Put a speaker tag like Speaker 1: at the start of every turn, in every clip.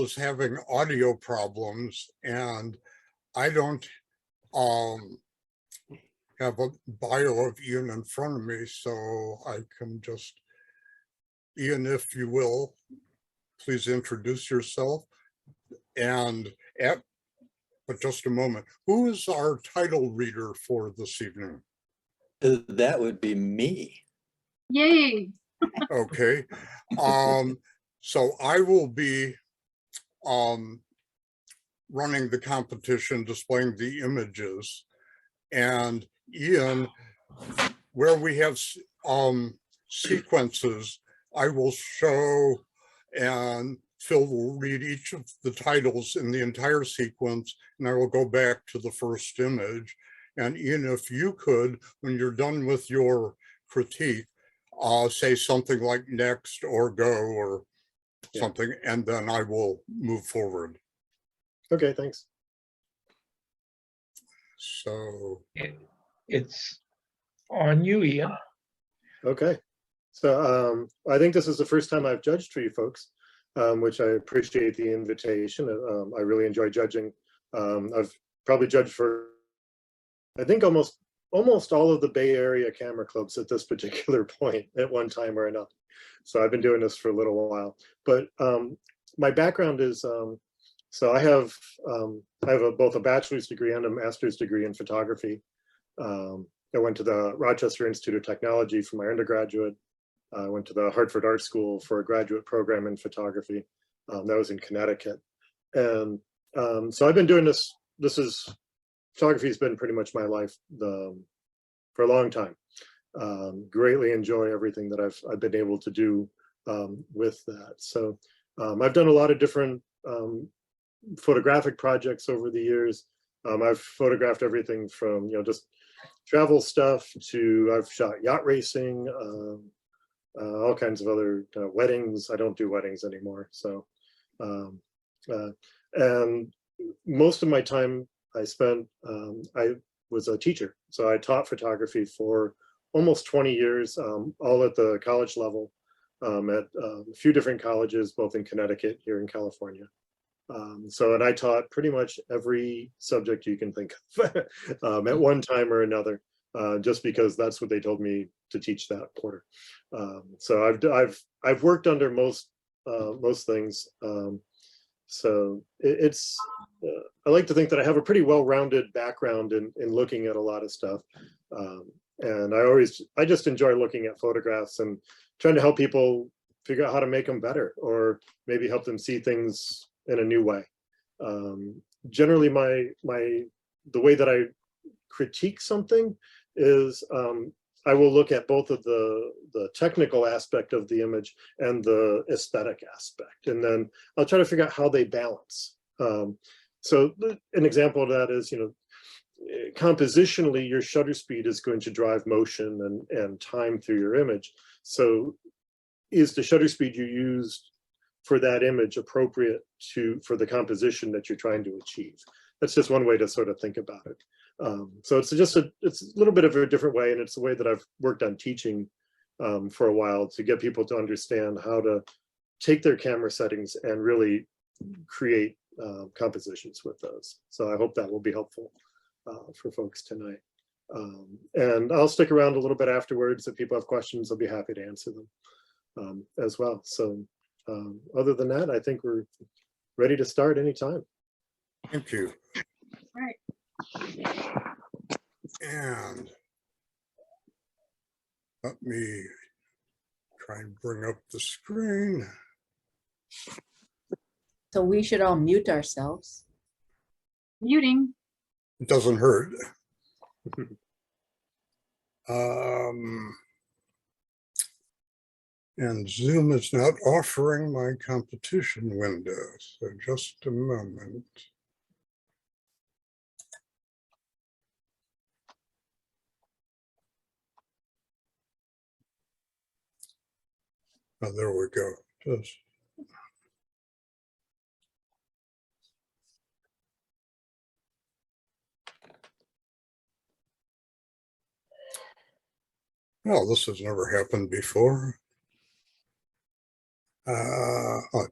Speaker 1: is having audio problems, and I don't have a bio of Ian in front of me, so I can just, Ian, if you will, please introduce yourself. And but just a moment, who is our title reader for this evening?
Speaker 2: That would be me.
Speaker 3: Yay.
Speaker 1: Okay. So I will be running the competition, displaying the images, and Ian, where we have sequences, I will show, and Phil will read each of the titles in the entire sequence, and I will go back to the first image. And Ian, if you could, when you're done with your critique, say something like next or go or something, and then I will move forward.
Speaker 4: Okay, thanks.
Speaker 1: So
Speaker 5: It's on you, Ian.
Speaker 4: Okay, so I think this is the first time I've judged for you folks, which I appreciate the invitation. I really enjoy judging. I've probably judged for, I think, almost all of the Bay Area camera clubs at this particular point at one time or another. So I've been doing this for a little while. But my background is, so I have both a bachelor's degree and a master's degree in photography. I went to the Rochester Institute of Technology for my undergraduate. I went to the Hartford Art School for a graduate program in photography. That was in Connecticut. And so I've been doing this. Photography has been pretty much my life for a long time. Greatly enjoy everything that I've been able to do with that. So I've done a lot of different photographic projects over the years. I've photographed everything from, just travel stuff to, I've shot yacht racing, all kinds of other weddings. I don't do weddings anymore. So, and most of my time I spent, I was a teacher. So I taught photography for almost 20 years, all at the college level, at a few different colleges, both in Connecticut, here in California. And I taught pretty much every subject you can think of at one time or another, just because that's what they told me to teach that quarter. So I've worked under most things. So it's I like to think that I have a pretty well-rounded background in looking at a lot of stuff. And I just enjoy looking at photographs and trying to help people figure out how to make them better, or maybe help them see things in a new way. Generally, the way that I critique something is I will look at both of the technical aspect of the image and the aesthetic aspect, and then I'll try to figure out how they balance. So an example of that is, compositionally, your shutter speed is going to drive motion and time through your image. So is the shutter speed you used for that image appropriate for the composition that you're trying to achieve? That's just one way to sort of think about it. So it's a little bit of a different way, and it's the way that I've worked on teaching for a while, to get people to understand how to take their camera settings and really create compositions with those. So I hope that will be helpful for folks tonight. And I'll stick around a little bit afterwards. If people have questions, I'll be happy to answer them as well. So other than that, I think we're ready to start anytime.
Speaker 1: thank you.
Speaker 3: All right.
Speaker 1: And let me try and bring up the screen.
Speaker 6: So we should all mute ourselves.
Speaker 3: Muting.
Speaker 1: It doesn't hurt. And Zoom is not offering my competition window, so just a moment. Oh, there we go. Just well, this has never happened before.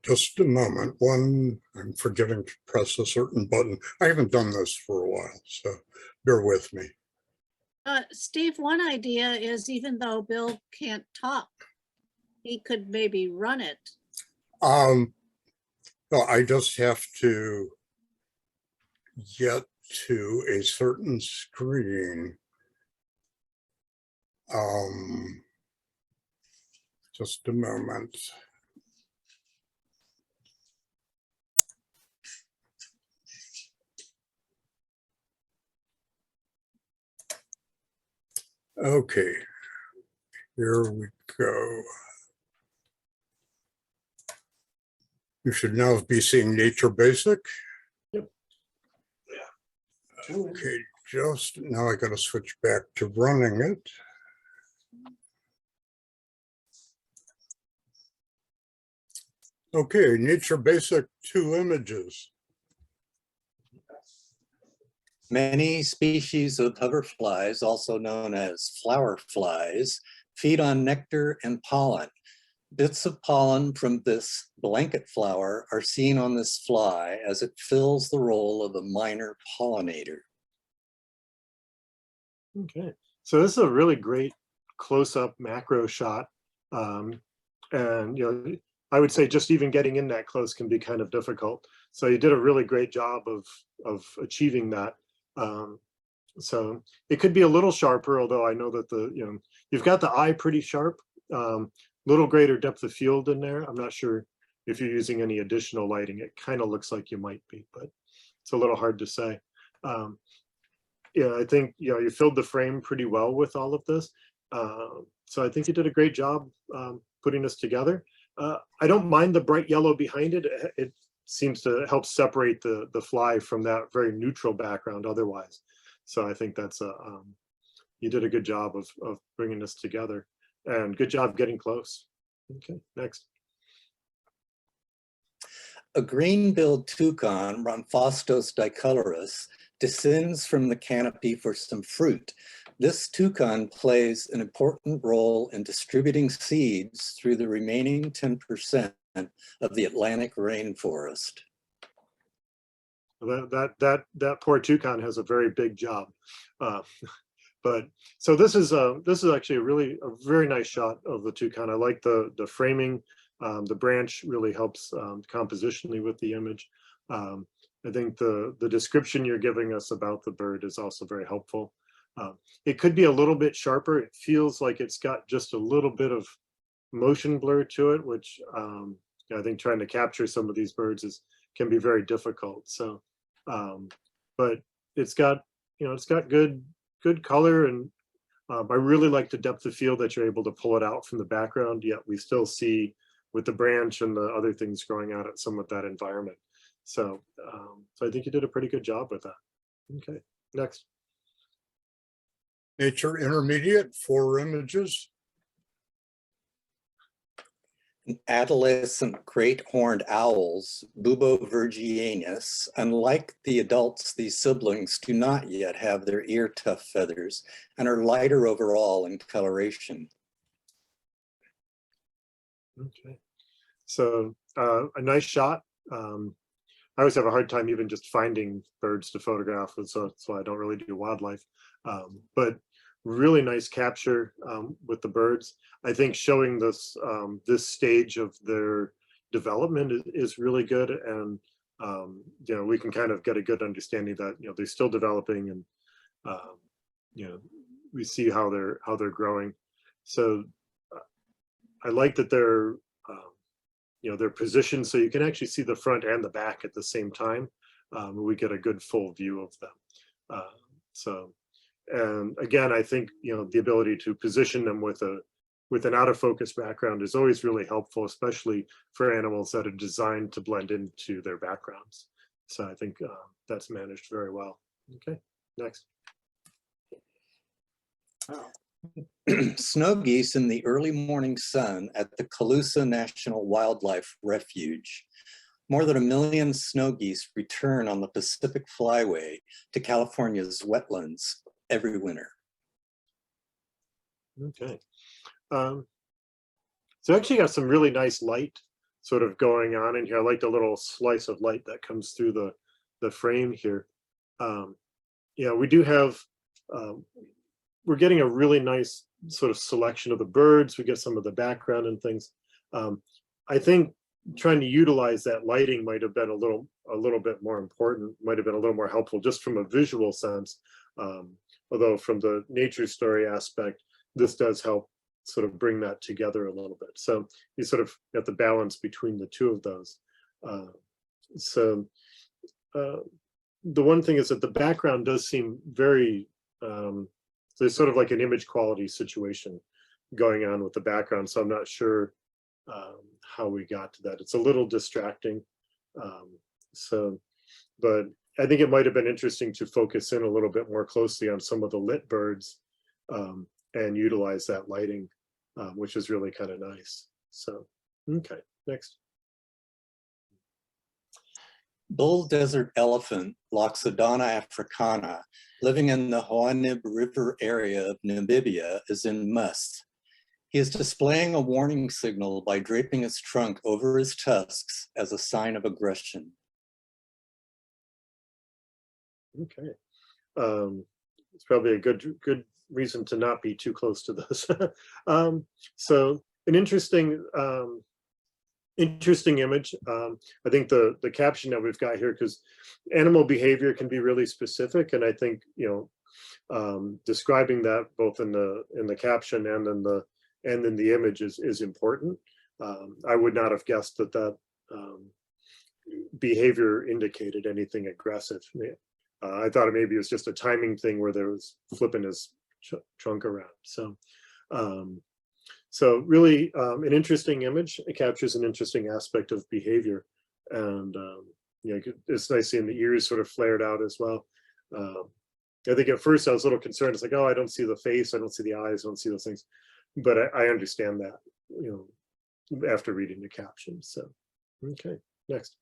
Speaker 1: Just a moment. I'm forgetting to press a certain button. I haven't done this for a while, so bear with me.
Speaker 7: Steve, one idea is even though Bill can't talk, he could maybe run it.
Speaker 1: Well, I just have to get to a certain screen. Just a moment. Okay, here we go. You should now be seeing Nature Basic.
Speaker 4: Yep.
Speaker 1: Okay, just now I gotta switch back to running it. Okay, Nature Basic 2 images.
Speaker 2: Many species of hoverflies, also known as flower flies, feed on nectar and pollen. Bits of pollen from this blanket flower are seen on this fly as it fills the role of a minor pollinator.
Speaker 4: Okay, so this is a really great close-up macro shot. And I would say just even getting in that close can be kind of difficult. So you did a really great job of achieving that. So it could be a little sharper, although I know that you've got the eye pretty sharp. Little greater depth of field in there. I'm not sure if you're using any additional lighting. It kind of looks like you might be, but it's a little hard to say. Yeah, I think you filled the frame pretty well with all of this. So I think you did a great job putting this together. I don't mind the bright yellow behind it. It seems to help separate the fly from that very neutral background otherwise. So I think that's you did a good job of bringing this together, and good job getting close. Okay, next.
Speaker 2: A green-billed toucan, Rhonphostos dicolorus, descends from the canopy for some fruit. This toucan plays an important role in distributing seeds through the remaining 10% of the Atlantic rainforest.
Speaker 4: That poor toucan has a very big job. But so this is actually a very nice shot of the toucan. I like the framing. The branch really helps compositionally with the image. I think the description you're giving us about the bird is also very helpful. It could be a little bit sharper. It feels like it's got just a little bit of motion blur to it, which I think trying to capture some of these birds can be very difficult. So, but it's got good color, and I really like the depth of field that you're able to pull it out from the background. Yet we still see with the branch and the other things growing out at some of that environment. So, so I think you did a pretty good job with that. Okay, next.
Speaker 1: Nature Intermediate, 4 images.
Speaker 2: Adolescent great horned owls, Bubovirgianus, unlike the adults, these siblings do not yet have their ear tuft feathers and are lighter overall in coloration.
Speaker 4: Okay, so a nice shot. I always have a hard time even just finding birds to photograph, and so that's why I don't really do wildlife. But really nice capture with the birds. I think showing this this stage of their development is really good, and we can kind of get a good understanding that they're still developing, and we see how they're growing. So I like that they're they're positioned so you can actually see the front and the back at the same time. We get a good full view of them. And again, I think the ability to position them with an out of focus background is always really helpful, especially for animals that are designed to blend into their backgrounds. So I think that's managed very well. Okay, next.
Speaker 2: Snow geese in the early morning sun at the Calusa National Wildlife Refuge. More than 1 million snow geese return on the Pacific Flyway to California's wetlands every winter.
Speaker 4: Okay. So actually got some really nice light sort of going on in here. I like the little slice of light that comes through the frame here. Yeah, we do have, we're getting a really nice sort of selection of the birds. We get some of the background and things. I think trying to utilize that lighting might have been a little bit more important, might have been a little more helpful just from a visual sense. Although from the nature story aspect, this does help sort of bring that together a little bit. So you sort of got the balance between the two of those. The one thing is that the background does seem very, there's sort of like an image quality situation going on with the background. So I'm not sure how we got to that. It's a little distracting. But I think it might have been interesting to focus in a little bit more closely on some of the lit birds and utilize that lighting, which is really kind of nice. So, okay, next.
Speaker 2: Bull desert elephant, Loxodona africana, living in the Hoanib River area of Namibia, is in must. He is displaying a warning signal by draping his trunk over his tusks as a sign of aggression.
Speaker 4: Okay. It's probably a good reason to not be too close to this. So an interesting image. I think the caption that we've got here, because animal behavior can be really specific, and I think, you know, describing that both in the caption and in the image is important. I would not have guessed that behavior indicated anything aggressive. I thought maybe it was just a timing thing where there was flipping his trunk around. So really an interesting image. It captures an interesting aspect of behavior, and you know, it's nice seeing the ears sort of flared out as well. I think at first I was a little concerned. It's like, oh, I don't see the face, I don't see the eyes, I don't see those things, but I understand that, you know, after reading the caption. So, okay, next.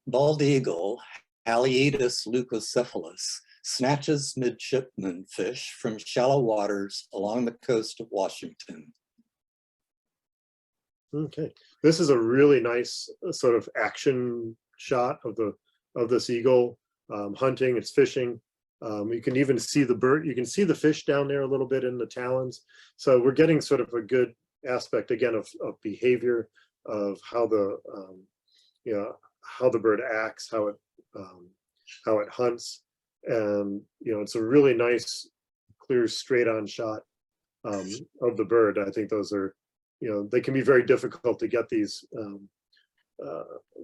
Speaker 2: Bald eagle, Haliaetus leucocephalus, snatches midshipman fish from shallow waters along the coast of Washington.
Speaker 4: Okay, this is a really nice sort of action shot of this eagle hunting. It's fishing. You can even see the bird. You can see the fish down there a little bit in the talons. So we're getting sort of a good aspect again of behavior, of how the you know, how the bird acts, how it hunts, and you know, it's a really nice, clear, straight-on shot of the bird. I think those are, you know, they can be very difficult to get these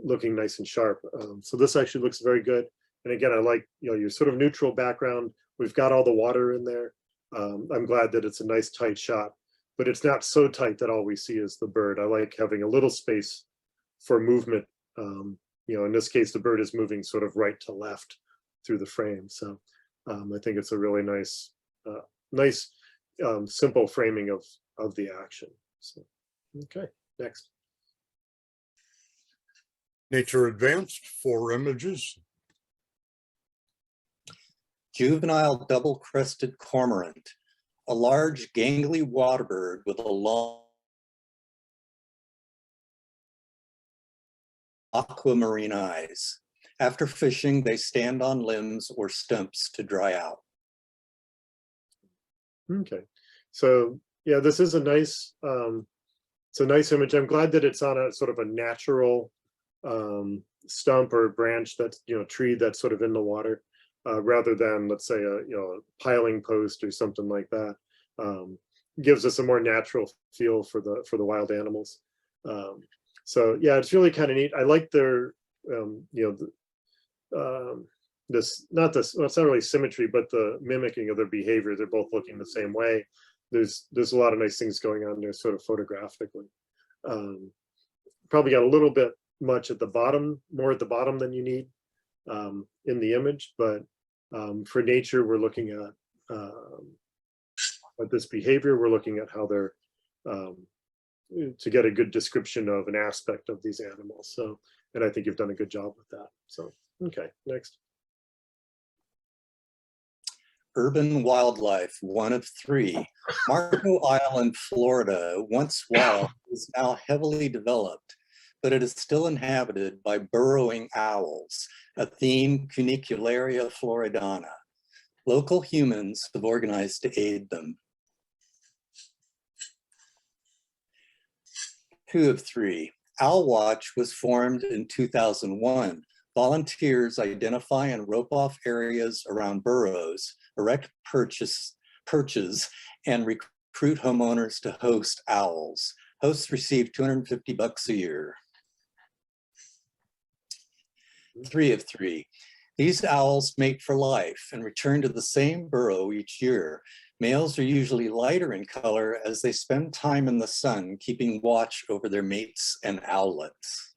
Speaker 4: looking nice and sharp. So this actually looks very good. And again, I like, you know, your sort of neutral background. We've got all the water in there. I'm glad that it's a nice tight shot, but it's not so tight that all we see is the bird. I like having a little space for movement. You know, in this case, the bird is moving sort of right to left through the frame. So I think it's a really nice, simple framing of the action. So, okay, next.
Speaker 1: Nature Advanced, 4 images.
Speaker 2: Juvenile double-crested cormorant, a large gangly waterbird with a long aquamarine eyes. After fishing, they stand on limbs or stumps to dry out.
Speaker 4: Okay, so yeah, this is a nice, it's a nice image. I'm glad that it's on a sort of a natural stump or branch that's, you know, tree that's sort of in the water, rather than, let's say, a, you know, a piling post or something like that. Gives us a more natural feel for the wild animals. So yeah, it's really kind of neat. I like their, you know, this, not this, well, it's not really symmetry, but the mimicking of their behavior. They're both looking the same way. There's a lot of nice things going on there, sort of photographically. Probably got a little bit much at the bottom, more at the bottom than you need in the image, but for nature, we're looking at this behavior. We're looking at how they're to get a good description of an aspect of these animals. So, and I think you've done a good job with that. So, okay, next.
Speaker 2: urban wildlife, 1 of 3. Marco Island, Florida, once wild, is now heavily developed, but it is still inhabited by burrowing owls, a theme Cunicularia floridana. Local humans have organized to aid them. 2 of 3. Owl Watch was formed in 2001. Volunteers identify and rope off areas around burrows, erect perches, and recruit homeowners to host owls. Hosts receive $250 a year. 3 of 3. These owls mate for life and return to the same burrow each year. Males are usually lighter in color as they spend time in the sun, keeping watch over their mates and owlets.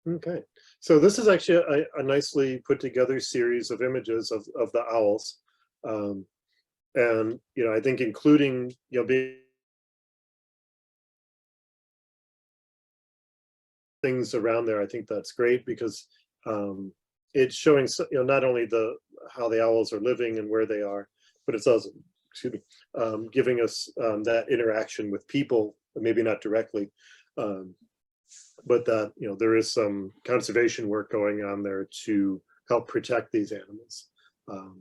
Speaker 4: Okay, so this is actually a nicely put together series of images of the owls. And, you know, I think including, you know, things around there, I think that's great because it's showing, you know, not only how the owls are living and where they are, but it's also, excuse me, giving us that interaction with people, maybe not directly, but that, you know, there is some conservation work going on there to help protect these animals.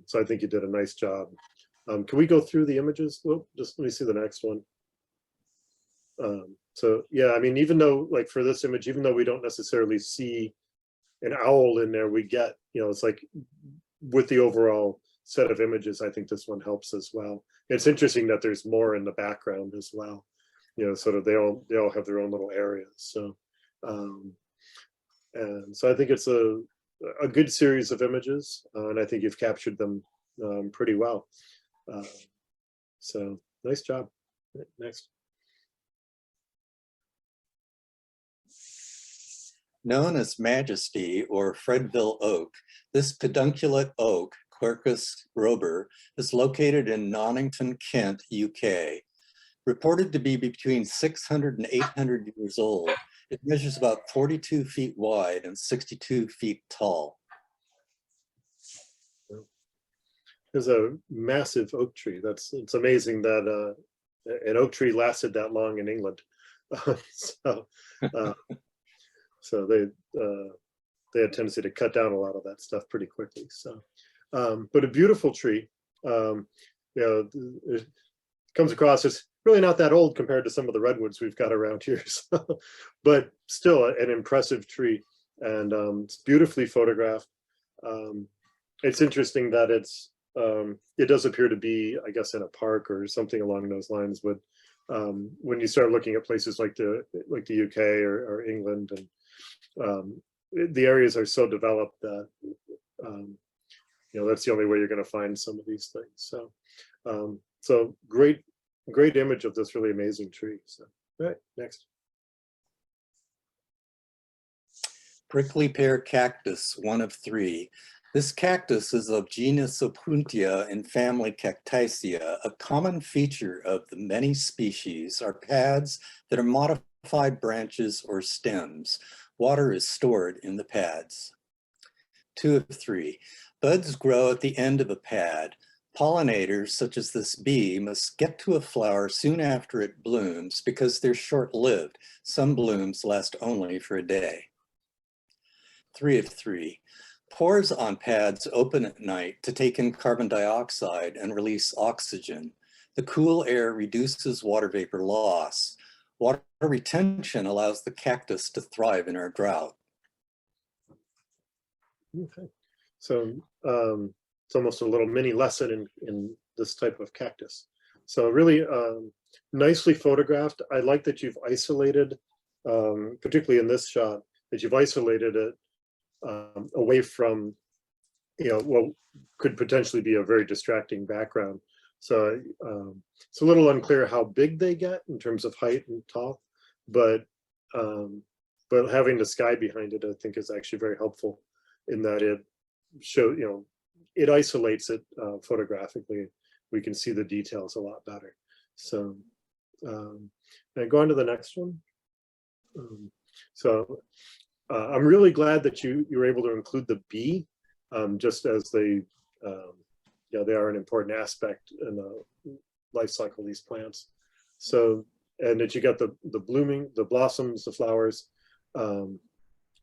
Speaker 4: So I think you did a nice job. Can we go through the images? Well, just let me see the next one. So yeah, I mean, even though, like for this image, even though we don't necessarily see an owl in there, we get, you know, it's like with the overall set of images, I think this one helps as well. It's interesting that there's more in the background as well. You know, sort of they all have their own little areas. So, and so I think it's a good series of images, and I think you've captured them pretty well. So nice job. Next.
Speaker 2: Known as Majesty or Fredville oak, this pedunculate oak, Quercus robur, is located in Nonnington, Kent, UK. Reported to be between 600 and 800 years old, it measures about 42 feet wide and 62 feet tall.
Speaker 4: There's a massive oak tree. It's amazing that an oak tree lasted that long in England. So they had a tendency to cut down a lot of that stuff pretty quickly. So, but a beautiful tree. You know, it comes across as really not that old compared to some of the redwoods we've got around here. So, but still an impressive tree, and it's beautifully photographed. It's interesting that it does appear to be, I guess, in a park or something along those lines. But when you start looking at places like the UK or England, and the areas are so developed that you know, that's the only way you're going to find some of these things. So so great image of this really amazing tree. So all right, next.
Speaker 2: Prickly pear cactus, 1 of 3. This cactus is of genus Opuntia and family Cactaceae. A common feature of the many species are pads that are modified branches or stems. Water is stored in the pads. 2 of 3. Buds grow at the end of a pad. Pollinators, such as this bee, must get to a flower soon after it blooms because they're short-lived. Some blooms last only for a day. 3 of 3. Pores on pads open at night to take in carbon dioxide and release oxygen. The cool air reduces water vapor loss. Water retention allows the cactus to thrive in our drought.
Speaker 4: Okay, so it's almost a little mini lesson in this type of cactus. So really nicely photographed. I like that you've isolated, particularly in this shot, that you've isolated it away from, you know, what could potentially be a very distracting background. So it's a little unclear how big they get in terms of height and tall, but having the sky behind it, I think, is actually very helpful in that it it isolates it photographically. We can see the details a lot better. So and go on to the next one. So I'm really glad that you were able to include the bee just as they, they are an important aspect in the life cycle of these plants. So, and that you got the blooming, the blossoms, the flowers, and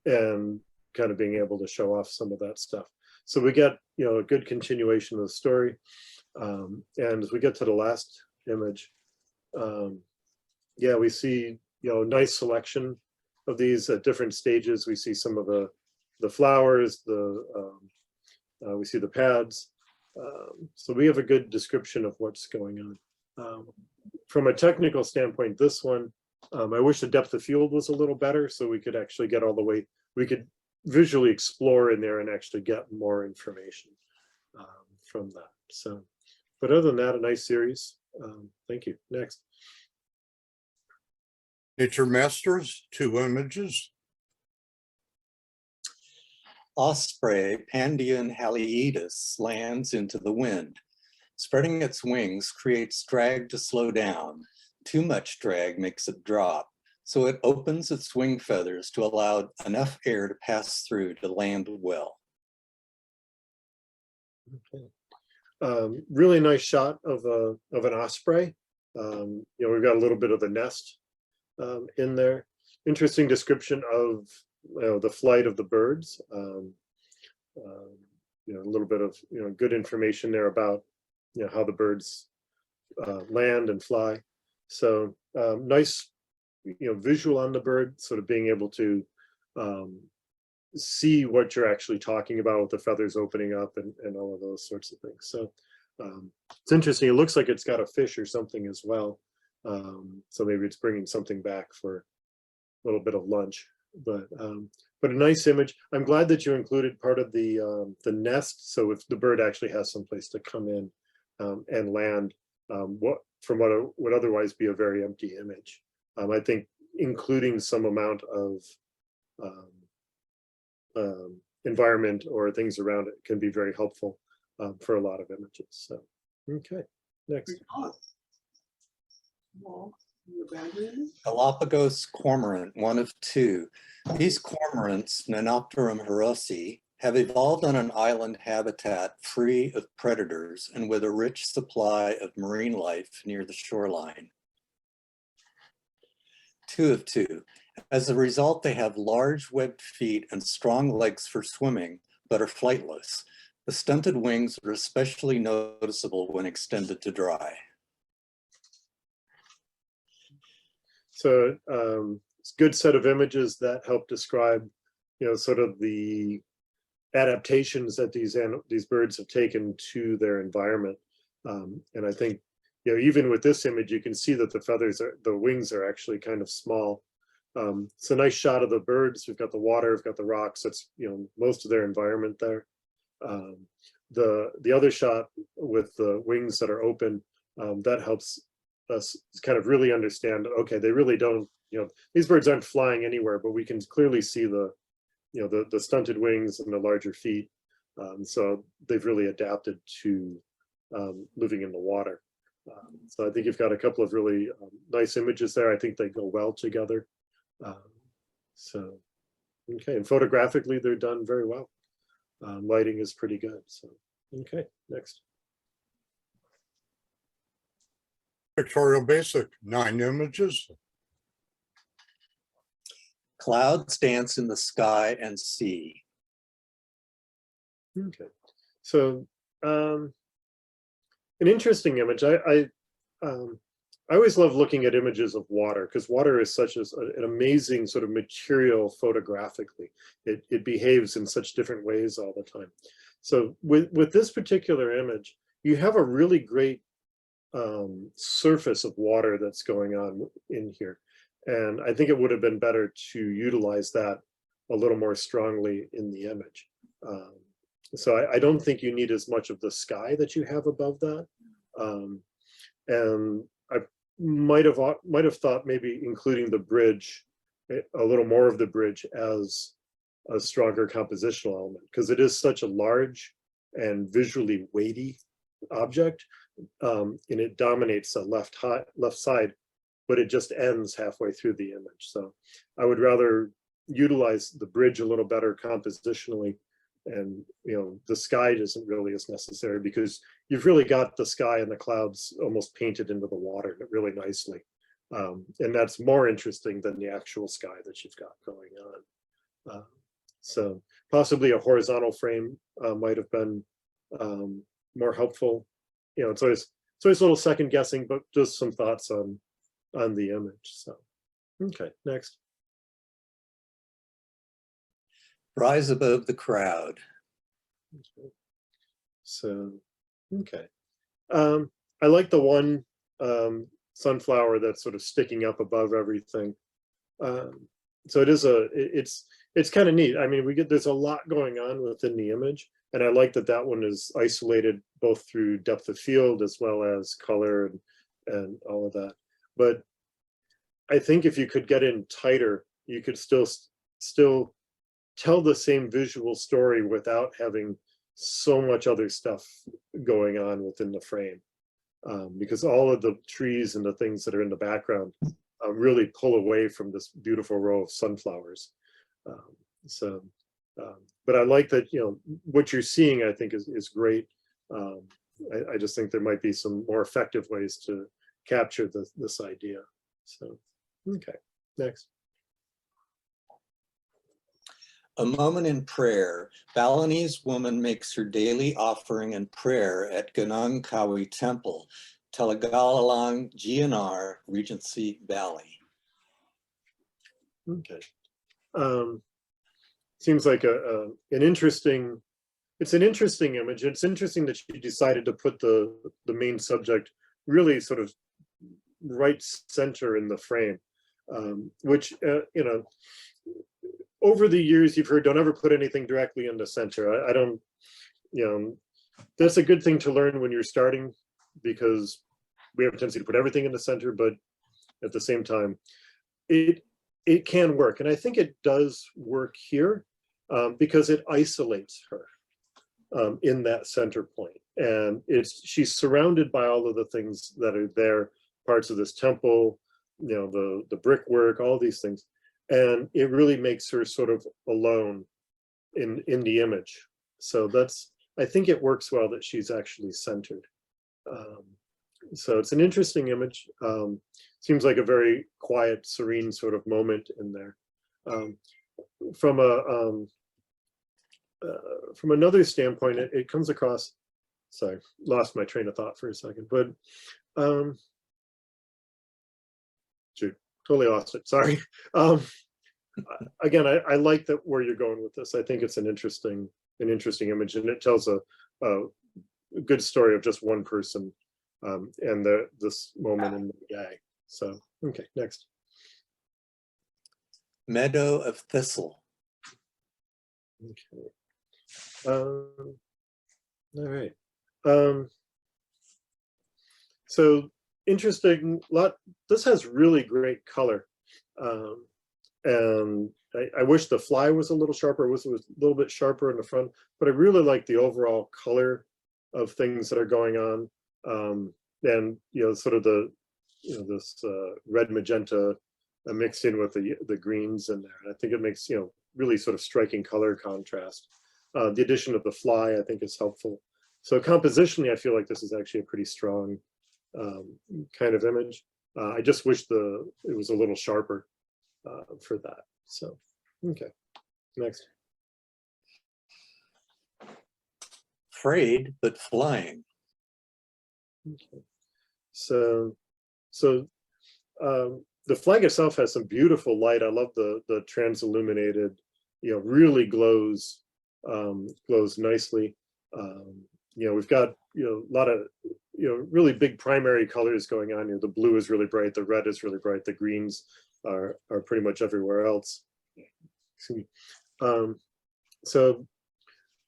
Speaker 4: kind of being able to show off some of that stuff. So we get, a good continuation of the story. And as we get to the last image, we see, nice selection of these at different stages. We see some of the flowers, we see the pads. So we have a good description of what's going on. From a technical standpoint, this one, I wish the depth of field was a little better so we could actually get all the way, we could visually explore in there and actually get more information from that. So, but other than that, a nice series. Thank you. Next.
Speaker 1: Nature Masters, 2 images.
Speaker 2: Osprey, Pandion haliaetus, lands into the wind. Spreading its wings creates drag to slow down. Too much drag makes it drop. So it opens its wing feathers to allow enough air to pass through to land well.
Speaker 4: Okay. Really nice shot of an osprey. We've got a little bit of the nest in there. Interesting description of the flight of the birds. A little bit of good information there about how the birds land and fly. So nice visual on the bird, sort of being able to see what you're actually talking about with the feathers opening up and all of those sorts of things. So it's interesting. It looks like it's got a fish or something as well. So maybe it's bringing something back for a little bit of lunch. But a nice image. I'm glad that you included part of the nest. So if the bird actually has some place to come in and land, what would otherwise be a very empty image. I think including some amount of environment or things around it can be very helpful for a lot of images. So, okay, next.
Speaker 2: Galapagos cormorant, one of 2. These cormorants, Nanopterum hirosii, have evolved on an island habitat free of predators and with a rich supply of marine life near the shoreline. 2 of 2. As a result, they have large webbed feet and strong legs for swimming, but are flightless. The stunted wings are especially noticeable when extended to dry.
Speaker 4: So it's a good set of images that help describe, sort of the adaptations that these birds have taken to their environment. And I think, even with this image, you can see that the wings are actually kind of small. It's a nice shot of the birds. We've got the water, we've got the rocks. That's, most of their environment there. The other shot with the wings that are open, that helps us kind of really understand, okay, they really don't, these birds aren't flying anywhere, but we can clearly see the stunted wings and the larger feet. So they've really adapted to living in the water. So I think you've got a couple of really nice images there. I think they go well together. So, okay, and photographically, they're done very well. Lighting is pretty good. So, okay, next.
Speaker 1: Pictorial Basic, 9 images.
Speaker 2: Clouds dance in the sky and sea.
Speaker 4: Okay, so an interesting image. I always love looking at images of water because water is such an amazing sort of material photographically. It behaves in such different ways all the time. So with this particular image, you have a really great surface of water that's going on in here. And I think it would have been better to utilize that a little more strongly in the image. So I don't think you need as much of the sky that you have above that. And I might have thought maybe including the bridge, a little more of the bridge as a stronger compositional element, because it is such a large and visually weighty object, and it dominates the left side, but it just ends halfway through the image. So I would rather utilize the bridge a little better compositionally the sky isn't really as necessary because you've really got the sky and the clouds almost painted into the water really nicely. And that's more interesting than the actual sky that you've got going on. So possibly a horizontal frame might have been more helpful. It's always a little second guessing, but just some thoughts on the image. So, okay, next.
Speaker 2: Rise above the crowd.
Speaker 4: Okay. So, okay. I like the one sunflower that's sort of sticking up above everything. So it's kind of neat. I mean, there's a lot going on within the image, and I like that one is isolated both through depth of field as well as color and all of that. But I think if you could get in tighter, you could still tell the same visual story without having so much other stuff going on within the frame. Because all of the trees and the things that are in the background really pull away from this beautiful row of sunflowers. But I like that, what you're seeing, I think is great. I just think there might be some more effective ways to capture this idea. So, okay, next.
Speaker 2: A moment in prayer. Balinese woman makes her daily offering and prayer at Ganang Kawi Temple, Telagalang, GNR, Regency Valley.
Speaker 4: Okay. Seems like an interesting, it's an interesting image. It's interesting that she decided to put the main subject really sort of right center in the frame, which, over the years you've heard, don't ever put anything directly in the center. I don't, that's a good thing to learn when you're starting, because we have a tendency to put everything in the center, but at the same time, it can work. And I think it does work here because it isolates her in that center point. And she's surrounded by all of the things that are there, parts of this temple, the brickwork, all these things. And it really makes her sort of alone in the image. So I think it works well that she's actually centered. So it's an interesting image. Seems like a very quiet, serene sort of moment in there. From another standpoint, it comes across, sorry, lost my train of thought for a second, but shoot, totally lost it, sorry. Again, I like that where you're going with this. I think it's an interesting image, and it tells a good story of just one person and this moment in the day. So, okay, next.
Speaker 2: Meadow of Thistle.
Speaker 4: Okay. All right. So interesting. This has really great color. And I wish the fly was a little sharper. It was a little bit sharper in the front, but I really like the overall color of things that are going on. And sort of this red magenta mixed in with the greens in there. And I think it makes really sort of striking color contrast. The addition of the fly, I think, is helpful. So compositionally, I feel like this is actually a pretty strong kind of image. I just wish it was a little sharper for that. So, okay, next.
Speaker 2: Afraid but flying.
Speaker 4: Okay. So the flag itself has some beautiful light. I love the transilluminated, really glows nicely. We've got a lot of really big primary colors going on here. The blue is really bright, the red is really bright, the greens are pretty much everywhere else. So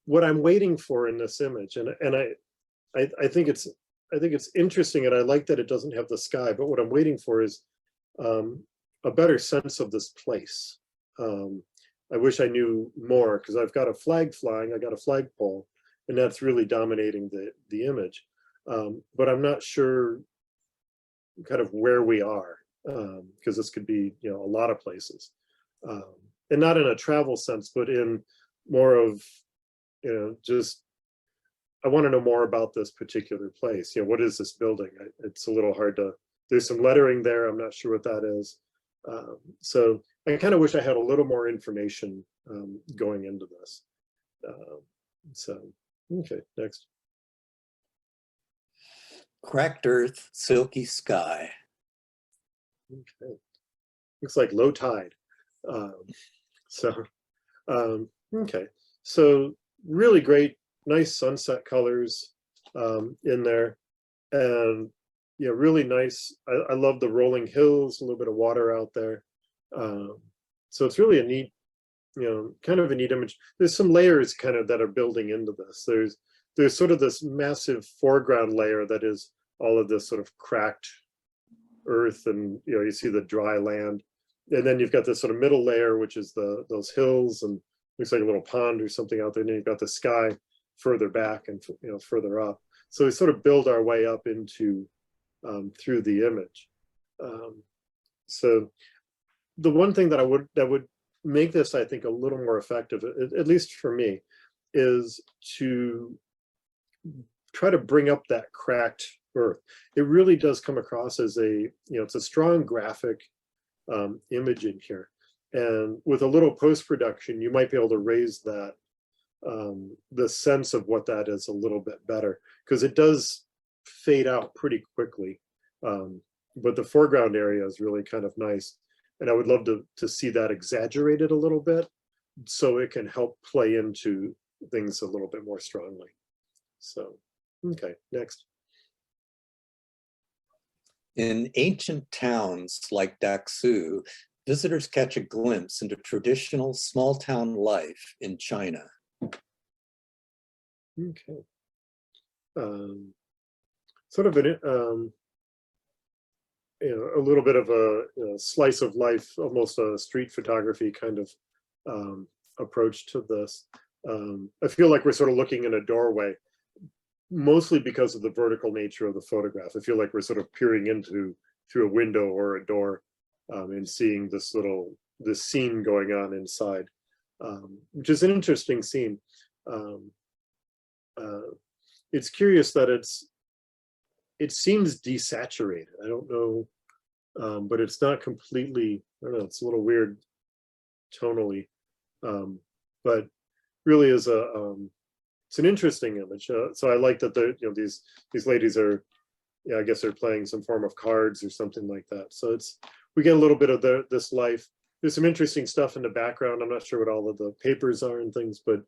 Speaker 4: what I'm waiting for in this image, and I think it's interesting, and I like that it doesn't have the sky, but what I'm waiting for is a better sense of this place. I wish I knew more, because I've got a flag flying, I got a flagpole, and that's really dominating the image. But I'm not sure kind of where we are, because this could be a lot of places. And not in a travel sense, but in more of just, I want to know more about this particular place. What is this building? It's a little hard to, there's some lettering there. I'm not sure what that is. So I kind of wish I had a little more information going into this. So, okay, next.
Speaker 2: Cracked earth, silky sky.
Speaker 4: Okay. Looks like low tide. Okay. So really great, nice sunset colors in there. And really nice. I love the rolling hills, a little bit of water out there. So it's really a neat, kind of a neat image. There's some layers kind of that are building into this. There's sort of this massive foreground layer that is all of this sort of cracked earth, and you see the dry land. And then you've got this sort of middle layer, which is those hills, and looks like a little pond or something out there. And then you've got the sky further back and further up. So we sort of build our way up into through the image. So the one thing that would make this, I think, a little more effective, at least for me, is to try to bring up that cracked earth. It really does come across as it's a strong graphic image in here. And with a little post-production, you might be able to raise that, the sense of what that is a little bit better, because it does fade out pretty quickly. But the foreground area is really kind of nice. And I would love to see that exaggerated a little bit so it can help play into things a little bit more strongly. So, okay, next.
Speaker 2: In ancient towns like Daksu, visitors catch a glimpse into traditional small town life in China.
Speaker 4: Okay. Sort of a little bit of a slice of life, almost a street photography kind of approach to this. I feel like we're sort of looking in a doorway, mostly because of the vertical nature of the photograph. I feel like we're sort of peering through a window or a door and seeing this scene going on inside, which is an interesting scene. It's curious that it seems desaturated. I don't know, but it's not completely, I don't know, it's a little weird tonally, but really is it's an interesting image. So I like that these ladies are, I guess they're playing some form of cards or something like that. So we get a little bit of this life. There's some interesting stuff in the background. I'm not sure what all of the papers are and things, but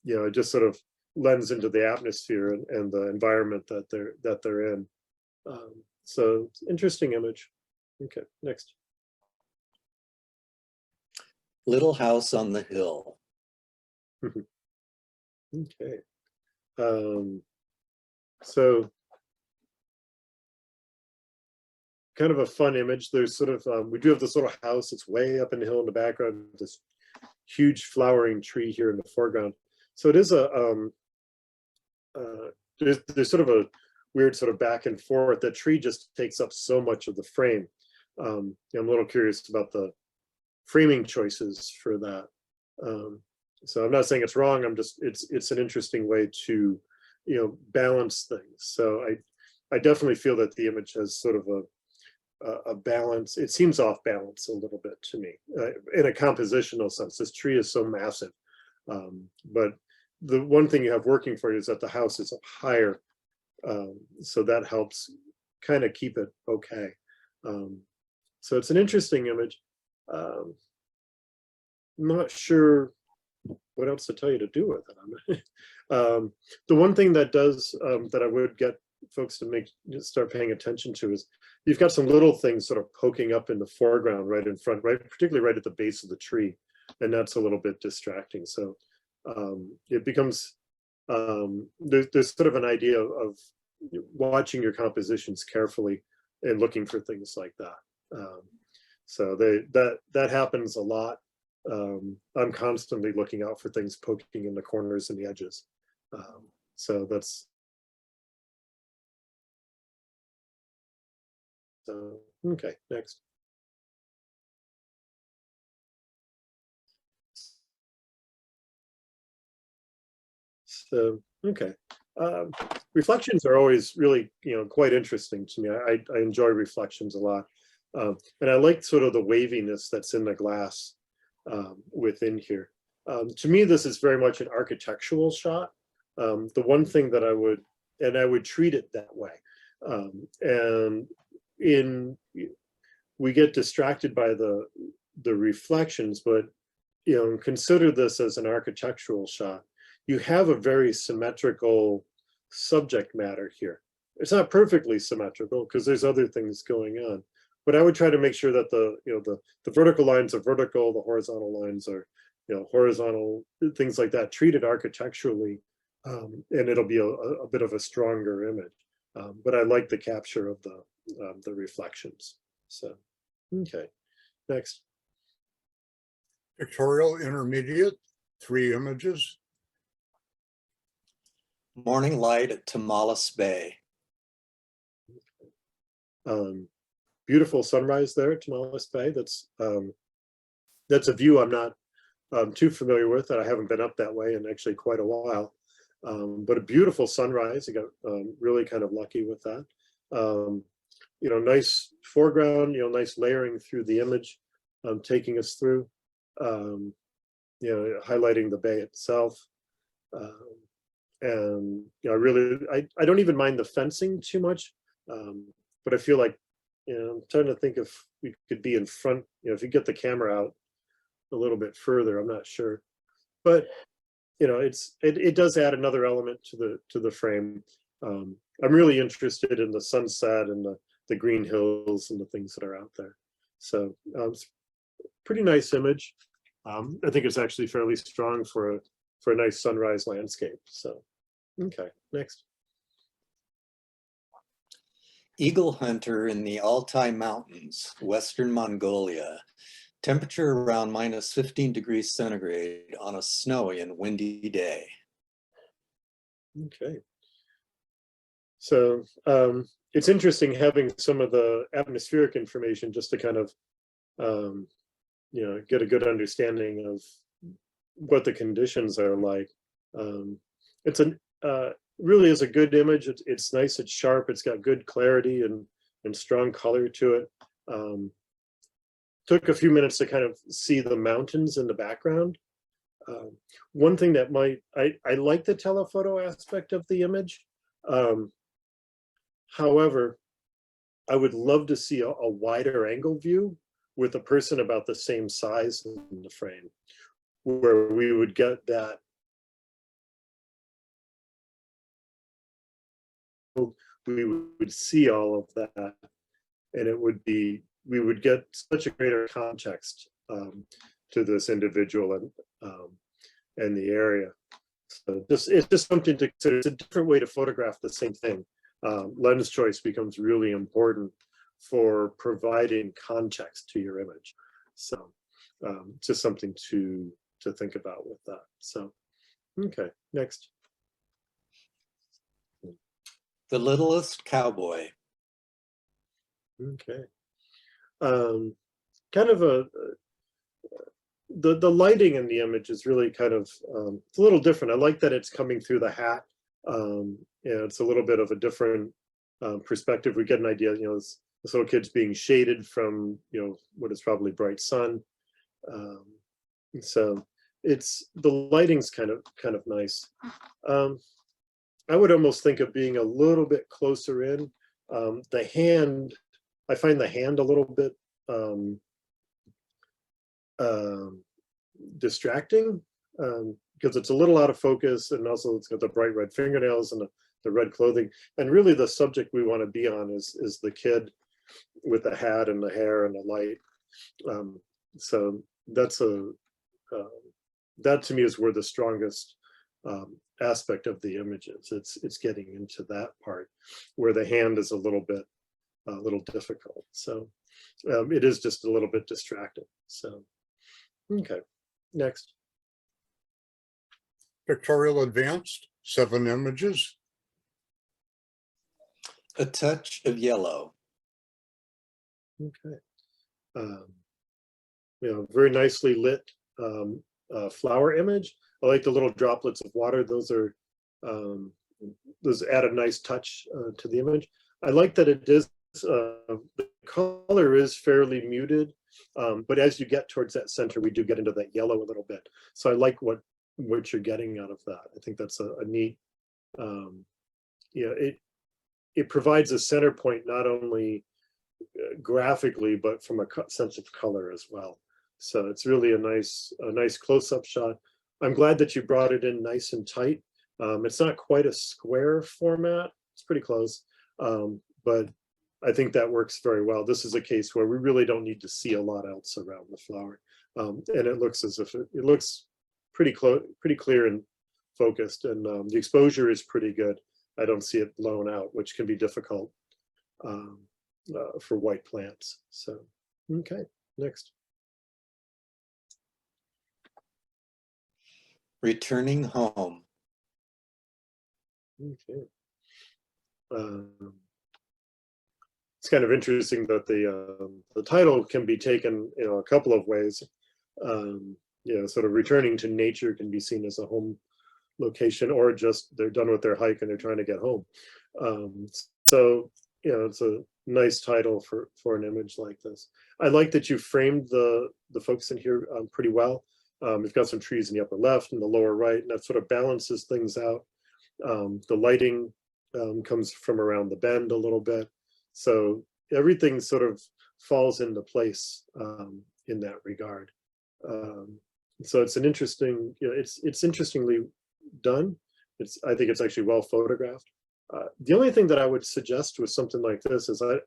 Speaker 4: it just sort of lends into the atmosphere and the environment that they're in. So it's an interesting image. Okay, next.
Speaker 2: Little house on the hill.
Speaker 4: Okay. So kind of a fun image. There's sort of, we do have this little house. It's way up in the hill in the background, this huge flowering tree here in the foreground. So it is there's sort of a weird sort of back and forth. The tree just takes up so much of the frame. I'm a little curious about the framing choices for that. So I'm not saying it's wrong. It's an interesting way to, balance things. So I definitely feel that the image has sort of a balance. It seems off balance a little bit to me in a compositional sense. This tree is so massive, but the one thing you have working for you is that the house is up higher, so that helps kind of keep it okay. So it's an interesting image. I'm not sure what else to tell you to do with it. The one thing that does that I would get folks to start paying attention to is you've got some little things sort of poking up in the foreground right in front, particularly right at the base of the tree, and that's a little bit distracting. So it becomes there's sort of an idea of watching your compositions carefully and looking for things like that. So that happens a lot. I'm constantly looking out for things poking in the corners and the edges. So that's okay. Next. So, okay. Reflections are always really, quite interesting to me. I enjoy reflections a lot. And I like sort of the waviness that's in the glass within here. To me, this is very much an architectural shot. The one thing that I would treat it that way. And we get distracted by the reflections, but consider this as an architectural shot. You have a very symmetrical subject matter here. It's not perfectly symmetrical because there's other things going on, but I would try to make sure that the vertical lines are vertical, the horizontal lines are horizontal, things like that, treated architecturally, and it'll be a bit of a stronger image. But I like the capture of the reflections. So, okay, next.
Speaker 1: Pictorial intermediate, 3 images.
Speaker 2: Morning light at Tamales Bay.
Speaker 4: Beautiful sunrise there at Tamales Bay. That's a view I'm not too familiar with, that I haven't been up that way in actually quite a while. But a beautiful sunrise. I got really kind of lucky with that. Nice foreground, nice layering through the image, taking us through, highlighting the bay itself. And I don't even mind the fencing too much, but I feel like, I'm trying to think if we could be in front, if you get the camera out a little bit further, I'm not sure, but it does add another element to the frame. I'm really interested in the sunset and the green hills and the things that are out there. So it's a pretty nice image. I think it's actually fairly strong for a nice sunrise landscape. So, okay, next.
Speaker 2: Eagle hunter in the Altai Mountains, Western Mongolia. Temperature around -15 degrees centigrade on a snowy and windy day.
Speaker 4: Okay. So it's interesting having some of the atmospheric information just to kind of, get a good understanding of what the conditions are like. It's really is a good image. It's nice, it's sharp, it's got good clarity and strong color to it. Took a few minutes to kind of see the mountains in the background. One thing that I like the telephoto aspect of the image. However, I would love to see a wider angle view with a person about the same size in the frame, where we would get that. We would see all of that, and we would get such a greater context to this individual and the area. So it's just something to consider. It's a different way to photograph the same thing. Lens choice becomes really important for providing context to your image. So just something to think about with that. So, okay, next.
Speaker 2: The Littlest Cowboy.
Speaker 4: Okay. Kind of the lighting in the image is really kind of, it's a little different. I like that it's coming through the hat. It's a little bit of a different perspective. We get an idea, this little kid's being shaded from, what is probably bright sun. So the lighting's kind of nice. I would almost think of being a little bit closer in. The hand, I find the hand a little bit distracting because it's a little out of focus, and also it's got the bright red fingernails and the red clothing. And really the subject we want to be on is the kid with the hat and the hair and the light. So that's that to me is where the strongest aspect of the image is. It's getting into that part where the hand is a little difficult. So it is just a little bit distracting. So, okay, next.
Speaker 1: Pictorial advanced, 7 images.
Speaker 2: A Touch of Yellow.
Speaker 4: Okay. Very nicely lit flower image. I like the little droplets of water. Those are Those add a nice touch to the image. I like that it is, the color is fairly muted, but as you get towards that center, we do get into that yellow a little bit. So I like what you're getting out of that. I think that's a neat, it provides a center point, not only graphically, but from a sense of color as well. So it's really a nice close-up shot. I'm glad that you brought it in nice and tight. It's not quite a square format. It's pretty close, but I think that works very well. This is a case where we really don't need to see a lot else around the flower. And it looks as if it looks pretty clear and focused, and the exposure is pretty good. I don't see it blown out, which can be difficult for white plants. So, okay, next.
Speaker 2: Returning home.
Speaker 4: Okay. It's kind of interesting that the title can be taken, a couple of ways. Sort of returning to nature can be seen as a home location, or just they're done with their hike and they're trying to get home. So it's a nice title for an image like this. I like that you framed the folks in here pretty well. We've got some trees in the upper left and the lower right, and that sort of balances things out. The lighting comes from around the bend a little bit. So everything sort of falls into place in that regard. So it's an interesting, it's interestingly done. I think it's actually well photographed. The only thing that I would suggest with something like this is I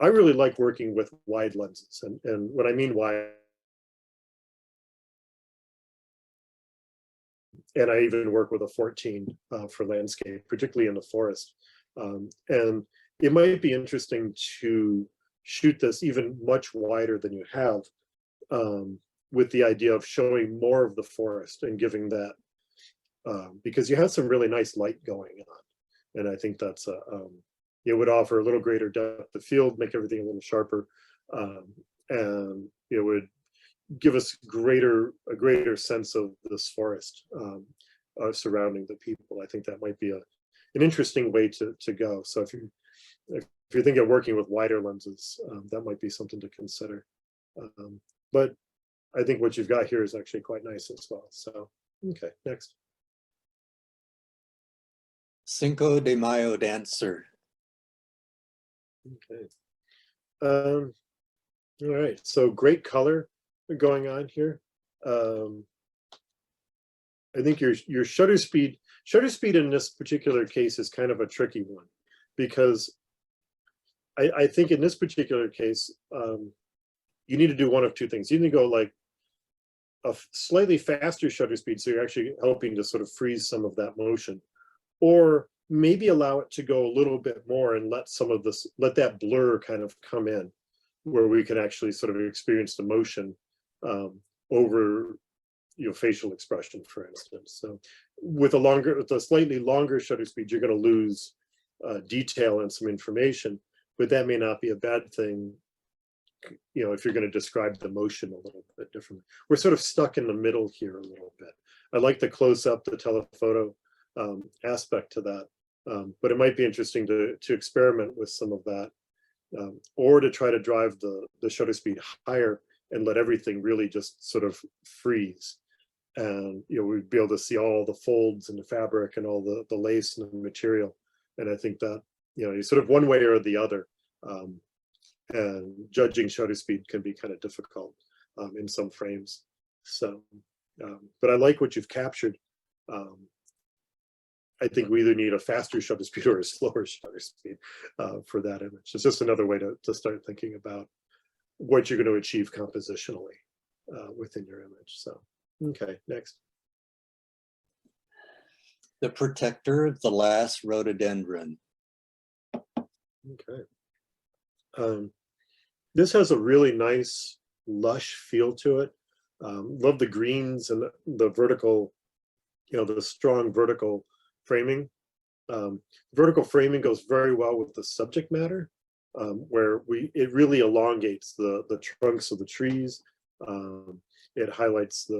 Speaker 4: really like working with wide lenses, and what I mean wide, and I even work with a 14 for landscape, particularly in the forest. And it might be interesting to shoot this even much wider than you have, with the idea of showing more of the forest and giving that, because you have some really nice light going on. And I think that's it would offer a little greater depth of field, make everything a little sharper, and it would give us a greater sense of this forest surrounding the people. I think that might be an interesting way to go. So if you think of working with wider lenses, that might be something to consider. But I think what you've got here is actually quite nice as well. So, okay, next.
Speaker 2: Cinco de Mayo dancer.
Speaker 4: Okay. All right, so great color going on here. I think your shutter speed in this particular case is kind of a tricky one, because I think in this particular case, you need to do one of two things. You need to go like a slightly faster shutter speed, so you're actually helping to sort of freeze some of that motion, or maybe allow it to go a little bit more and let that blur kind of come in, where we can actually sort of experience the motion over facial expression, for instance. So with a slightly longer shutter speed, you're going to lose detail and some information, but that may not be a bad thing, if you're going to describe the motion a little bit differently. We're sort of stuck in the middle here a little bit. I like the close-up, the telephoto aspect to that, but it might be interesting to experiment with some of that, or to try to drive the shutter speed higher and let everything really just sort of freeze. And we'd be able to see all the folds in the fabric and all the lace and the material. And I think that you sort of one way or the other. And judging shutter speed can be kind of difficult in some frames. So, but I like what you've captured. I think we either need a faster shutter speed or a slower shutter speed for that image. It's just another way to start thinking about what you're going to achieve compositionally within your image. So, okay, next.
Speaker 2: The protector of the last rhododendron.
Speaker 4: Okay. This has a really nice, lush feel to it. Love the greens and the vertical, the strong vertical framing. Vertical framing goes very well with the subject matter, where it really elongates the trunks of the trees. It highlights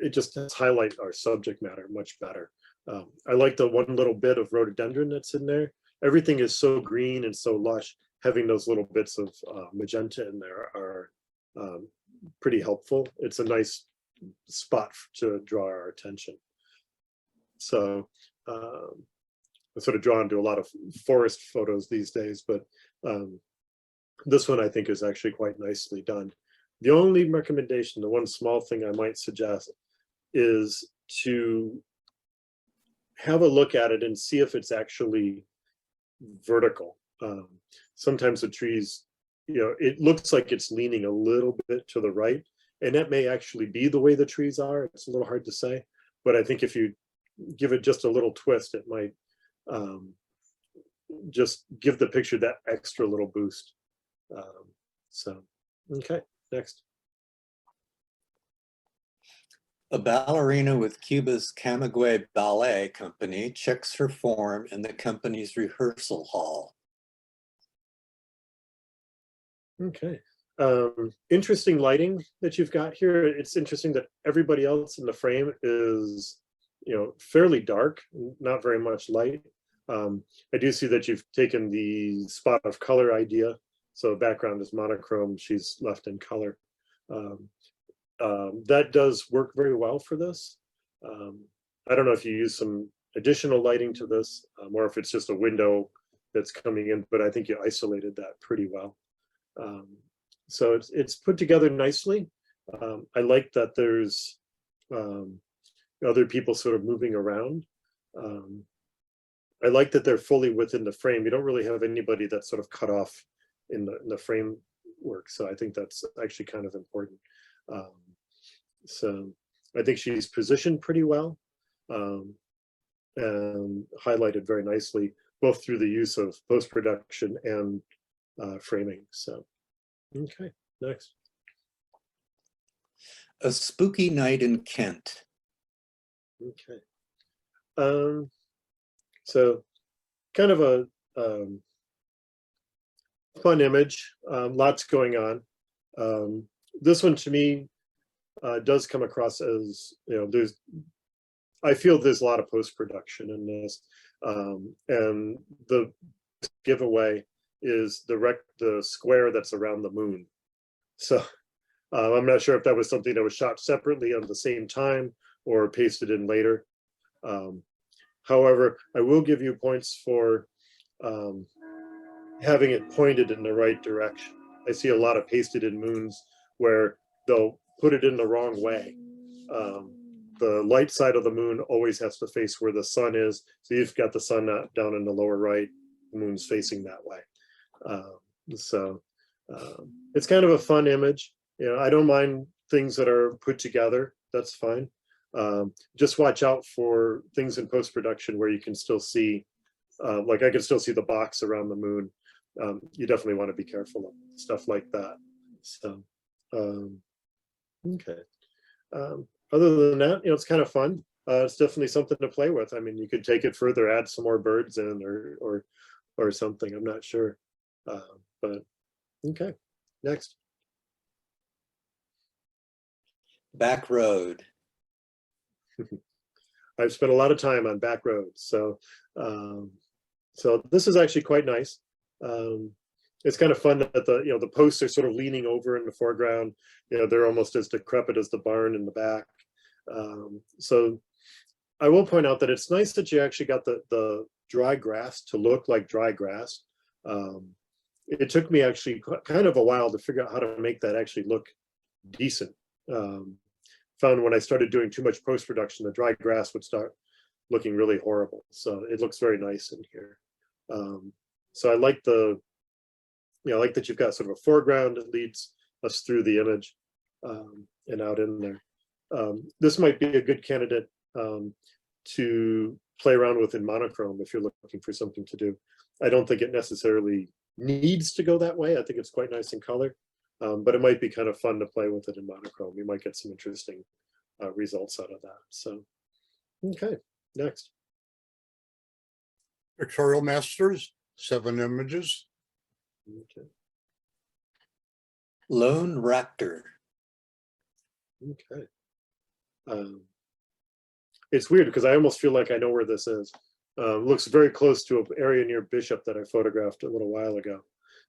Speaker 4: it just does highlight our subject matter much better. I like the one little bit of rhododendron that's in there. Everything is so green and so lush. Having those little bits of magenta in there are pretty helpful. It's a nice spot to draw our attention. So I'm sort of drawn to a lot of forest photos these days, but this one I think is actually quite nicely done. The only recommendation, the one small thing I might suggest, is to have a look at it and see if it's actually vertical. Sometimes the trees, it looks like it's leaning a little bit to the right, and that may actually be the way the trees are. It's a little hard to say, but I think if you give it just a little twist, it might just give the picture that extra little boost. So, okay, next.
Speaker 2: A ballerina with Cuba's Camagüey Ballet Company checks her form in the company's rehearsal hall.
Speaker 4: Okay. Interesting lighting that you've got here. It's interesting that everybody else in the frame is, fairly dark, not very much light. I do see that you've taken the spot of color idea. So background is monochrome, she's left in color. That does work very well for this. I don't know if you use some additional lighting to this, or if it's just a window that's coming in, but I think you isolated that pretty well. So it's put together nicely. I like that there's other people sort of moving around. I like that they're fully within the frame. You don't really have anybody that's sort of cut off in the framework. So I think that's actually kind of important. So I think she's positioned pretty well, and highlighted very nicely, both through the use of post-production and framing. So, okay, next.
Speaker 2: A spooky night in Kent.
Speaker 4: Okay. So kind of a fun image, lots going on. This one to me does come across as, I feel there's a lot of post-production in this. And the giveaway is the square that's around the moon. So I'm not sure if that was something that was shot separately at the same time or pasted in later. However, I will give you points for having it pointed in the right direction. I see a lot of pasted in moons where they'll put it in the wrong way. The light side of the moon always has to face where the sun is. So you've got the sun down in the lower right, the moon's facing that way. It's kind of a fun image. I don't mind things that are put together, that's fine. Just watch out for things in post-production where you can still see, like I can still see the box around the moon. You definitely want to be careful of stuff like that. So, okay. Other than that, it's kind of fun. It's definitely something to play with. I mean, you could take it further, add some more birds in or something, I'm not sure. But okay, next.
Speaker 2: Back road.
Speaker 4: I've spent a lot of time on back roads, so this is actually quite nice. It's kind of fun that the posts are sort of leaning over in the foreground. They're almost as decrepit as the barn in the back. So I will point out that it's nice that you actually got the dry grass to look like dry grass. It took me actually kind of a while to figure out how to make that actually look decent. Found when I started doing too much post-production, the dry grass would start looking really horrible. So it looks very nice in here. So I like I like that you've got sort of a foreground that leads us through the image and out in there. This might be a good candidate to play around with in monochrome if you're looking for something to do. I don't think it necessarily needs to go that way. I think it's quite nice in color. But it might be kind of fun to play with it in monochrome. You might get some interesting results out of that. So, okay, next.
Speaker 1: Pictorial Masters, 7 images.
Speaker 4: Okay.
Speaker 2: Lone raptor.
Speaker 4: Okay. It's weird because I almost feel like I know where this is. Looks very close to an area near Bishop that I photographed a little while ago.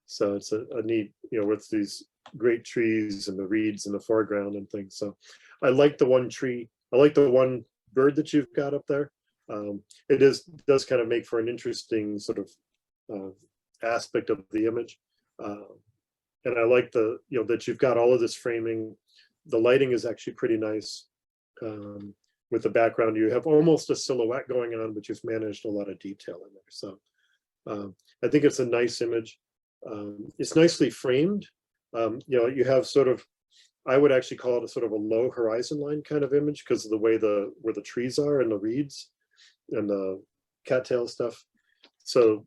Speaker 4: So it's a neat, you know, with these great trees and the reeds in the foreground and things. So I like the one tree. I like the one bird that you've got up there. It does kind of make for an interesting sort of aspect of the image. And I like the, you know, that you've got all of this framing. The lighting is actually pretty nice. With the background, you have almost a silhouette going on, but you've managed a lot of detail in there. So I think it's a nice image. It's nicely framed. You know, you have sort of, I would actually call it a sort of a low horizon line kind of image because of the way where the trees are and the reeds and the cattail stuff. So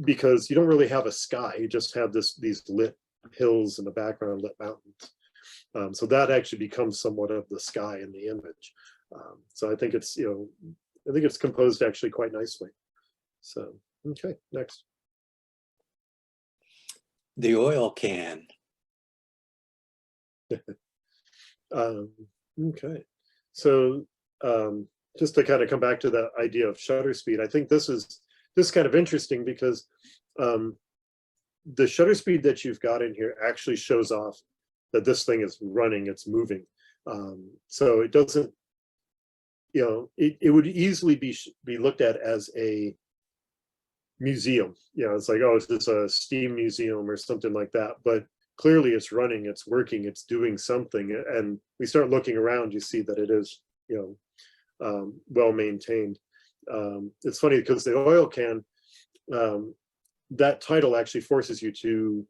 Speaker 4: because you don't really have a sky, you just have these lit hills in the background, lit mountains. So that actually becomes somewhat of the sky in the image. So I think it's, you know, I think it's composed actually quite nicely. So, okay, next.
Speaker 2: The oil can.
Speaker 4: Okay, so just to kind of come back to that idea of shutter speed, I think this is kind of interesting because the shutter speed that you've got in here actually shows off that this thing is running, it's moving. So it doesn't, you know, it would easily be looked at as a museum. You know, it's like, oh, is this a steam museum or something like that? But clearly it's running, it's working, it's doing something. And we start looking around, you see that it is, you know, well maintained. It's funny because the oil can, that title actually forces you to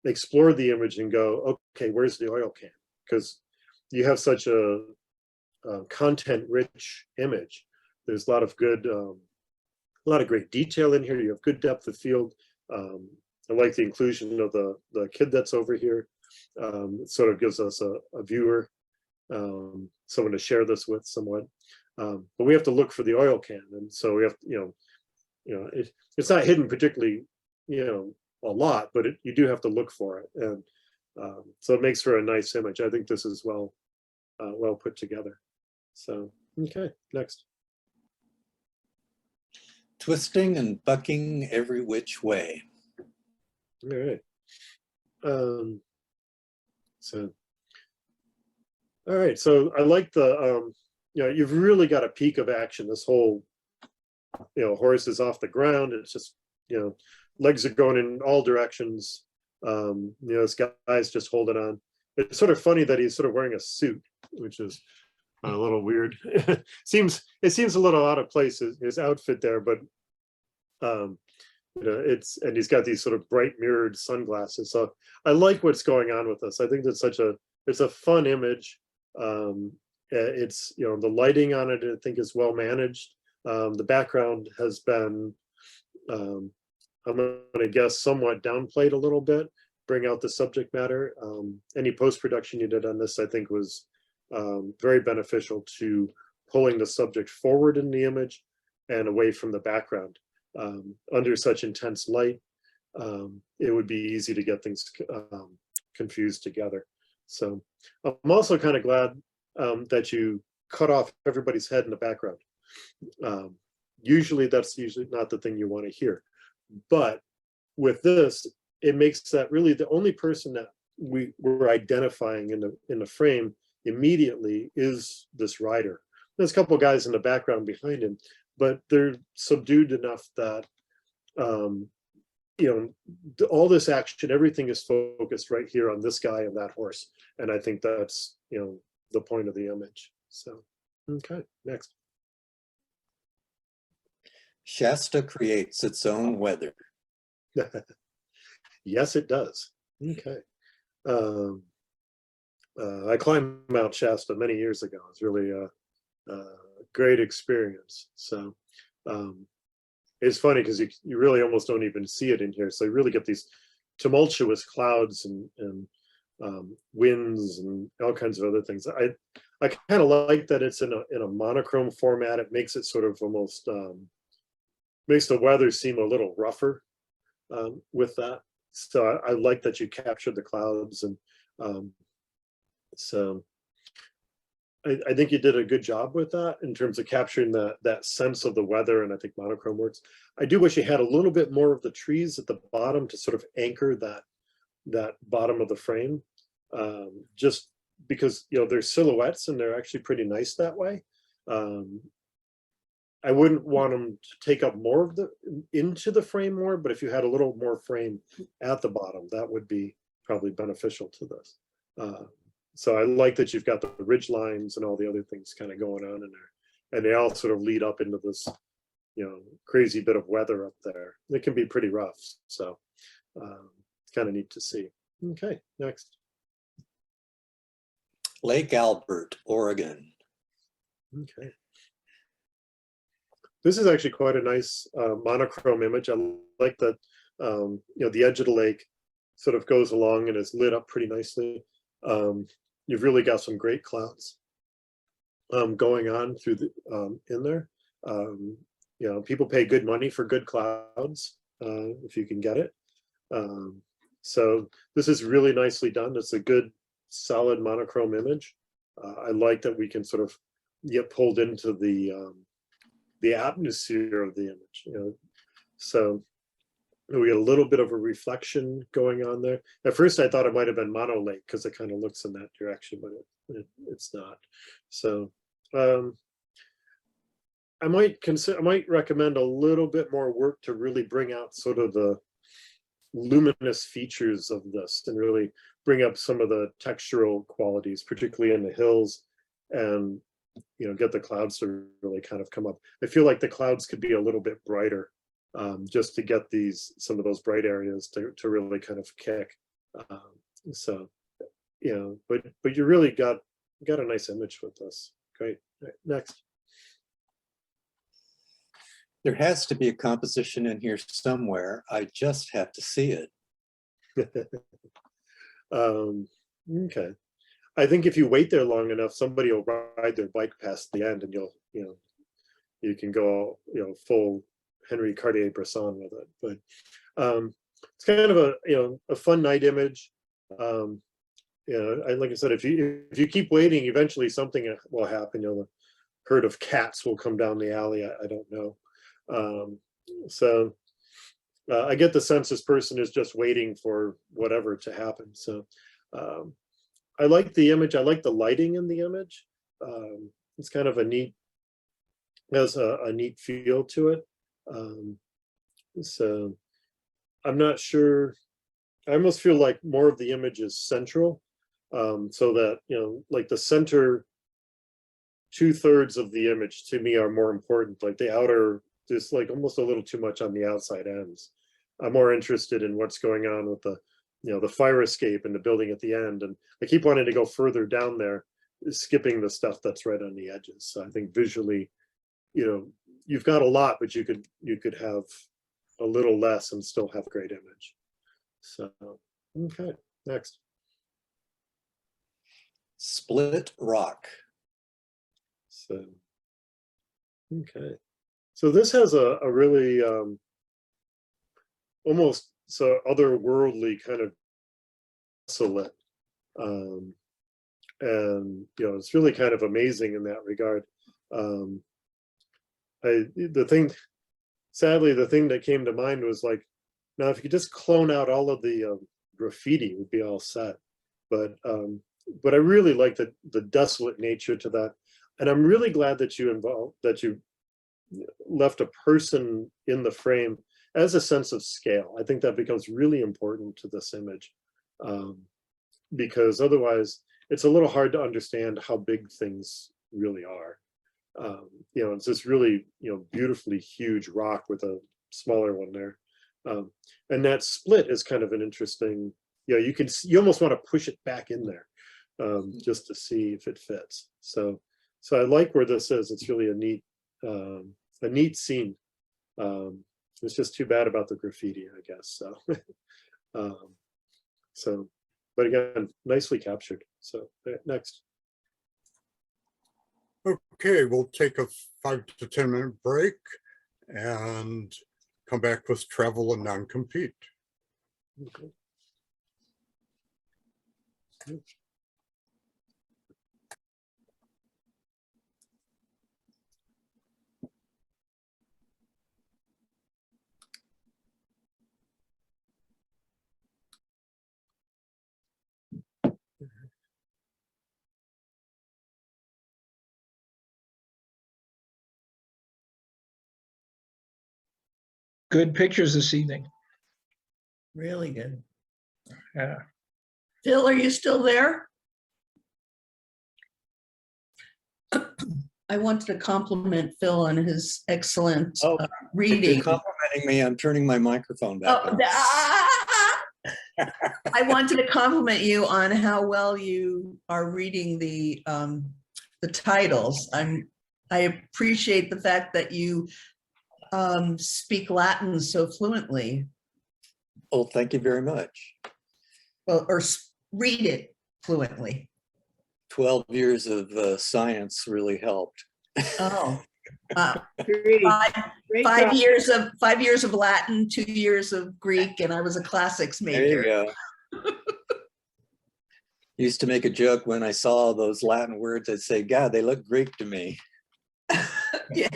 Speaker 4: explore the image and go, okay, where's the oil can? Because you have such a content-rich image. There's a lot of good, a lot of great detail in here. You have good depth of field. I like the inclusion of the kid that's over here. It sort of gives us a viewer, someone to share this with somewhat. But we have to look for the oil can, and so we have to, you know, it's not hidden particularly, you know, a lot, but you do have to look for it, and so it makes for a nice image. I think this is well put together. So, okay, next.
Speaker 2: Twisting and bucking every which way.
Speaker 4: All right. So, all right. So I like the, you know, you've really got a peak of action. This whole, you know, horse is off the ground. It's just, you know, legs are going in all directions. You know, this guy's just holding on. It's sort of funny that he's sort of wearing a suit, which is a little weird. It seems a little out of place, his outfit there, but you know, and he's got these sort of bright mirrored sunglasses. So I like what's going on with this. I think that's it's a fun image. It's, you know, the lighting on it, I think, is well managed. The background has been, I'm going to guess, somewhat downplayed a little bit, bring out the subject matter. Any post-production you did on this, I think, was very beneficial to pulling the subject forward in the image and away from the background. Under such intense light, it would be easy to get things confused together. So I'm also kind of glad that you cut off everybody's head in the background. Usually that's not the thing you want to hear. But with this, it makes that really the only person that we're identifying in the frame immediately is this rider. There's a couple of guys in the background behind him, but they're subdued enough that, you know, all this action, everything is focused right here on this guy and that horse. And I think that's, you know, the point of the image. So, okay, next.
Speaker 2: Shasta creates its own weather.
Speaker 4: Yes, it does. Okay. I climbed Mount Shasta many years ago. It's really a great experience. So it's funny because you really almost don't even see it in here. So you really get these tumultuous clouds and winds and all kinds of other things. I kind of like that it's in a monochrome format. It makes it sort of almost makes the weather seem a little rougher with that. So I like that you captured the clouds, and so I think you did a good job with that in terms of capturing that sense of the weather, and I think monochrome works. I do wish you had a little bit more of the trees at the bottom to sort of anchor that bottom of the frame, just because, you know, they're silhouettes and they're actually pretty nice that way. I wouldn't want them to take up more of the into the frame more, but if you had a little more frame at the bottom, that would be probably beneficial to this. So I like that you've got the ridge lines and all the other things kind of going on in there, and they all sort of lead up into this, you know, crazy bit of weather up there. It can be pretty rough, so it's kind of neat to see. Okay, next.
Speaker 2: Lake Albert, Oregon.
Speaker 4: Okay. This is actually quite a nice monochrome image. I like that, you know, the edge of the lake sort of goes along and is lit up pretty nicely. You've really got some great clouds going on through the in there. You know, people pay good money for good clouds if you can get it. So this is really nicely done. It's a good, solid monochrome image. I like that we can sort of get pulled into the atmosphere of the image. You know, so we get a little bit of a reflection going on there. At first, I thought it might have been mono lake because it kind of looks in that direction, but it's not. So I might recommend a little bit more work to really bring out sort of the luminous features of this and really bring up some of the textural qualities, particularly in the hills, and, you know, get the clouds to really kind of come up. I feel like the clouds could be a little bit brighter, just to get some of those bright areas to really kind of kick. So, you know, but you really got a nice image with this. Great. Right, next.
Speaker 2: There has to be a composition in here somewhere. I just have to see it.
Speaker 4: Okay. I think if you wait there long enough, somebody will ride their bike past the end, and you can go, you know, full Henry Cartier-Bresson with it. But it's kind of a fun night image. You know, like I said, if you keep waiting, eventually something will happen. You know, the herd of cats will come down the alley. I don't know. So I get the sense this person is just waiting for whatever to happen. So I like the image. I like the lighting in the image. It's kind of a neat, has a neat feel to it. So I'm not sure. I almost feel like more of the image is central, so that, you know, like the center 2/3 of the image to me are more important. Like the outer, there's like almost a little too much on the outside ends. I'm more interested in what's going on with the, you know, the fire escape and the building at the end. And I keep wanting to go further down there, skipping the stuff that's right on the edges. So I think visually, you know, you've got a lot, but you could have a little less and still have a great image. So, okay, next.
Speaker 2: Split Rock.
Speaker 4: So, okay. So this has a really almost so otherworldly kind of desolate, and, you know, it's really kind of amazing in that regard. Sadly, the thing that came to mind was like, now if you could just clone out all of the graffiti, would be all set. But I really like the desolate nature to that, and I'm really glad that you left a person in the frame as a sense of scale. I think that becomes really important to this image, because otherwise it's a little hard to understand how big things really are. You know, it's this really, you know, beautifully huge rock with a smaller one there. And that split is kind of an interesting, you know, you almost want to push it back in there, just to see if it fits. So I like where this is. It's really a neat scene. It's just too bad about the graffiti, I guess. So, but again, nicely captured. So next.
Speaker 1: Okay, we'll take a 5 to 10 minute break and come back with travel and non-compete.
Speaker 4: Okay.
Speaker 5: Good pictures this evening.
Speaker 8: Really good.
Speaker 5: Yeah.
Speaker 8: Phil, are you still there? I wanted to compliment Phil on his excellent
Speaker 2: Oh, If
Speaker 8: reading.
Speaker 2: you're complimenting me, I'm turning my microphone back
Speaker 8: Oh,
Speaker 2: on.
Speaker 8: I wanted to compliment you on how well you are reading the titles. I appreciate the fact that you speak Latin so fluently.
Speaker 2: Oh, thank you very much.
Speaker 8: Well, or read it fluently.
Speaker 2: 12 years of science really helped.
Speaker 8: Oh,
Speaker 3: Great. Great
Speaker 8: five
Speaker 3: job.
Speaker 8: years of Latin, 2 years of Greek, and I was a classics
Speaker 2: There you
Speaker 8: major.
Speaker 2: go. Used to make a joke when I saw those Latin words, I'd say, God, they look Greek to me.
Speaker 8: Yeah.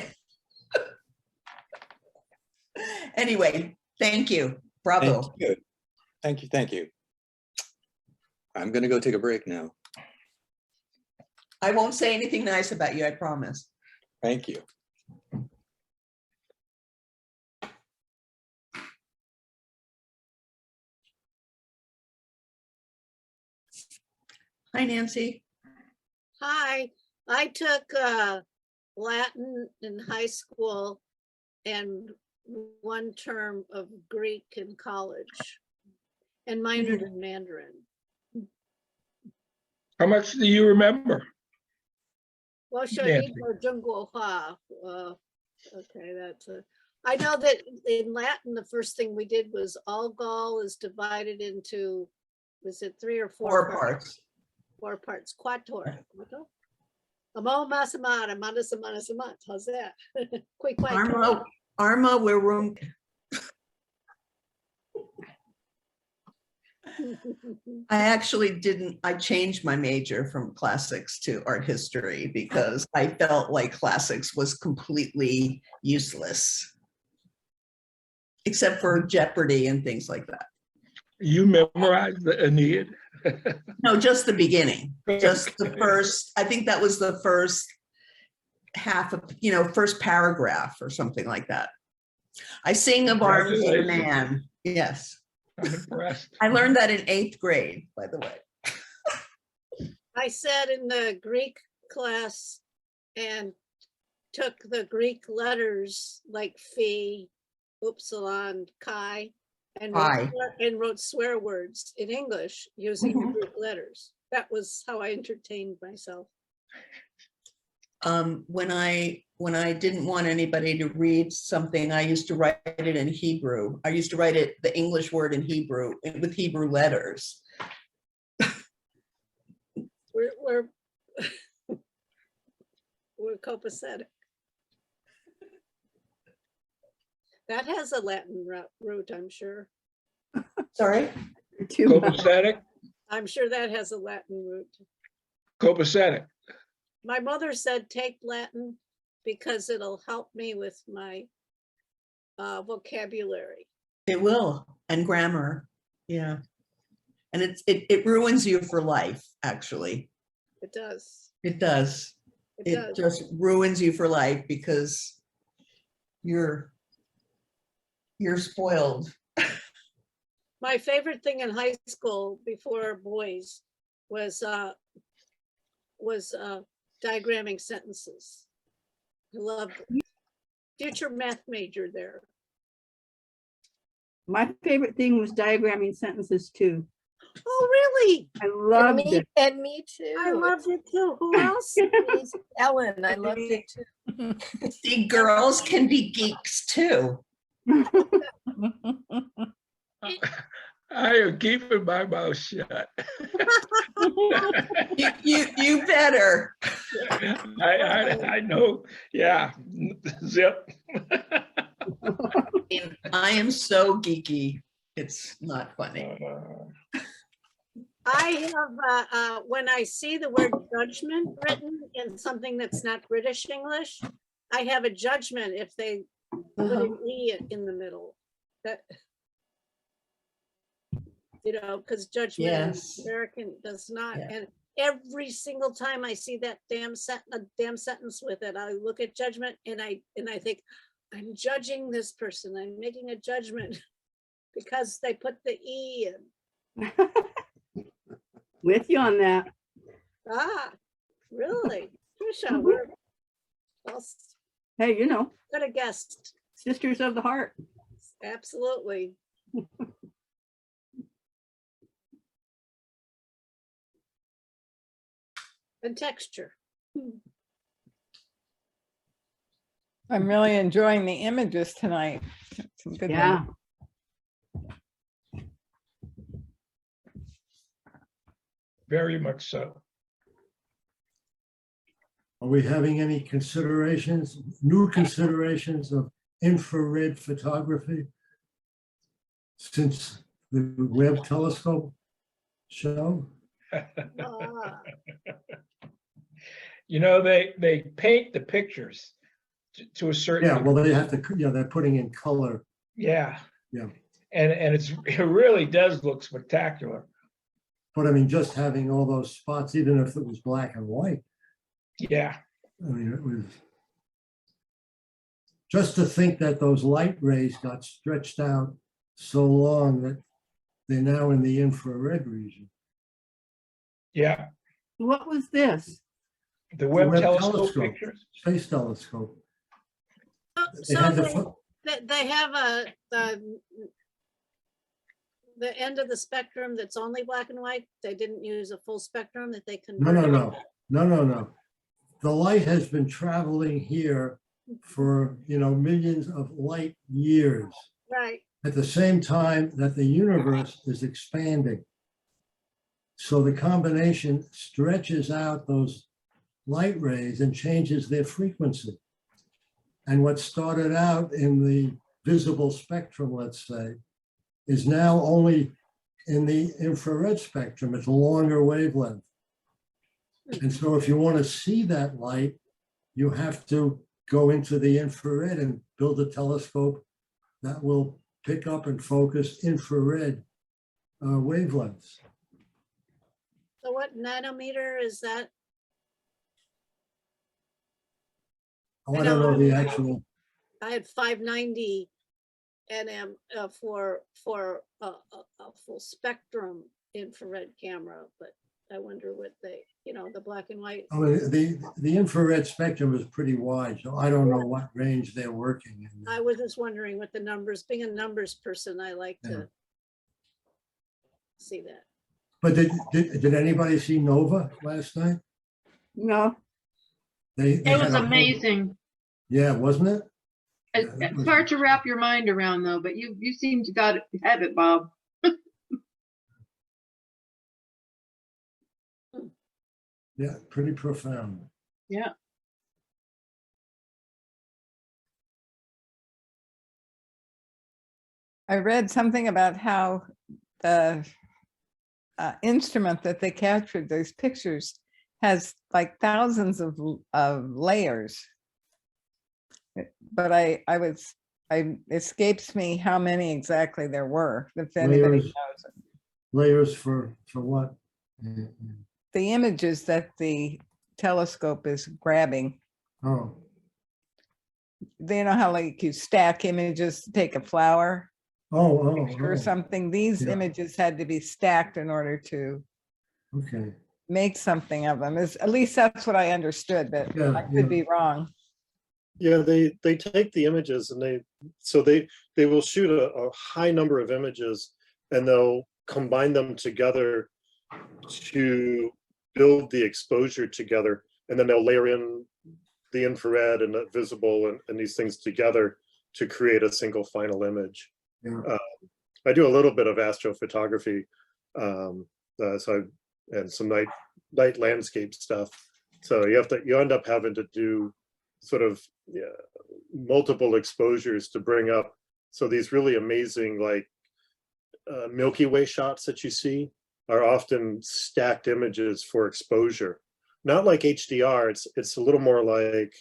Speaker 8: Anyway, thank you. Bravo.
Speaker 2: Thank you. Thank you. Thank you. I'm going to go take a break now.
Speaker 8: I won't say anything nice about you, I promise.
Speaker 2: Thank you.
Speaker 8: Hi, Nancy.
Speaker 7: Hi, I took Latin in high school and 1 term of Greek in college and minored in Mandarin.
Speaker 5: How much do you remember?
Speaker 7: 我学
Speaker 5: Nancy.
Speaker 7: 一门中国话. Okay, that's I know that in Latin, the first thing we did was all Gaul is divided into, was it 3 or 4
Speaker 8: 4 parts.
Speaker 7: 4 parts. Quattor. Amo masamara, manasamana samat. How's that? Quick, quick.
Speaker 8: Arma, we're room. I actually didn't, I changed my major from classics to art history because I felt like classics was completely useless. Except for Jeopardy and things like that.
Speaker 5: You memorized the Aeneid?
Speaker 8: No, just the beginning, just the first, I think that was the first half of, first paragraph or something like that. I sing of arms of a man. Yes.
Speaker 5: I'm impressed.
Speaker 8: I learned that in 8th grade, by the way.
Speaker 7: I sat in the Greek class and took the Greek letters like phi, upsilon, chi, and
Speaker 8: Pi.
Speaker 7: wrote swear words in English using the
Speaker 8: Mhm.
Speaker 7: Greek letters. That was how I entertained myself.
Speaker 8: When I didn't want anybody to read something, I used to write it in Hebrew. I used to write it, the English word in Hebrew, with Hebrew letters.
Speaker 7: We're we're copacetic. That has a Latin root, I'm sure.
Speaker 8: Sorry?
Speaker 5: Copacetic?
Speaker 7: I'm sure that has a Latin root.
Speaker 5: Copacetic.
Speaker 7: My mother said, take Latin because it'll help me with my vocabulary.
Speaker 8: It will, and grammar, yeah. And it ruins you for life, actually.
Speaker 7: It does.
Speaker 8: It does.
Speaker 7: It
Speaker 8: It
Speaker 7: does.
Speaker 8: just ruins you for life because you're spoiled.
Speaker 7: My favorite thing in high school before boys was diagramming sentences. I loved it. Future math major there.
Speaker 3: My favorite thing was diagramming sentences too.
Speaker 7: Oh, really?
Speaker 3: I loved it.
Speaker 9: And me too.
Speaker 7: I loved it too. Who else?
Speaker 9: Ellen, I loved it too.
Speaker 8: See, girls can be geeks too.
Speaker 5: I am keeping my mouth shut.
Speaker 8: You better.
Speaker 5: I know, yeah, zip.
Speaker 8: I am so geeky. It's not funny.
Speaker 7: I have, when I see the word judgment written in something that's not British English, I have a judgment if they put an E in the middle. That, because judgment in
Speaker 8: Yes.
Speaker 7: American does not.
Speaker 8: Yeah.
Speaker 7: And every single time I see that damn sentence with it, I look at judgment and I think, I'm judging this person. I'm making a judgment because they put the E in.
Speaker 3: With you on that.
Speaker 7: Ah, really? Trisha, we're well,
Speaker 3: Hey, you know,
Speaker 7: could have guessed.
Speaker 3: sisters of the heart.
Speaker 7: Absolutely. And texture.
Speaker 10: I'm really enjoying the images tonight. Some good ones.
Speaker 3: Yeah.
Speaker 5: Very much so.
Speaker 11: Are we having any considerations, new considerations of infrared photography since the Webb telescope show?
Speaker 7: Ah,
Speaker 5: You know, they paint the pictures to a certain.
Speaker 11: Yeah, well, they have to, yeah, they're putting in color.
Speaker 5: Yeah.
Speaker 11: Yeah.
Speaker 5: And it really does look spectacular.
Speaker 11: But I mean, just having all those spots, even if it was black and white,
Speaker 5: Yeah.
Speaker 11: I mean, it was just to think that those light rays got stretched out so long that they're now in the infrared region.
Speaker 5: Yeah.
Speaker 3: What was this?
Speaker 5: The Webb
Speaker 11: Webb
Speaker 5: telescope pictures.
Speaker 11: Space telescope.
Speaker 7: so
Speaker 11: had the
Speaker 7: they-
Speaker 11: fo-
Speaker 7: they have the end of the spectrum that's only black and white. They didn't use a full spectrum that they can.
Speaker 11: No. The light has been traveling here for, millions of light years
Speaker 7: Right.
Speaker 11: at the same time that the universe is expanding. So the combination stretches out those light rays and changes their frequency. And what started out in the visible spectrum, let's say, is now only in the infrared spectrum. It's a longer wavelength. And so if you want to see that light, you have to go into the infrared and build a telescope that will pick up and focus infrared wavelengths.
Speaker 7: So what nanometer is that?
Speaker 11: Oh, I don't know the actual,
Speaker 7: I had 590 nm for a full spectrum infrared camera, but I wonder what they, the black and white.
Speaker 11: I mean, the infrared spectrum is pretty wide, so I don't know what range they're working in.
Speaker 7: I was just wondering what the numbers, being a numbers person, I like to see that.
Speaker 11: But did anybody see Nova last night?
Speaker 3: No.
Speaker 11: They
Speaker 12: It
Speaker 11: had
Speaker 12: was
Speaker 11: a whole-
Speaker 12: amazing.
Speaker 11: Yeah, wasn't it?
Speaker 12: It's hard to wrap your mind around though, but you seem to have it, Bob.
Speaker 11: Yeah, pretty profound.
Speaker 12: Yeah.
Speaker 10: I read something about how the instrument that they captured those pictures has like thousands of layers. But it escapes me how many exactly there were, if anybody knows it.
Speaker 11: Layers for what?
Speaker 10: The images that the telescope is grabbing.
Speaker 11: Oh,
Speaker 10: You know how like you stack images to take a flower picture or something? These
Speaker 11: Yeah.
Speaker 10: images had to be stacked in order to
Speaker 11: okay.
Speaker 10: make something of them. At least that's what I understood, but
Speaker 11: Yeah,
Speaker 10: I could be wrong.
Speaker 4: Yeah, they take the images and they will shoot a high number of images and they'll combine them together to build the exposure together, and then they'll layer in the infrared and the visible and these things together to create a single final image.
Speaker 11: Yeah.
Speaker 4: I do a little bit of astrophotography, and some night landscape stuff. So you end up having to do sort of multiple exposures to bring up. So these really amazing Milky Way shots that you see are often stacked images for exposure. Not like HDR, it's a little more like,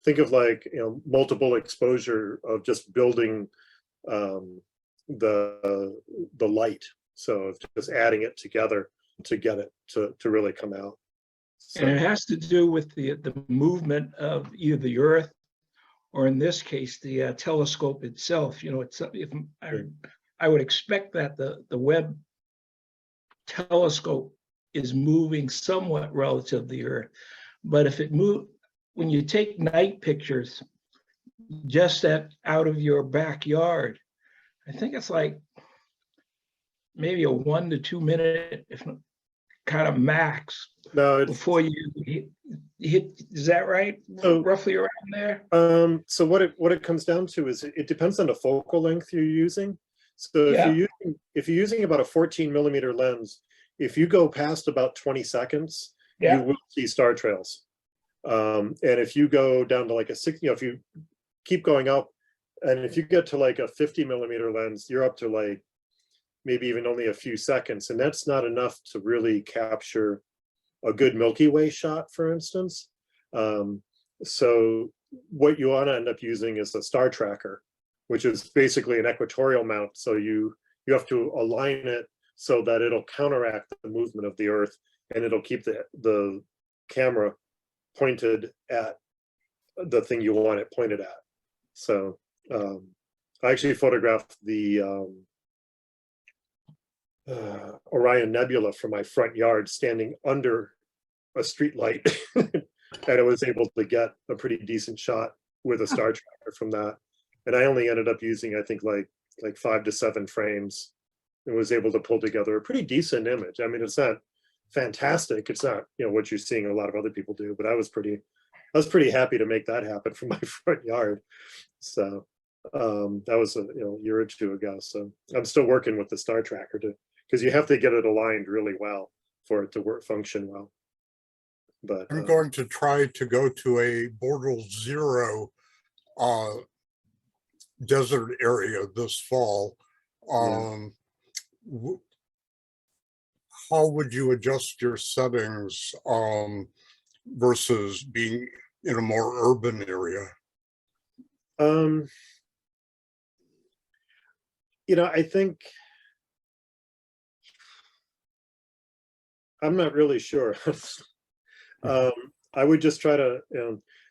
Speaker 4: think of multiple exposure of just building the light. So just adding it together to get it to really come out. So,
Speaker 5: And it has to do with the movement of either the Earth or in this case, the telescope itself. You know, it's if I would expect that the Webb telescope is moving somewhat relative to the Earth, but if it move when you take night pictures just out of your backyard, I think it's like maybe a 1 to 2 minute, if not, kind of max
Speaker 4: no, it's,
Speaker 5: before you hit. Is that right?
Speaker 4: So-
Speaker 5: Roughly around there.
Speaker 4: so what it comes down to is it depends on the focal length you're using. So if
Speaker 5: Yeah.
Speaker 4: you're using about a 14 millimeter lens, if you go past about 20 seconds, you
Speaker 5: Yeah.
Speaker 4: will see star trails. And if you go down to like a 6, if you keep going up, and if you get to like a 50 millimeter lens, you're up to like maybe even only a few seconds, and that's not enough to really capture a good Milky Way shot, for instance. So what you want to end up using is a star tracker, which is basically an equatorial mount. So you have to align it so that it'll counteract the movement of the Earth, and it'll keep the camera pointed at the thing you want it pointed at. So I actually photographed the Orion Nebula from my front yard standing under a street light. And I was able to get a pretty decent shot with a star tracker from that. And I only ended up using, I think, like 5 to 7 frames, and was able to pull together a pretty decent image. I mean, it's not fantastic. It's not, what you're seeing a lot of other people do, but I was pretty happy to make that happen from my front yard. So that was a year or two ago. So I'm still working with the star tracker because you have to get it aligned really well for it to function well. But
Speaker 1: I'm going to try to go to a Bortle Zero desert area this fall. How would you adjust your settings versus being in a more urban area?
Speaker 4: I think I'm not really sure. I would just try to,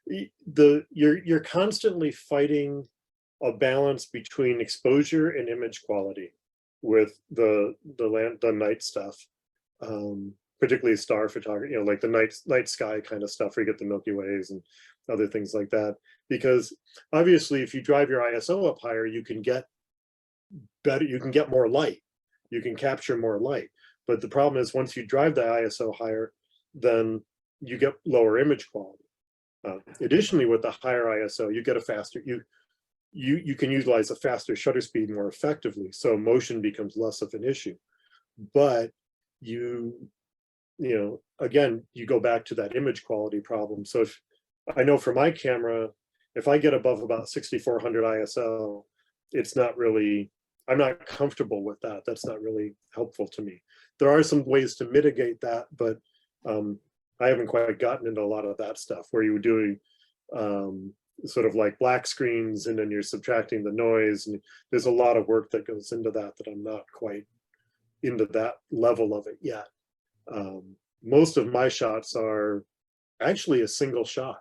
Speaker 4: you're constantly fighting a balance between exposure and image quality with the night stuff, particularly star photography, like the night sky kind of stuff where you get the Milky Ways and other things like that. Because obviously, if you drive your ISO up higher, you can get better, you can get more light, you can capture more light. But the problem is, once you drive the ISO higher, then you get lower image quality. Additionally, with the higher ISO, you get a faster, you can utilize a faster shutter speed more effectively, so motion becomes less of an issue. But again, you go back to that image quality problem. So if I know for my camera, if I get above about 6400 ISO, it's not really, I'm not comfortable with that. That's not really helpful to me. There are some ways to mitigate that, but I haven't quite gotten into a lot of that stuff where you were doing sort of like black screens and then you're subtracting the noise. And there's a lot of work that goes into that I'm not quite into that level of it yet. Most of my shots are actually a single shot.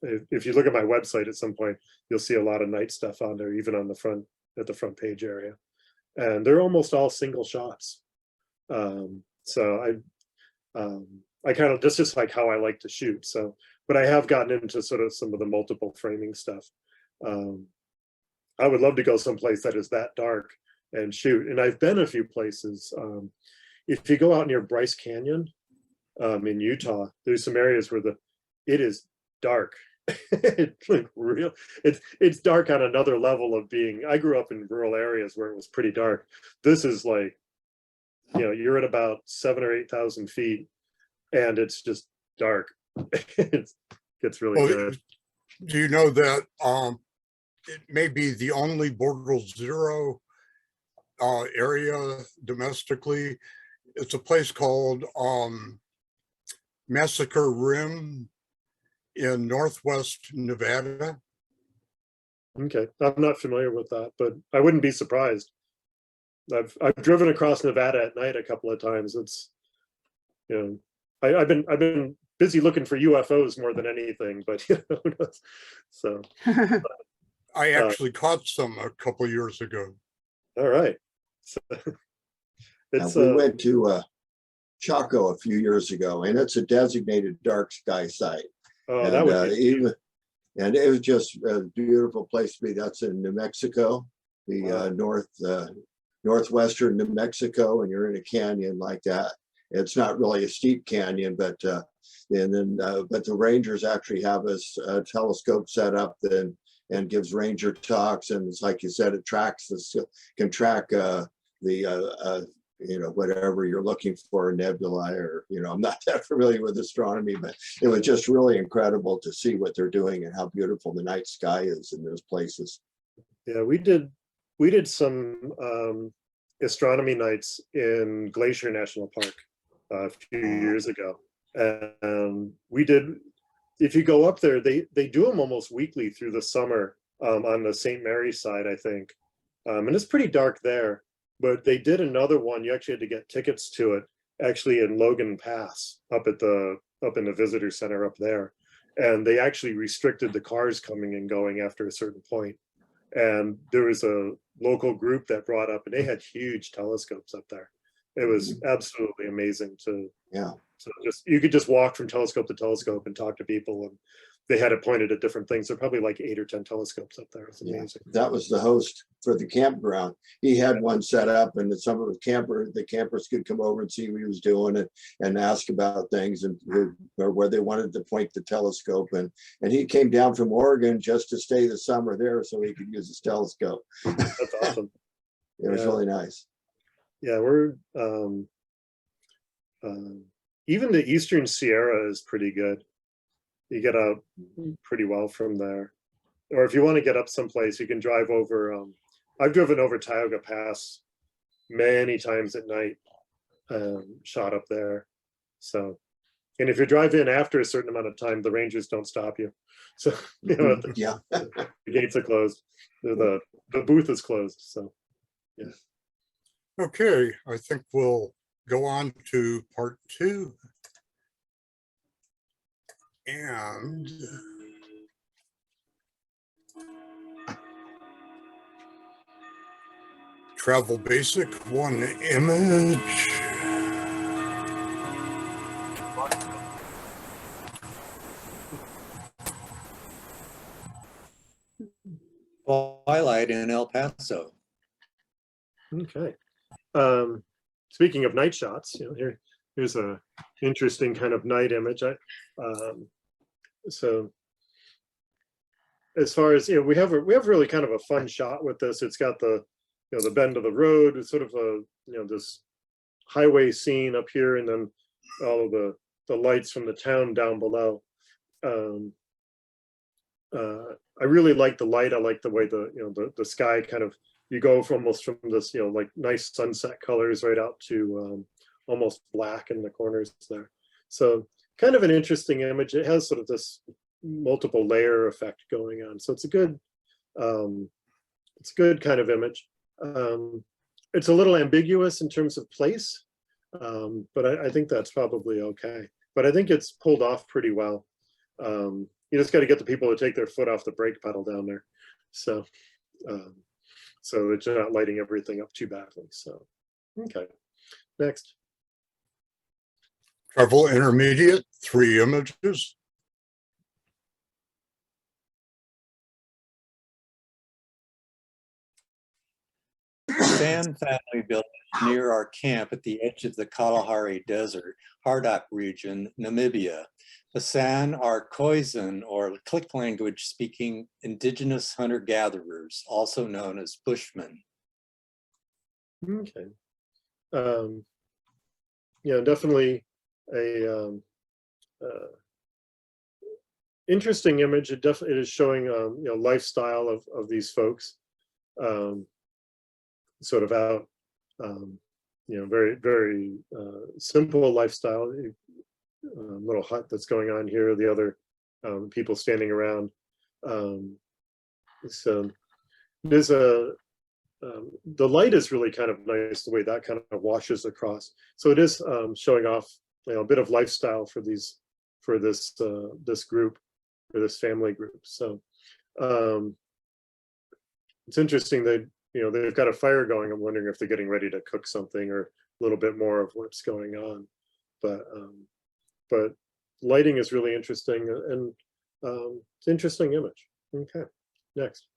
Speaker 4: If you look at my website at some point, you'll see a lot of night stuff on there, even on the front, at the front page area. And they're almost all single shots. So I kind of, that's just like how I like to shoot. So, but I have gotten into sort of some of the multiple framing stuff. I would love to go someplace that is that dark and shoot. And I've been a few places. If you go out near Bryce Canyon in Utah, there's some areas where it is dark. It's like real, it's dark on another level of being. I grew up in rural areas where it was pretty dark. This is like, you're at about 7,000 or 8,000 feet and it's just dark. It's really good.
Speaker 1: Do you know that it may be the only Bortle Zero area domestically? It's a place called Massacre Rim in Northwest Nevada.
Speaker 4: Okay, I'm not familiar with that, but I wouldn't be surprised. I've driven across Nevada at night a couple of times. It's I've been busy looking for UFOs more than anything, but who knows? So,
Speaker 1: I actually caught some a couple years ago.
Speaker 4: all right. So,
Speaker 13: we went to Chaco a few years ago, and it's a designated dark sky site.
Speaker 4: Oh,
Speaker 13: and,
Speaker 4: that would be
Speaker 13: and it was just a beautiful place to be. That's in New Mexico, the northwestern New Mexico, and you're in a canyon like that. It's not really a steep canyon, but but the rangers actually have a telescope set up and gives ranger talks, and it's like you said, it tracks can track whatever you're looking for, a nebula, or I'm not that familiar with astronomy, but it was just really incredible to see what they're doing and how beautiful the night sky is in those places.
Speaker 4: Yeah, we did some astronomy nights in Glacier National Park a few years ago. And if you go up there, they do them almost weekly through the summer on the St. Mary's side, I think. And it's pretty dark there, but they did another one. You actually had to get tickets to it, actually in Logan Pass up in the visitor center up there. And they actually restricted the cars coming and going after a certain point. And there was a local group that brought up, and they had huge telescopes up there. It was absolutely amazing to you could just walk from telescope to telescope and talk to people, and they had it pointed at different things. There are probably like 8 or 10 telescopes up there. It's amazing.
Speaker 13: That was the host for the campground. He had one set up, and some of the campers could come over and see what he was doing and ask about things or where they wanted to point the telescope. And he came down from Oregon just to stay the summer there so he could use his telescope.
Speaker 4: That's awesome.
Speaker 13: It was really nice.
Speaker 4: Yeah, we're even the Eastern Sierra is pretty good. You get out pretty well from there. Or if you want to get up someplace, you can drive over. I've driven over Tioga Pass many times at night, shot up there. So, and if you drive in after a certain amount of time, the rangers don't stop you. So, the gates are closed. The booth is closed. So, yeah.
Speaker 1: Okay, I think we'll go on to part 2. And travel basic, 1 image.
Speaker 2: Twilight in El Paso.
Speaker 4: Okay. Speaking of night shots, here's a interesting kind of night image. So as far as we have really kind of a fun shot with this. It's got the the bend of the road. It's sort of a this highway scene up here, and then all of the lights from the town down below. I really like the light. I like the way the sky kind of, you go from almost from this like nice sunset colors right out to almost black in the corners there. So kind of an interesting image. It has sort of this multiple layer effect going on. So it's a good kind of image. It's a little ambiguous in terms of place, but I think that's probably okay. But I think it's pulled off pretty well. You just got to get the people to take their foot off the brake pedal down there. So so it's not lighting everything up too badly. So, okay, next.
Speaker 1: Travel intermediate, 3 images.
Speaker 2: San family built near our camp at the edge of the Kalahari Desert, Hardak region, Namibia. The San are Khoisan, or Click language speaking indigenous hunter-gatherers, also known as Bushmen.
Speaker 4: Okay. Yeah, definitely a interesting image. It is showing lifestyle of these folks, sort of out, very, very simple lifestyle. Little hut that's going on here, the other people standing around. So there's the light is really kind of nice, the way that kind of washes across. So it is showing off a bit of lifestyle for this group, for this family group. So it's interesting that, they've got a fire going. I'm wondering if they're getting ready to cook something or a little bit more of what's going on. But lighting is really interesting, and it's an interesting image. Okay, next.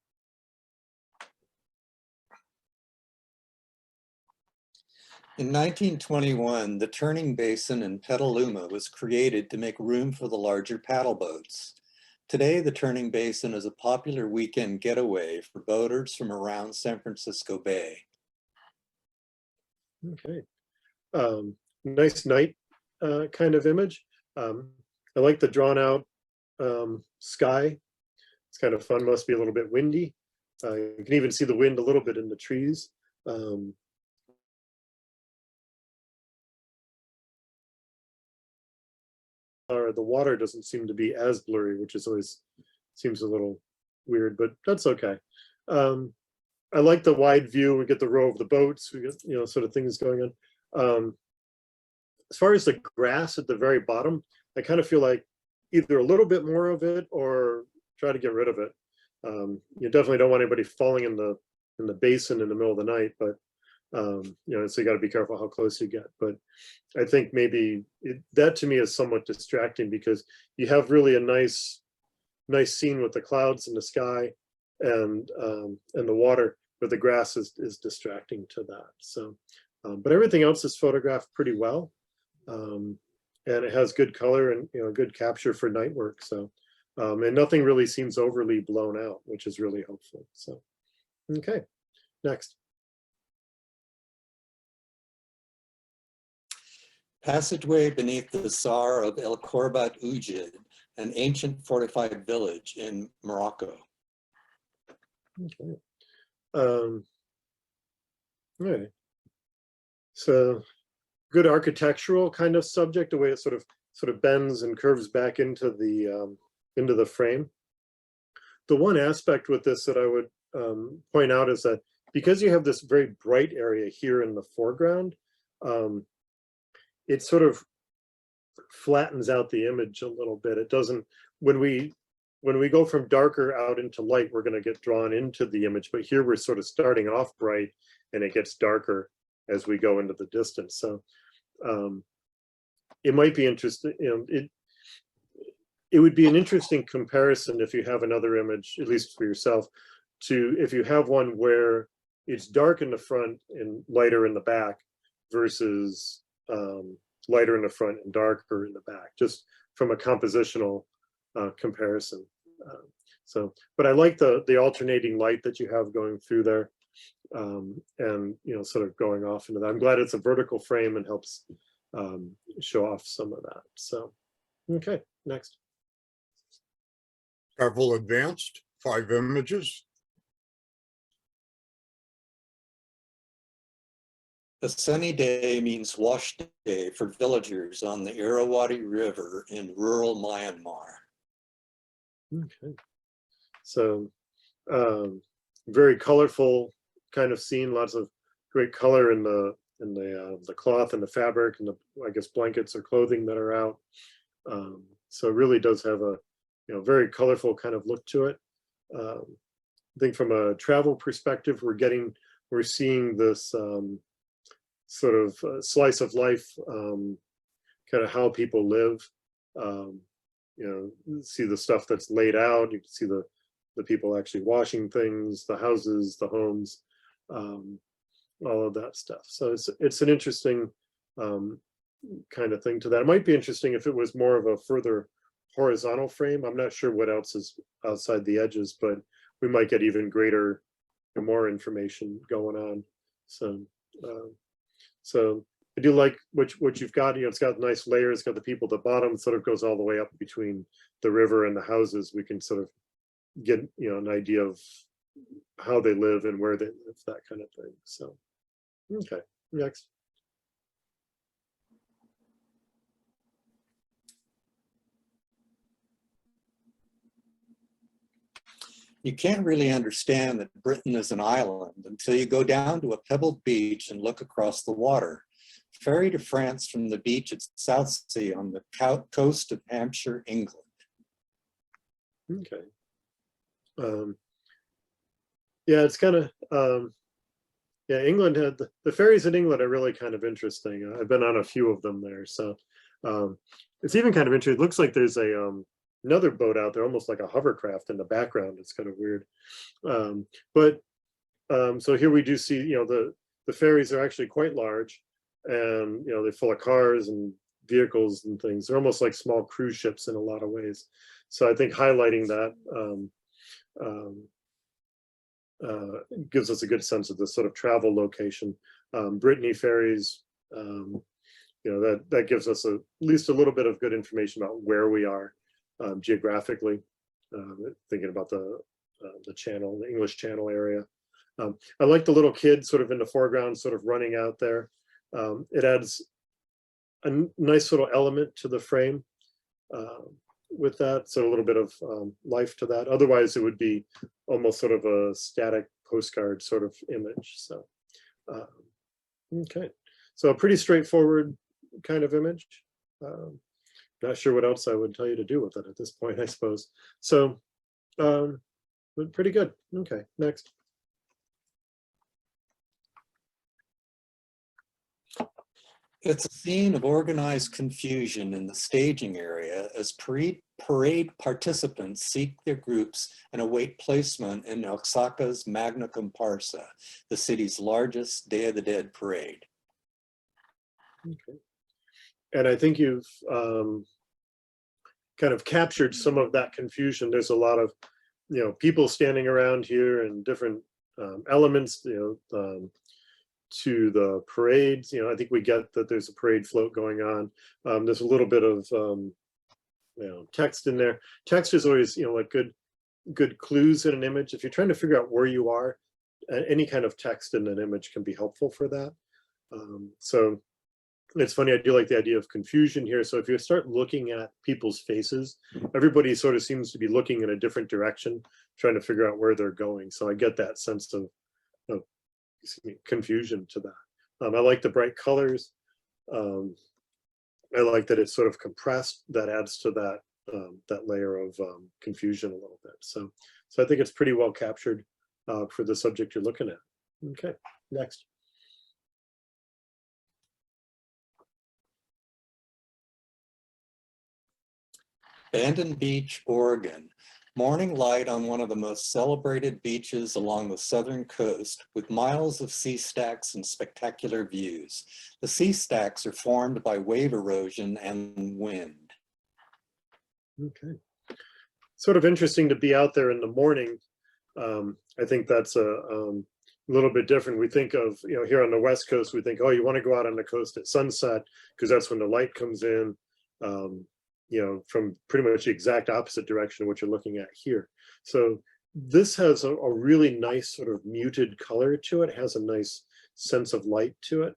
Speaker 2: In 1921, the turning basin in Petaluma was created to make room for the larger paddle boats. Today, the turning basin is a popular weekend getaway for boaters from around San Francisco Bay.
Speaker 4: Okay, nice night kind of image. I like the drawn out sky. It's kind of fun, must be a little bit windy. You can even see the wind a little bit in the trees. Or the water doesn't seem to be as blurry, which is always seems a little weird, but that's okay. I like the wide view. We get the row of the boats. We get, sort of things going on. As far as the grass at the very bottom, I kind of feel like either a little bit more of it or try to get rid of it. You definitely don't want anybody falling in the basin in the middle of the night, but so you got to be careful how close you get. But I think maybe that to me is somewhat distracting, because you have really a nice scene with the clouds in the sky and the water, but the grass is distracting to that. So, but everything else is photographed pretty well, and it has good color and good capture for night work. So, and nothing really seems overly blown out, which is really helpful. So, okay, next.
Speaker 2: Passageway beneath the Sar of El Korbat Ujid, an ancient fortified village in Morocco.
Speaker 4: Okay. All right. So good architectural kind of subject, the way it sort of bends and curves back into the frame. The one aspect with this that I would point out is that because you have this very bright area here in the foreground, it sort of flattens out the image a little bit. It doesn't, when we go from darker out into light, we're going to get drawn into the image, but here we're sort of starting off bright and it gets darker as we go into the distance. So it might be interesting, it would be an interesting comparison if you have another image, at least for yourself, to if you have one where it's dark in the front and lighter in the back versus lighter in the front and darker in the back, just from a compositional comparison. But I like the alternating light that you have going through there, and sort of going off into that. I'm glad it's a vertical frame and helps show off some of that. So, okay, next.
Speaker 1: Travel advanced, 5 images.
Speaker 2: A sunny day means wash day for villagers on the Irrawaddy River in rural Myanmar.
Speaker 4: Okay, so very colorful kind of scene. Lots of great color in the cloth and the fabric and the, I guess, blankets or clothing that are out. So it really does have a very colorful kind of look to it. I think from a travel perspective, we're seeing this sort of slice of life, kind of how people live. See the stuff that's laid out. You can see the people actually washing things, the houses, the homes, all of that stuff. So it's an interesting kind of thing to that. It might be interesting if it was more of a further horizontal frame. I'm not sure what else is outside the edges, but we might get even greater and more information going on. So I do like what you've got. It's got nice layers. It's got the people at the bottom, sort of goes all the way up between the river and the houses. We can sort of get an idea of how they live and where they live, that kind of thing. So, okay, next.
Speaker 2: You can't really understand that Britain is an island until you go down to a pebbled beach and look across the water. ferry to France from the beach at Southsea on the coast of Hampshire, England.
Speaker 4: Okay. Yeah, it's kind of, yeah, England had, the ferries in England are really kind of interesting. I've been on a few of them there. So it's even kind of interesting. It looks like there's a another boat out there, almost like a hovercraft in the background. It's kind of weird. So here we do see, the ferries are actually quite large, and they're full of cars and vehicles and things. They're almost like small cruise ships in a lot of ways. So I think highlighting that gives us a good sense of the sort of travel location. Brittany ferries, that gives us at least a little bit of good information about where we are geographically, thinking about the channel, the English Channel area. I like the little kid sort of in the foreground, sort of running out there. It adds a nice little element to the frame with that, so a little bit of life to that. Otherwise, it would be almost sort of a static postcard sort of image. So, okay, so a pretty straightforward kind of image. Not sure what else I would tell you to do with it at this point, I suppose. So, but pretty good. Okay, next.
Speaker 2: It's a scene of organized confusion in the staging area as parade participants seek their groups and await placement in Oaxaca's Magna Comparsa, the city's largest Day of the Dead parade.
Speaker 4: Okay. And I think you've kind of captured some of that confusion. There's a lot of, people standing around here and different elements, to the parades. I think we get that there's a parade float going on. There's a little bit of text in there. Text is always like good clues in an image. If you're trying to figure out where you are, any kind of text in an image can be helpful for that. So it's funny, I do like the idea of confusion here. So if you start looking at people's faces, everybody sort of seems to be looking in a different direction, trying to figure out where they're going. So I get that sense of confusion to that. I like the bright colors. I like that it's sort of compressed. That adds to that that layer of confusion a little bit. So I think it's pretty well captured for the subject you're looking at. Okay, next.
Speaker 2: Bandon Beach, Oregon. Morning light on one of the most celebrated beaches along the southern coast with miles of sea stacks and spectacular views. The sea stacks are formed by wave erosion and wind.
Speaker 4: Okay. Sort of interesting to be out there in the morning. I think that's a little bit different. We think of, here on the West Coast, we think, oh, you want to go out on the coast at sunset because that's when the light comes in. From pretty much the exact opposite direction of what you're looking at here. So this has a really nice sort of muted color to it. It has a nice sense of light to it.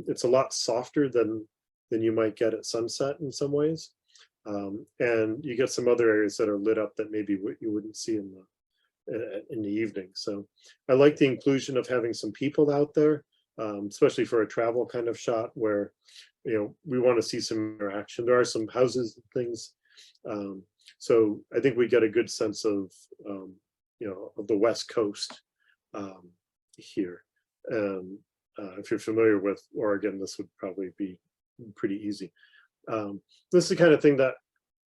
Speaker 4: It's a lot softer than you might get at sunset in some ways. And you get some other areas that are lit up that maybe you wouldn't see in the evening. So I like the inclusion of having some people out there, especially for a travel kind of shot where we want to see some interaction. There are some houses and things. So I think we get a good sense of, of the West Coast here. And if you're familiar with Oregon, this would probably be pretty easy. This is the kind of thing that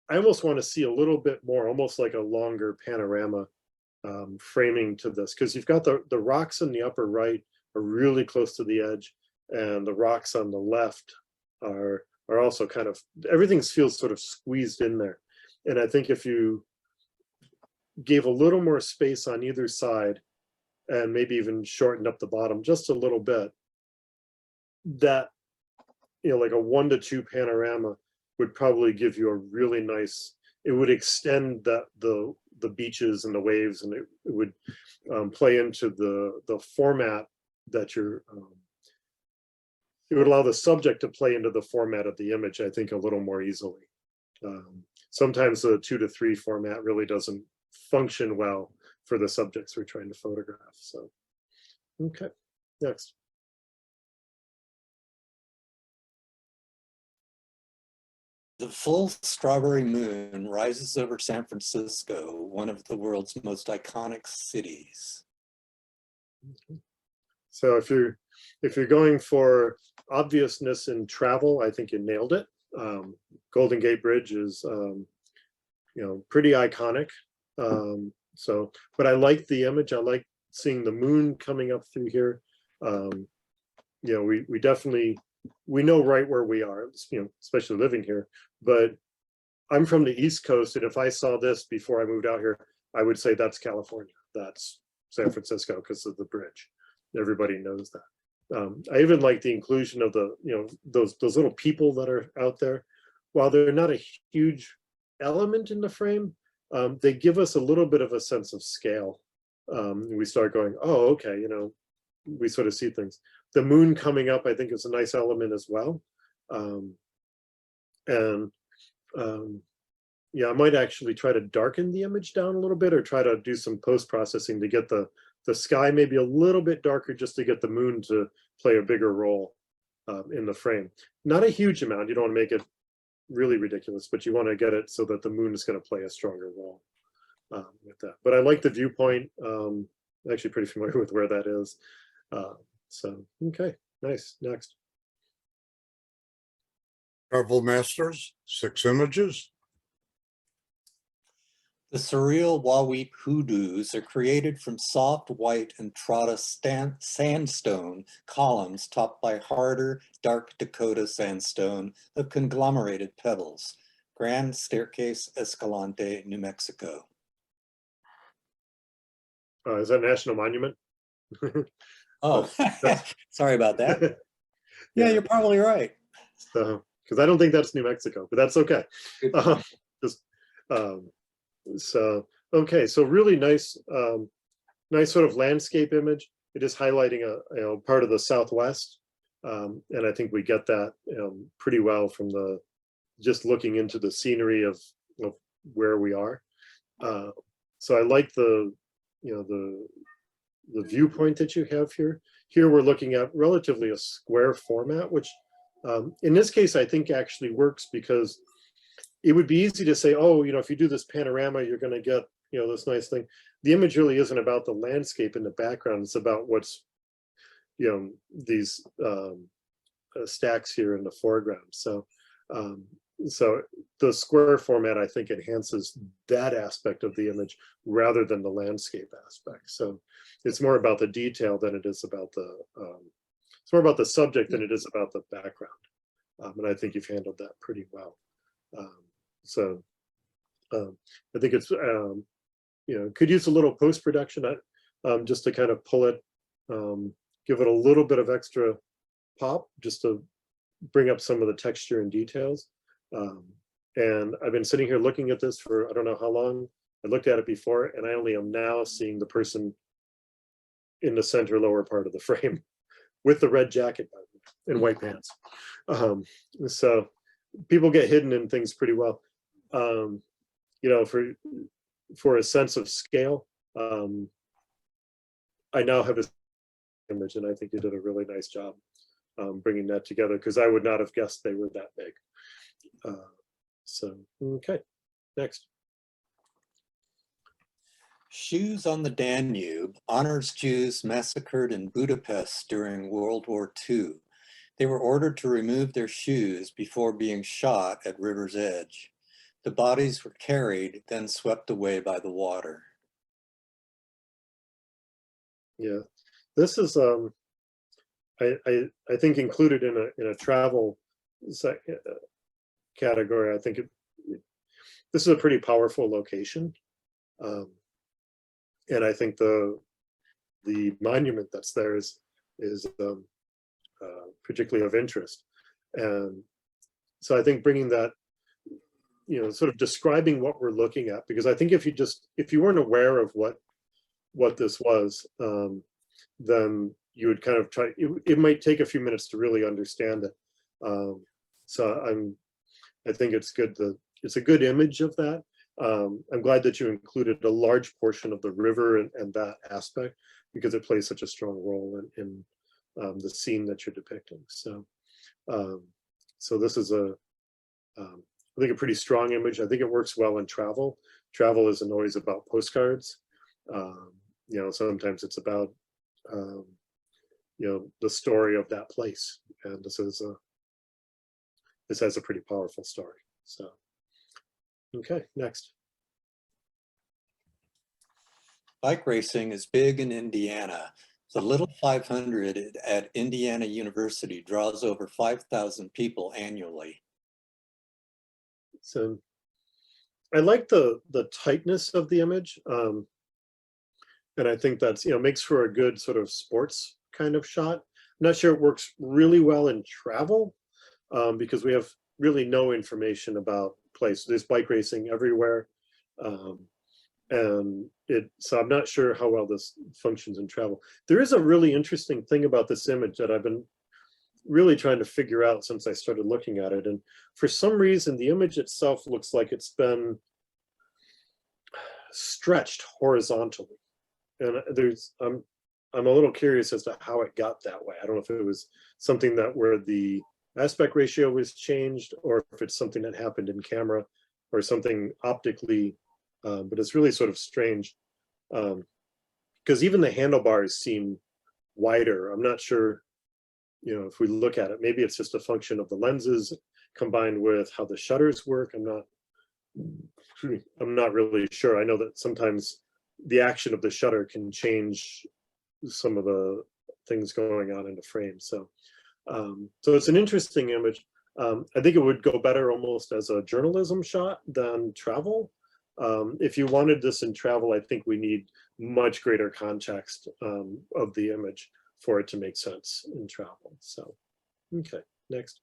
Speaker 4: I almost want to see a little bit more, almost like a longer panorama framing to this, because you've got the rocks in the upper right are really close to the edge, and the rocks on the left are also kind of, everything feels sort of squeezed in there. And I think if you gave a little more space on either side and maybe even shortened up the bottom just a little bit, that, like a 1 to 2 panorama would probably give you a really nice, it would extend the beaches and the waves, and it would play into the format that you're, it would allow the subject to play into the format of the image, I think, a little more easily. Sometimes the 2 to 3 format really doesn't function well for the subjects we're trying to photograph. So, okay, next.
Speaker 2: The full strawberry moon rises over San Francisco, one of the world's most iconic cities.
Speaker 4: So if you're going for obviousness in travel, I think you nailed it. Golden Gate Bridge is pretty iconic. But I like the image. I like seeing the moon coming up through here. We definitely, we know right where we are, especially living here, but I'm from the East Coast, and if I saw this before I moved out here, I would say that's California, that's San Francisco, because of the bridge. Everybody knows that. I even like the inclusion of the, those little people that are out there. While they're not a huge element in the frame, they give us a little bit of a sense of scale. We start going, oh, okay, we sort of see things. The moon coming up, I think, is a nice element as well. Yeah, I might actually try to darken the image down a little bit, or try to do some post-processing to get the sky maybe a little bit darker, just to get the moon to play a bigger role in the frame. Not a huge amount, you don't want to make it really ridiculous, but you want to get it so that the moon is going to play a stronger role with that. But I like the viewpoint. I'm actually pretty familiar with where that is. Okay, nice. Next.
Speaker 1: Travel Masters, 6 images.
Speaker 2: The surreal Wawip hoodoos are created from soft white Entrada sandstone columns topped by harder, dark Dakota sandstone of conglomerated pebbles. Grand Staircase, Escalante, New Mexico.
Speaker 4: Is that National Monument?
Speaker 2: Oh, sorry about that. Yeah, you're probably right.
Speaker 4: So, because I don't think that's New Mexico, but that's okay. Okay, so really nice, nice sort of landscape image. It is highlighting a part of the Southwest, and I think we get that pretty well from just looking into the scenery of where we are. So I like the viewpoint that you have here. Here we're looking at relatively a square format, which in this case I think actually works, because it would be easy to say, oh, if you do this panorama, you're going to get, this nice thing. The image really isn't about the landscape in the background. It's about what's, these stacks here in the foreground. So the square format, I think, enhances that aspect of the image rather than the landscape aspect. So it's more about the detail than it is about it's more about the subject than it is about the background. And I think you've handled that pretty well. I think it's, could use a little post-production just to kind of pull it, give it a little bit of extra pop, just to bring up some of the texture and details. And I've been sitting here looking at this for, I don't know how long. I looked at it before, and I only am now seeing the person in the center lower part of the frame with the red jacket and white pants. So people get hidden in things pretty well. For a sense of scale, I now have a image, and I think you did a really nice job bringing that together, because I would not have guessed they were that big. Okay, next.
Speaker 2: Shoes on the Danube honors Jews massacred in Budapest during World War II. They were ordered to remove their shoes before being shot at river's edge. The bodies were carried, then swept away by the water.
Speaker 4: Yeah, this is I think included in a travel category. I think this is a pretty powerful location, and I think the monument that's there is particularly of interest. And so I think bringing that, sort of describing what we're looking at, because I think if you weren't aware of what this was, then you would kind of try, it might take a few minutes to really understand it. So I think it's good it's a good image of that. I'm glad that you included a large portion of the river and that aspect, because it plays such a strong role in the scene that you're depicting. So this is I think, a pretty strong image. I think it works well in travel. Travel isn't always about postcards. You know, sometimes it's about, you know, the story of that place. And this has a pretty powerful story. So, okay, next.
Speaker 2: Bike racing is big in Indiana. The Little 500 at Indiana University draws over 5,000 people annually.
Speaker 4: So I like the tightness of the image. And I think that's, you know, makes for a good sort of sports kind of shot. I'm not sure it works really well in travel because we have really no information about place. There's bike racing everywhere. And so I'm not sure how well this functions in travel. There is a really interesting thing about this image that I've been really trying to figure out since I started looking at it. And for some reason, the image itself looks like it's been stretched horizontally. And I'm a little curious as to how it got that way. I don't know if it was something that where the aspect ratio was changed, or if it's something that happened in camera or something optically, but it's really sort of strange. Because even the handlebars seem wider. I'm not sure, you know, if we look at it, maybe it's just a function of the lenses combined with how the shutters work. I'm not really sure. I know that sometimes the action of the shutter can change some of the things going on in the frame. So, so it's an interesting image. I think it would go better almost as a journalism shot than travel. If you wanted this in travel, I think we need much greater context of the image for it to make sense in travel. So, okay, next.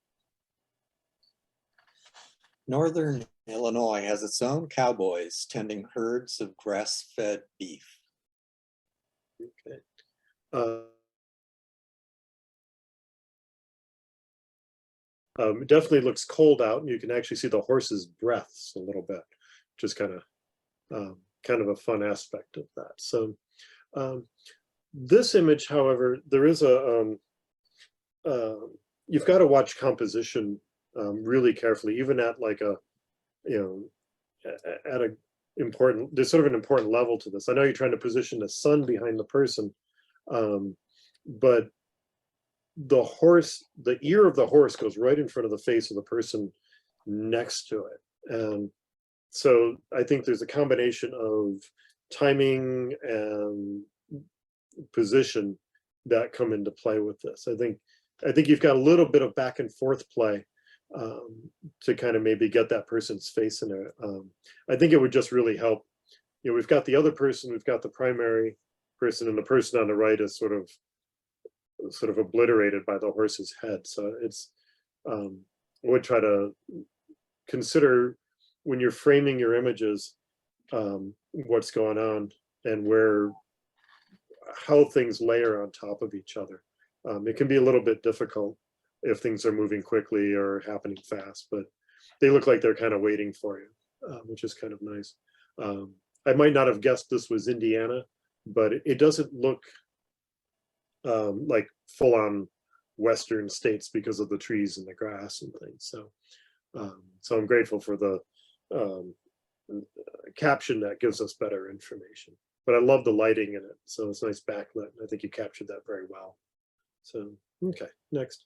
Speaker 2: Northern Illinois has its own cowboys tending herds of grass-fed beef.
Speaker 4: Okay. It definitely looks cold out, and you can actually see the horse's breaths a little bit, which is kind of a fun aspect of that. So this image, however, there is a you've got to watch composition really carefully, even at like a, you know, at a important, there's sort of an important level to this. I know you're trying to position the sun behind the person, but the horse, the ear of the horse goes right in front of the face of the person next to it. And so I think there's a combination of timing and position that come into play with this. I think you've got a little bit of back and forth play to kind of maybe get that person's face in there. I think it would just really help. You know, we've got the other person, we've got the primary person, and the person on the right is sort of obliterated by the horse's head. So it's, I would try to consider when you're framing your images, what's going on and how things layer on top of each other. It can be a little bit difficult if things are moving quickly or happening fast, but they look like they're kind of waiting for you, which is kind of nice. I might not have guessed this was Indiana, but it doesn't look like full-on Western states because of the trees and the grass and things. So, so I'm grateful for the caption that gives us better information. But I love the lighting in it, so it's nice backlit. I think you captured that very well. So, okay, next.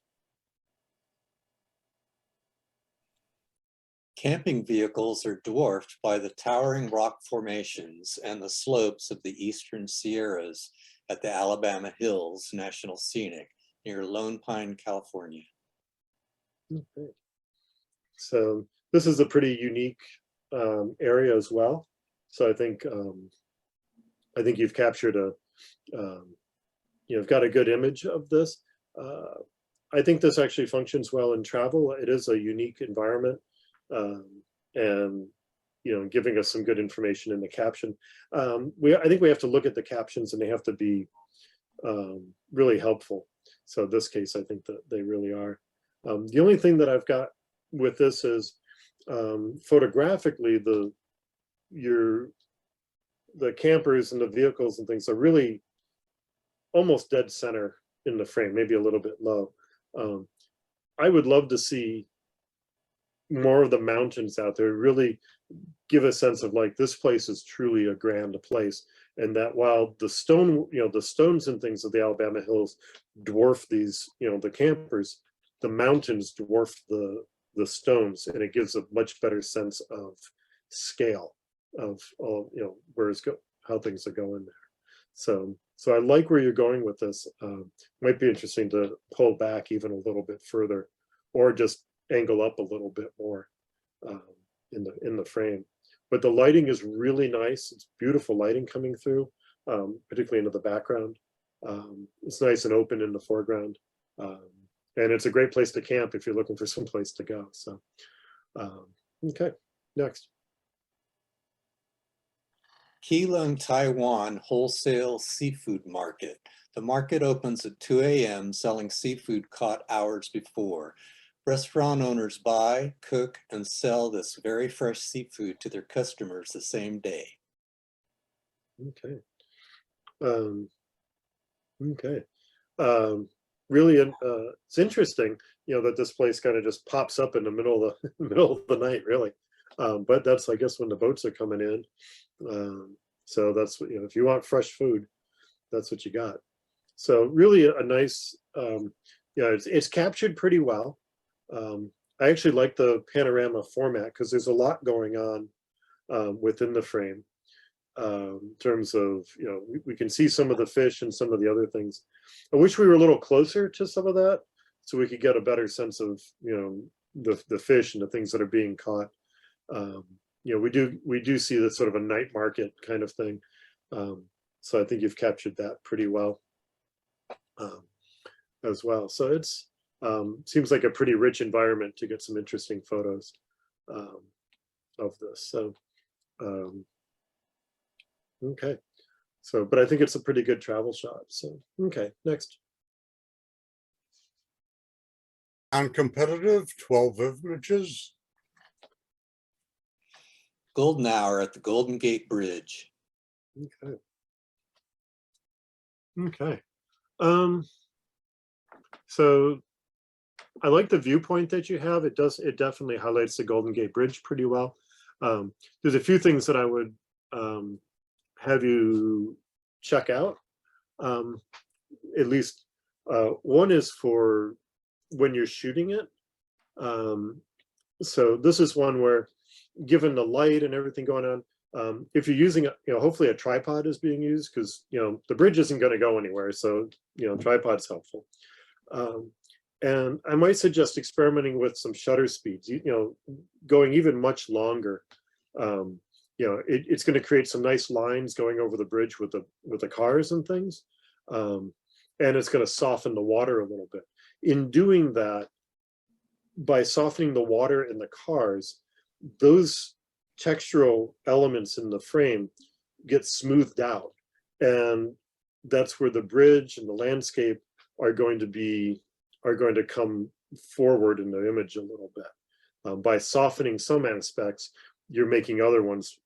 Speaker 2: Camping vehicles are dwarfed by the towering rock formations and the slopes of the eastern Sierras at the Alabama Hills National Scenic near Lone Pine, California.
Speaker 4: Okay. So this is a pretty unique area as well. So I think you've captured you've got a good image of this. I think this actually functions well in travel. It is a unique environment, and giving us some good information in the caption. I think we have to look at the captions, and they have to be really helpful. So in this case, I think that they really are. The only thing that I've got with this is photographically, the campers and the vehicles and things are really almost dead center in the frame, maybe a little bit low. I would love to see more of the mountains out there really give a sense of like, this place is truly a grand place. And that while the stone, the stones and things of the Alabama hills dwarf these, the campers, the mountains dwarf the stones, and it gives a much better sense of scale of where it's how things are going there. So I like where you're going with this. Might be interesting to pull back even a little bit further, or just angle up a little bit more in the frame. But the lighting is really nice. It's beautiful lighting coming through, particularly into the background. It's nice and open in the foreground. And it's a great place to camp if you're looking for some place to go. So, okay, next.
Speaker 2: Keelung, Taiwan Wholesale Seafood Market. The market opens at 2 a.m. selling seafood caught hours before. Restaurant owners buy, cook, and sell this very fresh seafood to their customers the same day.
Speaker 4: Okay. Really, it's interesting, that this place kind of just pops up in the middle of the night, really. But that's, I guess, when the boats are coming in. So that's what, if you want fresh food, that's what you got. So really a nice, it's captured pretty well. I actually like the panorama format because there's a lot going on within the frame. In terms of, we can see some of the fish and some of the other things. I wish we were a little closer to some of that so we could get a better sense of, the fish and the things that are being caught. We do see this sort of a night market kind of thing. So I think you've captured that pretty well as well. So it's seems like a pretty rich environment to get some interesting photos of this. So okay. So, but I think it's a pretty good travel shot. So, okay, next.
Speaker 1: Non-competitive, 12 images.
Speaker 2: Golden hour at the Golden Gate Bridge.
Speaker 4: Okay. Okay. So I like the viewpoint that you have. It definitely highlights the Golden Gate Bridge pretty well. There's a few things that I would have you check out. At least one is for when you're shooting it. So this is one where, given the light and everything going on, if you're using hopefully a tripod is being used, because the bridge isn't going to go anywhere, so tripod's helpful. And I might suggest experimenting with some shutter speeds, going even much longer. It's going to create some nice lines going over the bridge with the cars and things, and it's going to soften the water a little bit. In doing that, by softening the water in the cars, those textural elements in the frame get smoothed out, and that's where the bridge and the landscape are going to come forward in the image a little bit. By softening some aspects, you're making other ones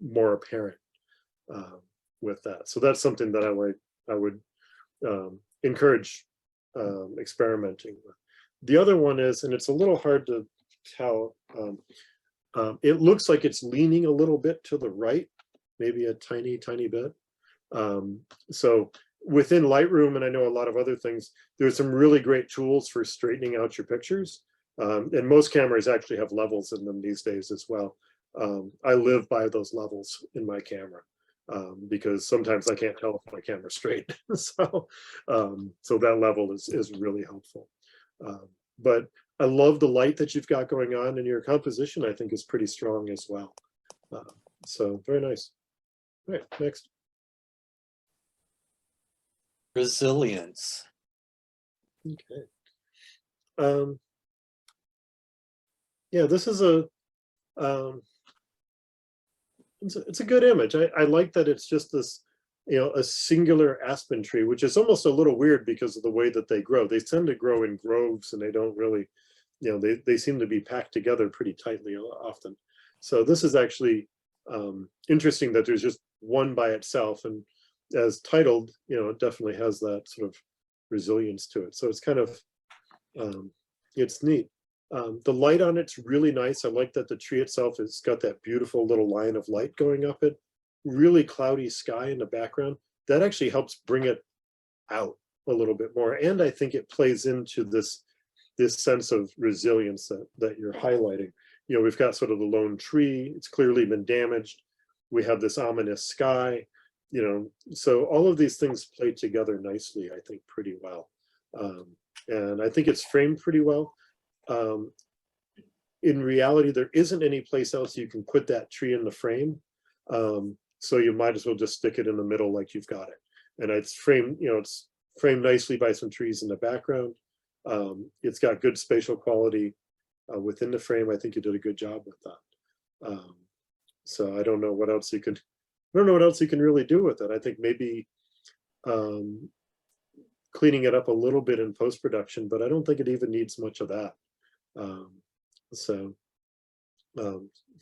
Speaker 4: more apparent with that. So that's something that I would encourage experimenting with. The other one is, and it's a little hard to tell, it looks like it's leaning a little bit to the right, maybe a tiny bit. So within Lightroom, and I know a lot of other things, there's some really great tools for straightening out your pictures. And most cameras actually have levels in them these days as well. I live by those levels in my camera because sometimes I can't tell if my camera's straight. So that level is really helpful. But I love the light that you've got going on, and your composition, I think, is pretty strong as well. So very nice. All right, next.
Speaker 2: Resilience.
Speaker 4: Okay. Yeah, this is it's a good image. I like that it's just this, a singular aspen tree, which is almost a little weird because of the way that they grow. They tend to grow in groves, and they don't really, they seem to be packed together pretty tightly often. So this is actually interesting that there's just one by itself, and as titled, it definitely has that sort of resilience to it. So it's kind of, it's neat. The light on it's really nice. I like that the tree itself has got that beautiful little line of light going up it. Really cloudy sky in the background. That actually helps bring it out a little bit more. And I think it plays into this sense of resilience that you're highlighting. You know, we've got sort of the lone tree. It's clearly been damaged. We have this ominous sky, you know, so all of these things play together nicely, I think, pretty well. And I think it's framed pretty well. In reality, there isn't any place else you can put that tree in the frame. So you might as well just stick it in the middle like you've got it. And it's framed, you know, it's framed nicely by some trees in the background. It's got good spatial quality within the frame. I think you did a good job with that. So I don't know what else you can, really do with it. I think maybe cleaning it up a little bit in post-production, but I don't think it even needs much of that. It's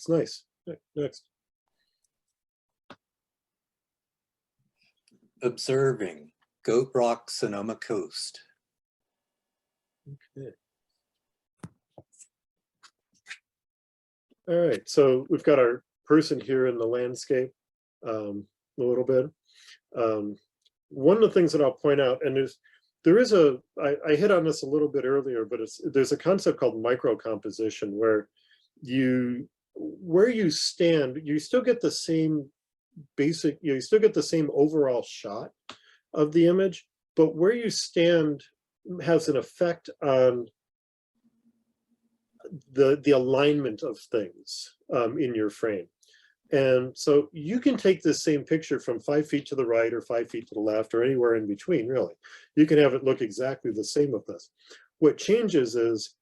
Speaker 4: nice. Next.
Speaker 2: Observing Goat Rock, Sonoma Coast.
Speaker 4: Okay. All right, so we've got our person here in the landscape a little bit. One of the things that I'll point out, and I hit on this a little bit earlier, but there's a concept called microcomposition where where you stand, you still get the same basic, you still get the same overall shot of the image, but where you stand has an effect on the alignment of things in your frame. And so you can take this same picture from 5 feet to the right or 5 feet to the left or anywhere in between, really. You can have it look exactly the same with this. What changes is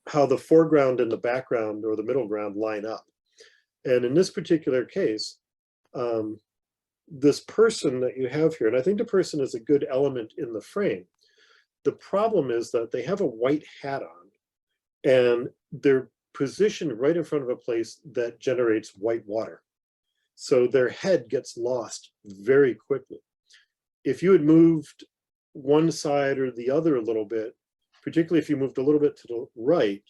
Speaker 4: how the foreground and the background or the middle ground line up. And in this particular case, this person that you have here, and I think the person is a good element in the frame. The problem is that they have a white hat on and they're positioned right in front of a place that generates white water. So their head gets lost very quickly. If you had moved one side or the other a little bit, particularly if you moved a little bit to the right,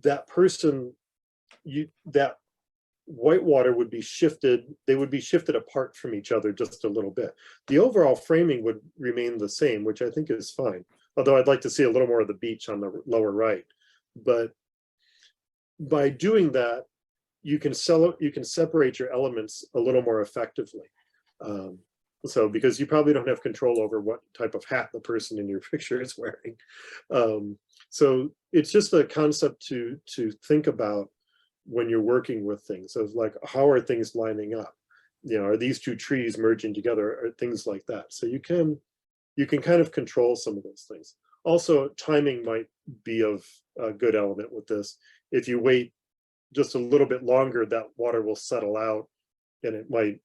Speaker 4: that person, that white water would be shifted, they would be shifted apart from each other just a little bit. The overall framing would remain the same, which I think is fine. Although I'd like to see a little more of the beach on the lower right. But by doing that, you can separate your elements a little more effectively. So because you probably don't have control over what type of hat the person in your picture is wearing. So it's just a concept to think about when you're working with things of like, how are things lining up? You know, are these two trees merging together or things like that? So you can kind of control some of those things. Also, timing might be of a good element with this. If you wait just a little bit longer, that water will settle out and it might,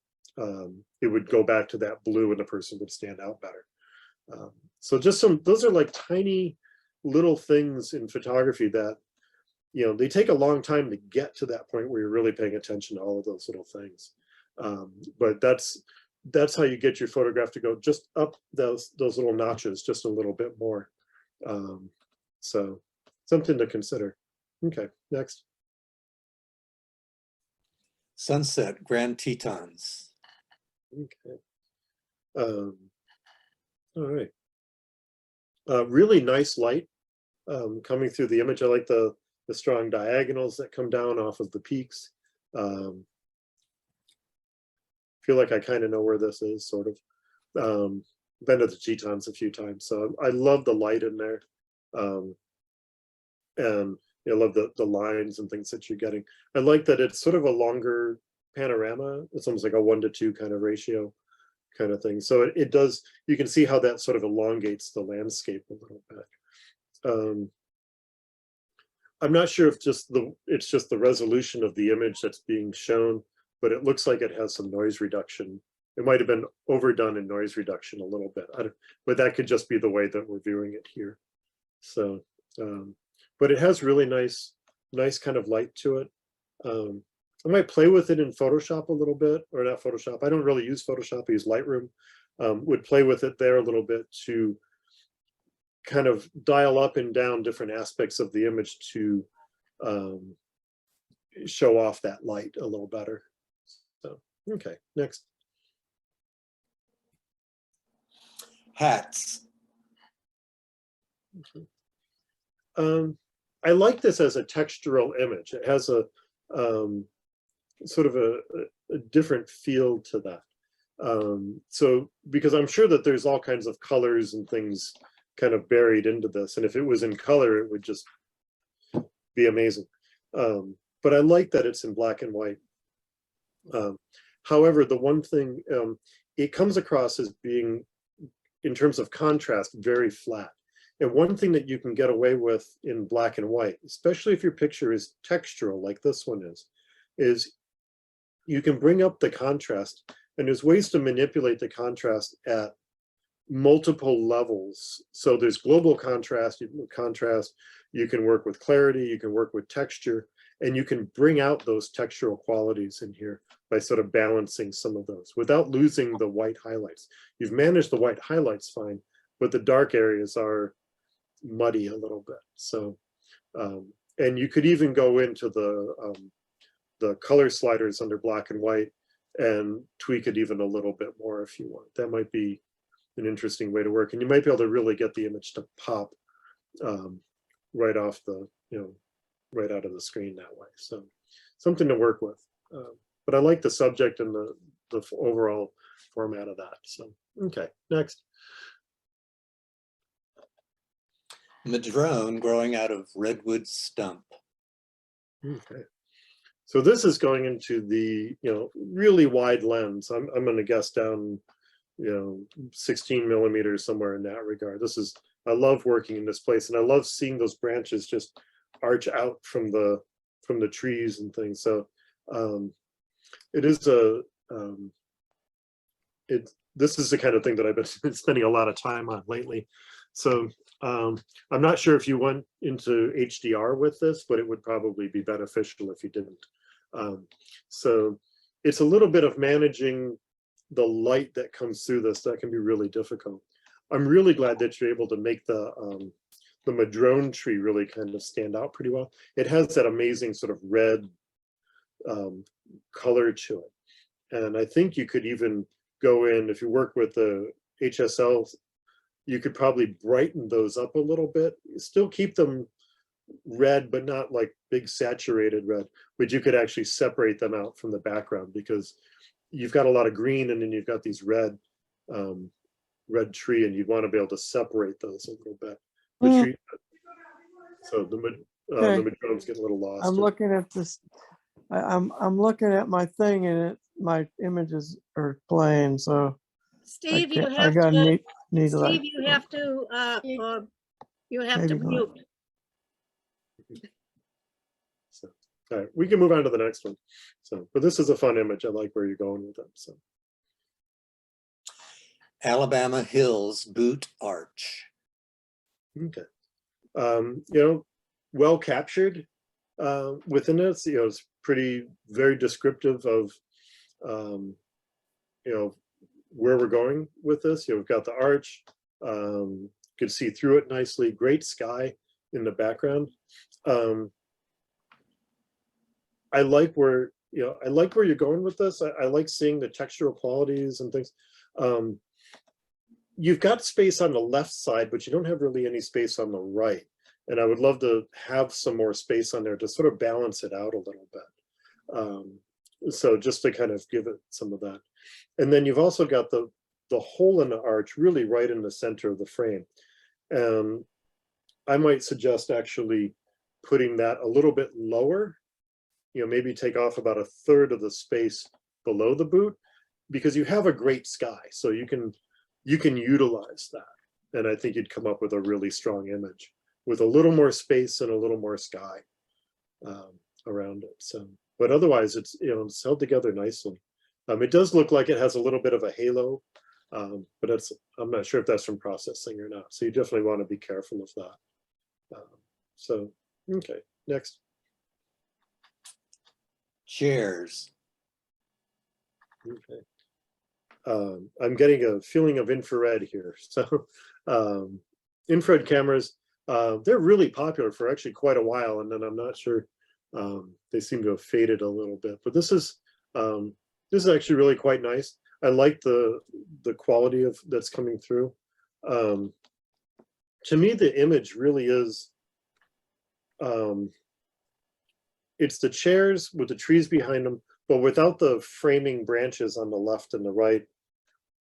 Speaker 4: it would go back to that blue and the person would stand out better. So just those are like tiny little things in photography that, you know, they take a long time to get to that point where you're really paying attention to all of those little things. But that's how you get your photograph to go just up those little notches just a little bit more. So something to consider. Okay, next.
Speaker 2: Sunset, Grand Tetons.
Speaker 4: Okay. All right. Really nice light coming through the image. I like the strong diagonals that come down off of the peaks. Feel like I kind of know where this is, sort of. Been to the Tetons a few times, so I love the light in there. And I love the lines and things that you're getting. I like that it's sort of a longer panorama. It's almost like a 1:2 kind of ratio kind of thing. So it does, you can see how that sort of elongates the landscape a little bit. I'm not sure if it's just the resolution of the image that's being shown, but it looks like it has some noise reduction. It might have been overdone in noise reduction a little bit, but that could just be the way that we're viewing it here. So, but it has really nice kind of light to it. I might play with it in Photoshop a little bit, or not Photoshop. I don't really use Photoshop, I use Lightroom. Would play with it there a little bit to kind of dial up and down different aspects of the image to show off that light a little better. So, okay, next.
Speaker 2: Hats.
Speaker 4: I like this as a textural image. It has a sort of a different feel to that. So, because I'm sure that there's all kinds of colors and things kind of buried into this. And if it was in color, it would just be amazing. But I like that it's in black and white. However, the one thing, it comes across as being, in terms of contrast, very flat. And one thing that you can get away with in black and white, especially if your picture is textural like this one is you can bring up the contrast, and there's ways to manipulate the contrast at multiple levels. So there's global contrast, you can work with clarity, you can work with texture, and you can bring out those textural qualities in here by sort of balancing some of those without losing the white highlights. You've managed the white highlights fine, but the dark areas are muddy a little bit. So, and you could even go into the color sliders under black and white and tweak it even a little bit more if you want. That might be an interesting way to work, and you might be able to really get the image to pop right off the, right out of the screen that way. So something to work with. But I like the subject and the overall format of that. So, okay, next.
Speaker 2: Madrone growing out of redwood stump.
Speaker 4: Okay. So this is going into the, really wide lens. I'm going to guess down, 16 millimeters, somewhere in that regard. I love working in this place, and I love seeing those branches just arch out from the trees and things. So it is this is the kind of thing that I've been spending a lot of time on lately. So I'm not sure if you went into HDR with this, but it would probably be beneficial if you didn't. So it's a little bit of managing the light that comes through this that can be really difficult. I'm really glad that you're able to make the madrone tree really kind of stand out pretty well. It has that amazing sort of red color to it. And I think you could even go in, if you work with the HSL, you could probably brighten those up a little bit. Still keep them red, but not like big saturated red, but you could actually separate them out from the background, because you've got a lot of green and then you've got these red tree, and you'd want to be able to separate those a little bit. The tree, so the madrone's getting a little lost.
Speaker 14: I'm looking at this. I'm looking at my thing, and my images are playing. So
Speaker 7: Steve, you
Speaker 14: I
Speaker 7: have
Speaker 14: got
Speaker 7: to,
Speaker 14: need
Speaker 7: Steve,
Speaker 14: like,
Speaker 7: you have to, you have to
Speaker 14: maybe not.
Speaker 7: mute.
Speaker 4: So, all right, we can move on to the next one. So, but this is a fun image. I like where you're going with it. So,
Speaker 2: Alabama Hills Boot Arch.
Speaker 4: okay, well captured within it. It's very descriptive of, where we're going with this. We've got the arch. You can see through it nicely. Great sky in the background. I like where you're going with this. I like seeing the textural qualities and things. You've got space on the left side, but you don't have really any space on the right. And I would love to have some more space on there to sort of balance it out a little bit. So just to kind of give it some of that. And then you've also got the hole in the arch really right in the center of the frame. I might suggest actually putting that a little bit lower, maybe take off about a third of the space below the boot, because you have a great sky. So you can utilize that. And I think you'd come up with a really strong image with a little more space and a little more sky around it. So, but otherwise it's, it's held together nicely. It does look like it has a little bit of a halo, but I'm not sure if that's from processing or not. So you definitely want to be careful of that. So, okay, next.
Speaker 2: Chairs.
Speaker 4: Okay. I'm getting a feeling of infrared here. So infrared cameras, they're really popular for actually quite a while, and then I'm not sure, they seem to have faded a little bit. But this is actually really quite nice. I like the quality of that's coming through. To me, the image really is, it's the chairs with the trees behind them, but without the framing branches on the left and the right.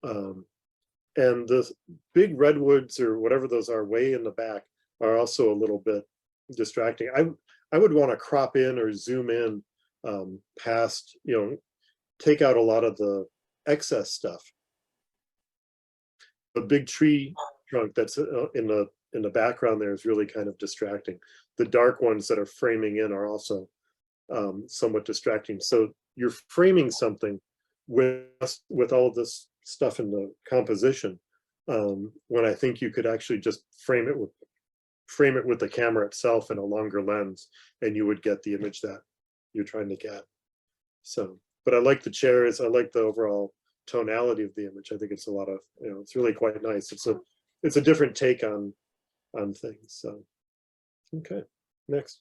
Speaker 4: And the big redwoods or whatever those are way in the back are also a little bit distracting. I would want to crop in or zoom in past, take out a lot of the excess stuff. The big tree trunk that's in the background there is really kind of distracting. The dark ones that are framing in are also somewhat distracting. So you're framing something with all of this stuff in the composition, when I think you could actually just frame it with the camera itself in a longer lens, and you would get the image that you're trying to get. So, but I like the chairs. I like the overall tonality of the image. I think it's a lot of, it's really quite nice. It's a different take on things. So, okay, next.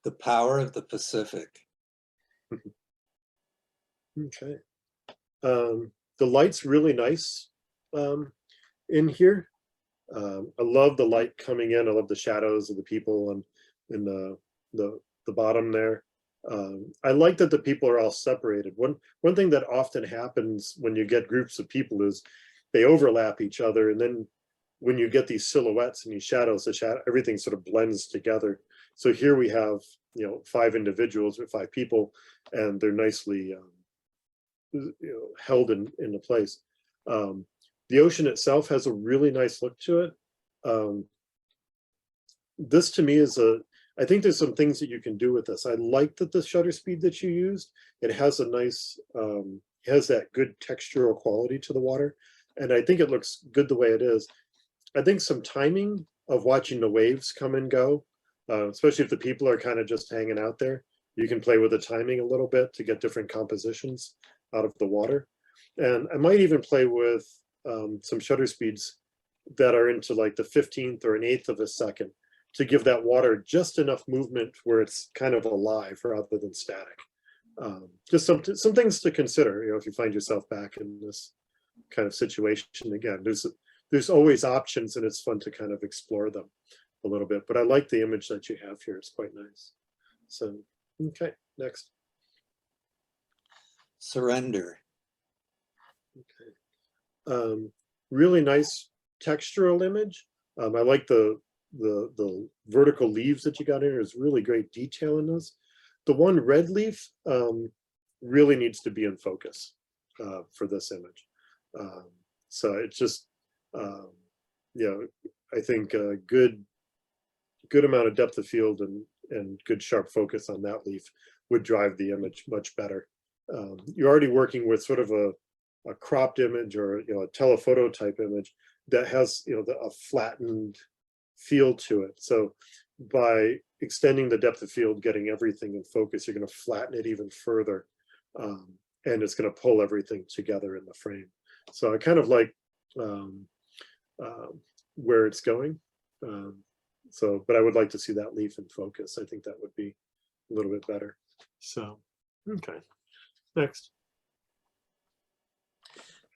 Speaker 2: The Power of the Pacific.
Speaker 4: Okay. The light's really nice in here. I love the light coming in. I love the shadows of the people and in the bottom there. I like that the people are all separated. One thing that often happens when you get groups of people is they overlap each other, and then when you get these silhouettes and these shadows, everything sort of blends together. So here we have 5 individuals with 5 people, and they're nicely held into place. The ocean itself has a really nice look to it. This to me is I think there's some things that you can do with this. I like that the shutter speed that you used, it has a nice, it has that good textural quality to the water. And I think it looks good the way it is. I think some timing of watching the waves come and go, especially if the people are kind of just hanging out there, you can play with the timing a little bit to get different compositions out of the water. And I might even play with some shutter speeds that are into like the 15th or an 1/8 of a second to give that water just enough movement where it's kind of alive rather than static. Just some things to consider, if you find yourself back in this kind of situation. Again, there's always options, and it's fun to kind of explore them a little bit. But I like the image that you have here. It's quite nice. So, okay, next.
Speaker 2: Surrender.
Speaker 4: Okay. Really nice textural image. I like the vertical leaves that you got in here. There's really great detail in this. The one red leaf really needs to be in focus for this image. So it's just, I think a good amount of depth of field and good sharp focus on that leaf would drive the image much better. You're already working with sort of a cropped image or a telephoto type image that has a flattened feel to it. So by extending the depth of field, getting everything in focus, you're going to flatten it even further, and it's going to pull everything together in the frame. So I kind of like where it's going. But I would like to see that leaf in focus. I think that would be a little bit better. So, okay, next.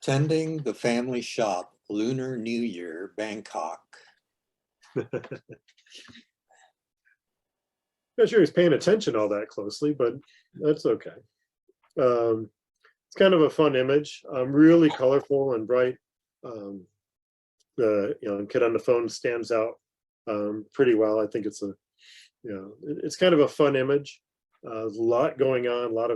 Speaker 2: Tending the Family Shop, Lunar New Year, Bangkok.
Speaker 4: Not sure he's paying attention all that closely, but that's okay. It's kind of a fun image, really colorful and bright. The kid on the phone stands out pretty well. I think it's it's kind of a fun image. A lot going on, a lot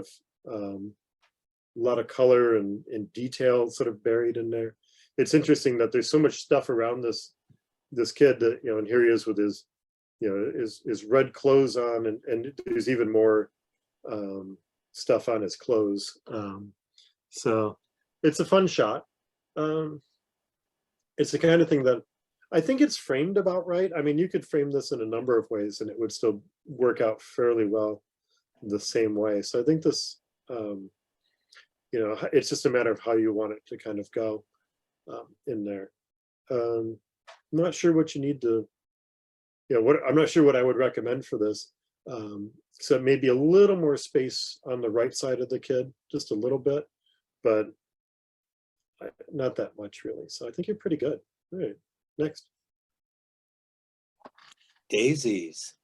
Speaker 4: of color and detail sort of buried in there. It's interesting that there's so much stuff around this kid that, and here he is with his, his red clothes on, and there's even more stuff on his clothes. So it's a fun shot. It's the kind of thing that I think it's framed about right. I mean, you could frame this in a number of ways and it would still work out fairly well the same way. So I think this, it's just a matter of how you want it to kind of go. in there. I'm not sure what you need to, I'm not sure what I would recommend for this. So maybe a little more space on the right side of the kid, just a little bit, but not that much really. So I think you're pretty good. All right, next.
Speaker 2: Daisies.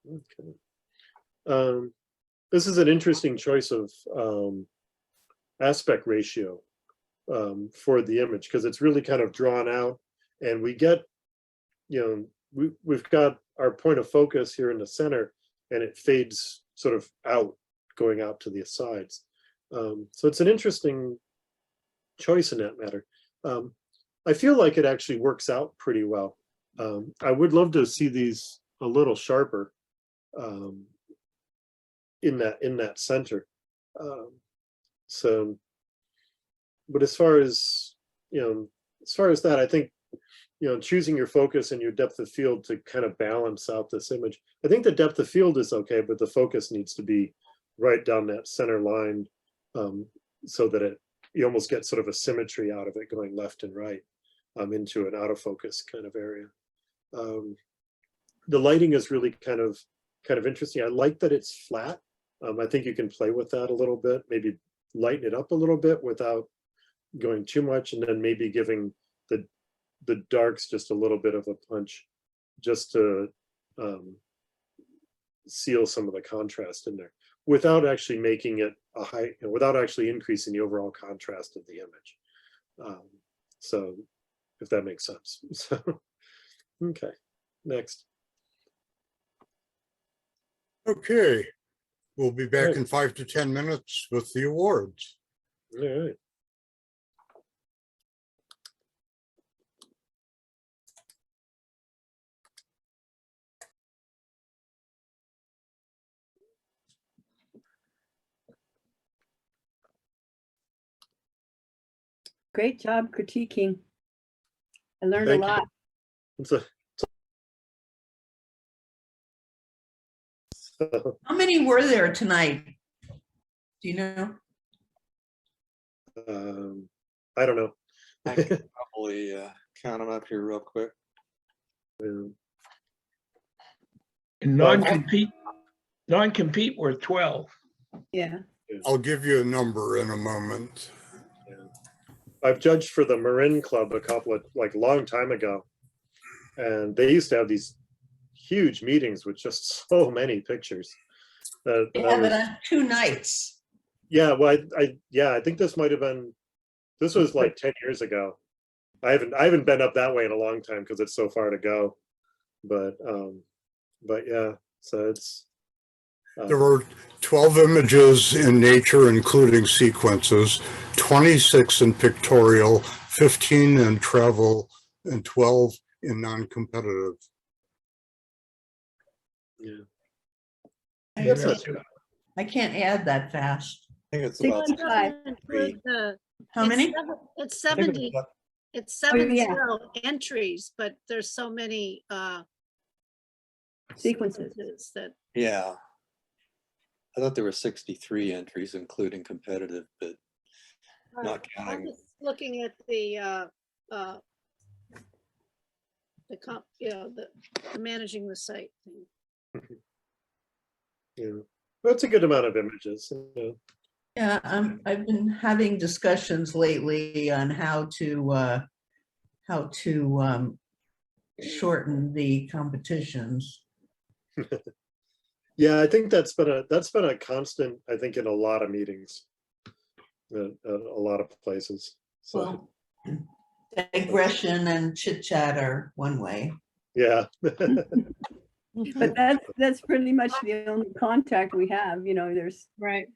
Speaker 4: Okay. This is an interesting choice of aspect ratio for the image, because it's really kind of drawn out, and we get, we've got our point of focus here in the center, and it fades sort of out, going out to the sides. So it's an interesting choice in that matter. I feel like it actually works out pretty well. I would love to see these a little sharper in that center. So, but as far as that, I think, choosing your focus and your depth of field to kind of balance out this image. I think the depth of field is okay, but the focus needs to be right down that center line, so that you almost get sort of a symmetry out of it going left and right into an out of focus kind of area. The lighting is really kind of interesting. I like that it's flat. I think you can play with that a little bit, maybe lighten it up a little bit without going too much, and then maybe giving the darks just a little bit of a punch, just to seal some of the contrast in there, without actually making it a high, without actually increasing the overall contrast of the image. So if that makes sense. So, okay, next.
Speaker 1: Okay, we'll be back
Speaker 4: Right.
Speaker 1: in 5 to 10 minutes with the awards.
Speaker 4: All right.
Speaker 3: Great job critiquing. I learned
Speaker 4: Thank
Speaker 3: a
Speaker 4: you.
Speaker 3: lot.
Speaker 8: How many were there tonight? Do you know?
Speaker 4: I don't know.
Speaker 2: I can probably count them up here real quick.
Speaker 5: And non-compete were 12.
Speaker 3: Yeah.
Speaker 1: I'll give you a number in a moment.
Speaker 4: I've judged for the Marin Club a long time ago, and they used to have these huge meetings with just so many pictures.
Speaker 8: Yeah, but on 2 nights.
Speaker 4: Yeah, well, I think this was like 10 years ago. I haven't been up that way in a long time because it's so far to go. But yeah, so it's.
Speaker 1: There were 12 images in nature, including sequences, 26 in pictorial, 15 in travel, and 12 in non-competitive.
Speaker 4: Yeah.
Speaker 8: I can't add that fast.
Speaker 2: I think it's
Speaker 7: Well,
Speaker 2: about
Speaker 7: it doesn't include
Speaker 8: How many?
Speaker 7: It's
Speaker 2: I think
Speaker 7: 70.
Speaker 2: about-
Speaker 7: It's
Speaker 3: Oh,
Speaker 7: 70
Speaker 3: yeah.
Speaker 7: entries, but there's so many
Speaker 3: Sequences.
Speaker 7: that.
Speaker 2: yeah. I thought there were 63 entries, including competitive, but not
Speaker 7: I'm
Speaker 2: counting.
Speaker 7: just looking at the managing the site thing.
Speaker 4: Yeah, that's a good amount of images.
Speaker 8: Yeah, I've been having discussions lately on how to shorten the competitions.
Speaker 4: Yeah, I think that's been a constant, I think, in a lot of meetings, a lot of places. So
Speaker 8: Well, digression and chit chat are one way.
Speaker 4: yeah.
Speaker 3: But that's pretty much the only contact we have, there's.
Speaker 12: Right.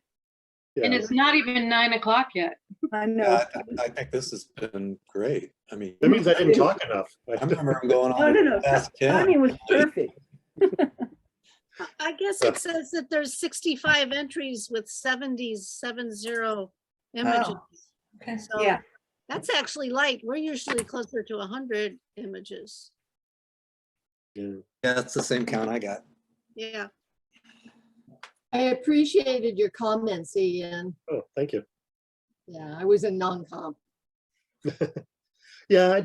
Speaker 4: Yeah.
Speaker 12: And it's not even 9 o'clock yet.
Speaker 3: I know.
Speaker 2: Yeah, I think this has been great. I mean,
Speaker 4: That means I didn't talk enough.
Speaker 2: I remember them going on
Speaker 3: No.
Speaker 2: past 10.
Speaker 3: Timing was perfect.
Speaker 7: I guess it says that there's 65 entries with 70 images.
Speaker 8: Okay.
Speaker 7: So
Speaker 3: Yeah.
Speaker 7: that's actually light. We're usually closer to 100 images.
Speaker 4: Yeah.
Speaker 2: Yeah, it's the same count I got.
Speaker 7: Yeah.
Speaker 9: I appreciated your comments, Ian.
Speaker 4: Oh, thank you.
Speaker 9: Yeah, I was in non-comp.
Speaker 4: Yeah,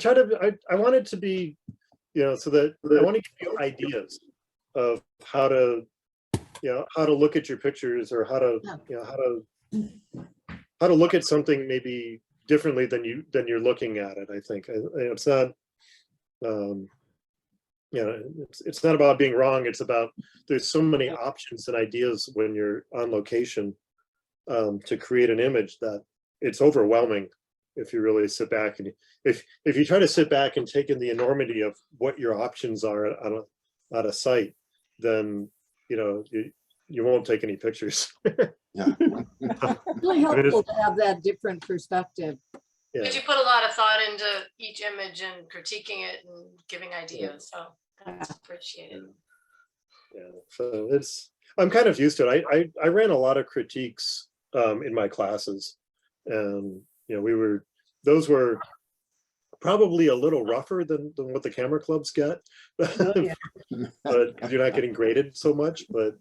Speaker 4: I want it to be, so that I want to give you ideas of how to, how to look at your pictures, or how to, how to look at something maybe differently than you're looking at it. I think it's not, it's not about being wrong. It's about, there's so many options and ideas when you're on location to create an image that it's overwhelming if you really sit back and if you try to sit back and take in the enormity of what your options are on a site, then you won't take any pictures.
Speaker 13: Yeah.
Speaker 6: Really helpful to have that different perspective.
Speaker 4: Yeah.
Speaker 9: Because you put a lot of thought into each image and critiquing it and giving ideas, so that's appreciated.
Speaker 4: Yeah, so I'm kind of used to it. I ran a lot of critiques in my classes, and those were probably a little rougher than what the camera clubs get,
Speaker 3: Oh, yeah.
Speaker 4: but you're not getting graded so much. But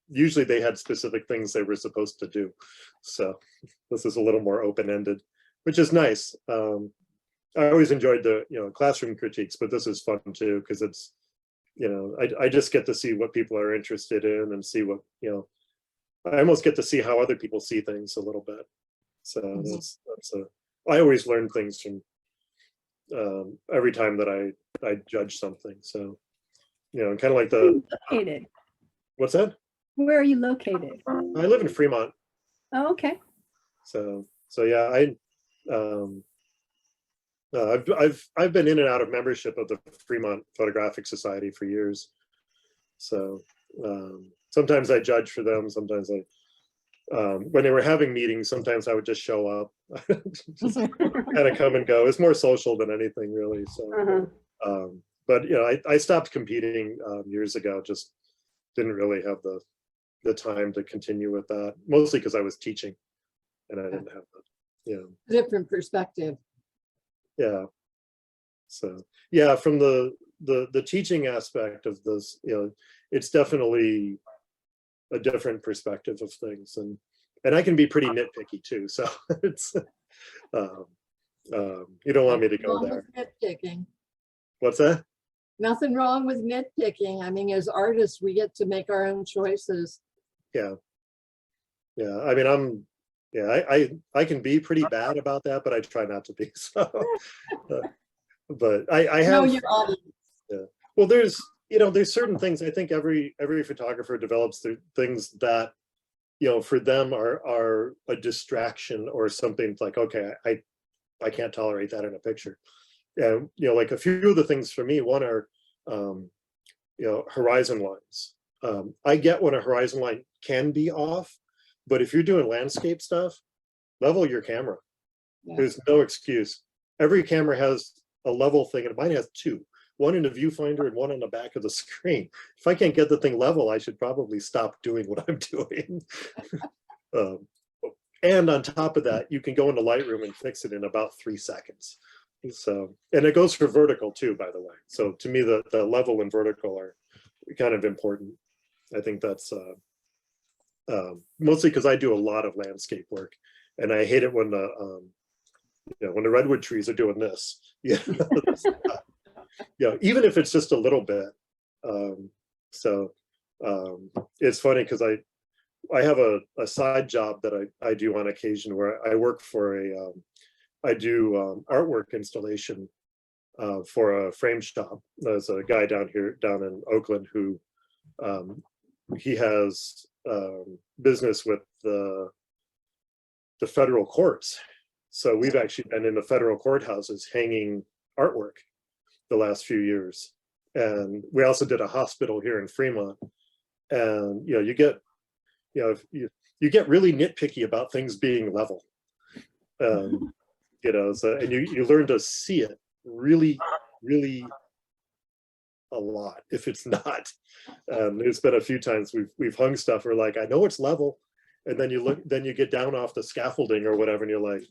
Speaker 4: usually they had specific things they were supposed to do, so this is a little more open-ended, which is nice. I always enjoyed the classroom critiques, but this is fun too, because it's I just get to see what people are interested in and see what I almost get to see how other people see things a little bit. So I always learn things from every time that I judge something. So kind of like the
Speaker 3: Located.
Speaker 4: What's that?
Speaker 3: Where are you located?
Speaker 4: I live in Fremont.
Speaker 3: Oh, okay.
Speaker 4: So yeah, I've been in and out of membership of the Fremont Photographic Society for years. So sometimes I judge for them. Sometimes when they were having meetings, sometimes I would just show up, just kind of come and go. It's more social than anything, really. So, but I stopped competing years ago. Just didn't really have the time to continue with that. Mostly because I was teaching, and I didn't have the
Speaker 6: Different perspective.
Speaker 4: Yeah. So yeah, from the teaching aspect of this, it's definitely a different perspective of things, and I can be pretty nitpicky too. So it's you don't want me to go there.
Speaker 6: Nitpicking.
Speaker 4: What's that?
Speaker 6: Nothing wrong with nitpicking. I mean, as artists, we get to make our own choices.
Speaker 4: Yeah. Yeah. I mean, I can be pretty bad about that, but I try not to be. So, but I have.
Speaker 6: Know your audience.
Speaker 4: Yeah. Well, there's certain things. I think every photographer develops the things that for them are a distraction or something like, okay, I can't tolerate that in a picture. And like a few of the things for me, one are horizon lines. I get when a horizon line can be off, but if you're doing landscape stuff, level your camera. Yeah. There's no excuse. Every camera has a level thing, and mine has two. One in the viewfinder and one on the back of the screen. If I can't get the thing level, I should probably stop doing what I'm doing. And on top of that, you can go into Lightroom and fix it in about 3 seconds. So, and it goes for vertical too, by the way. So to me, the level and vertical are kind of important. I think that's mostly because I do a lot of landscape work, and I hate it when the redwood trees are doing this. Yeah. Even if it's just a little bit. It's funny because I have a side job that I do on occasion where I work for I do artwork installation for a frame shop. There's a guy down in Oakland who he has business with the federal courts. So we've actually been in the federal courthouses hanging artwork the last few years. And we also did a hospital here in Fremont. And you get really nitpicky about things being level. So, and you learn to see it really, really a lot if it's not. There's been a few times we've hung stuff where like, I know it's level, and then you get down off the scaffolding or whatever, and you're like,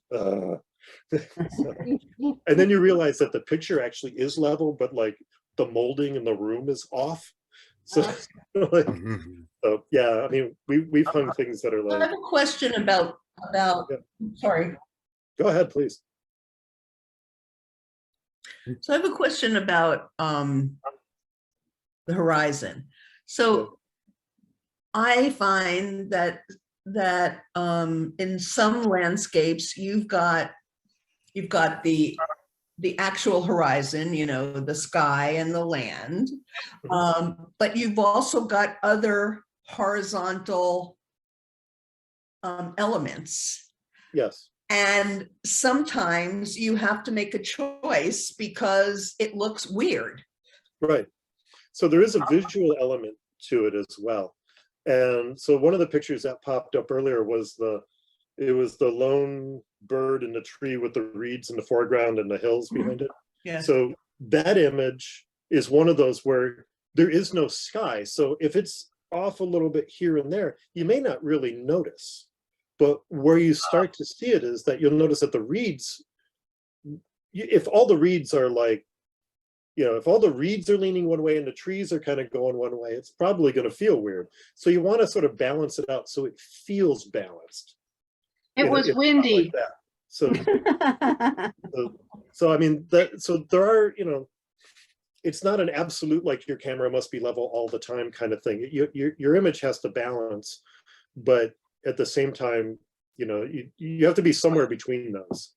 Speaker 4: and then you realize that the picture actually is level, but like the molding in the room is off. So, so yeah, I mean, we've hung things that are like.
Speaker 8: I have a question about about, sorry.
Speaker 4: Go ahead, please.
Speaker 8: So I have a question about the horizon. So I find that in some landscapes you've got the actual horizon, you know, the sky and the land, but you've also got other horizontal elements.
Speaker 4: Yes.
Speaker 8: And sometimes you have to make a choice because it looks weird.
Speaker 4: Right. So there is a visual element to it as well. And so one of the pictures that popped up earlier was the lone bird in the tree with the reeds in the foreground and the hills behind it.
Speaker 8: Yeah.
Speaker 4: So that image is one of those where there is no sky. So if it's off a little bit here and there, you may not really notice. But where you start to see it is that you'll notice that the reeds, if all the reeds are like, you know, if all the reeds are leaning one way and the trees are kind of going one way, it's probably going to feel weird. So you want to sort of balance it out so it feels balanced.
Speaker 12: It was windy.
Speaker 4: Like so I mean, so there are, you know, it's not an absolute like your camera must be level all the time kind of thing. Your image has to balance, but at the same time, you know, you have to be somewhere between those.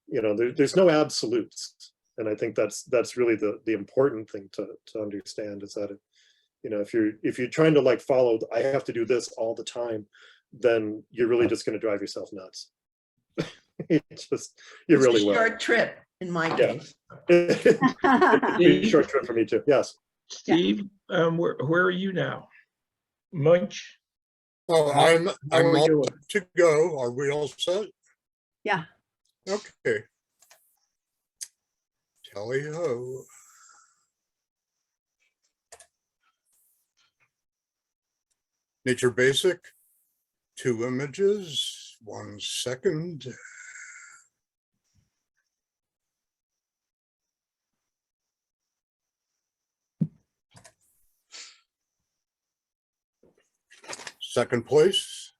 Speaker 4: You know, there's no absolutes. And I think that's really the important thing to understand is that, you know, if you're trying to like follow, I have to do this all the time, then you're really just going to drive yourself nuts. It's just, you
Speaker 8: It's
Speaker 4: really
Speaker 8: a
Speaker 4: will.
Speaker 8: short trip in my case.
Speaker 4: It's a short trip for me too. Yes.
Speaker 5: Steve, where are you now? Munch?
Speaker 1: Oh,
Speaker 5: How
Speaker 1: I'm
Speaker 5: are we
Speaker 1: all
Speaker 5: doing?
Speaker 1: to go. Are we all set?
Speaker 3: Yeah.
Speaker 1: Okay. Tally ho. Nature Basic, 2 images, 1 second. Second place.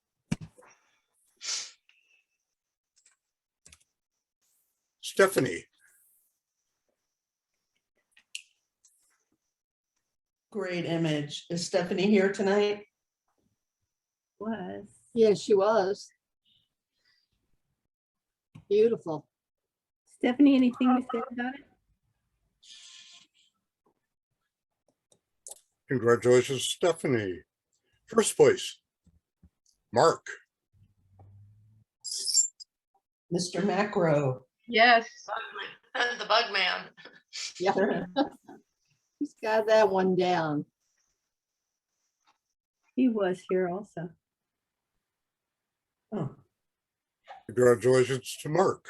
Speaker 1: Stephanie.
Speaker 8: Great image. Is Stephanie here tonight?
Speaker 3: Was.
Speaker 6: Yeah, she was. Beautiful.
Speaker 3: Stephanie, anything to say about it?
Speaker 1: Congratulations, Stephanie. First place, Mark.
Speaker 8: Mr. Macro.
Speaker 12: Yes.
Speaker 9: The bug man.
Speaker 6: Yeah. He's got that one down.
Speaker 3: He was here also.
Speaker 8: Oh.
Speaker 1: Congratulations to Mark.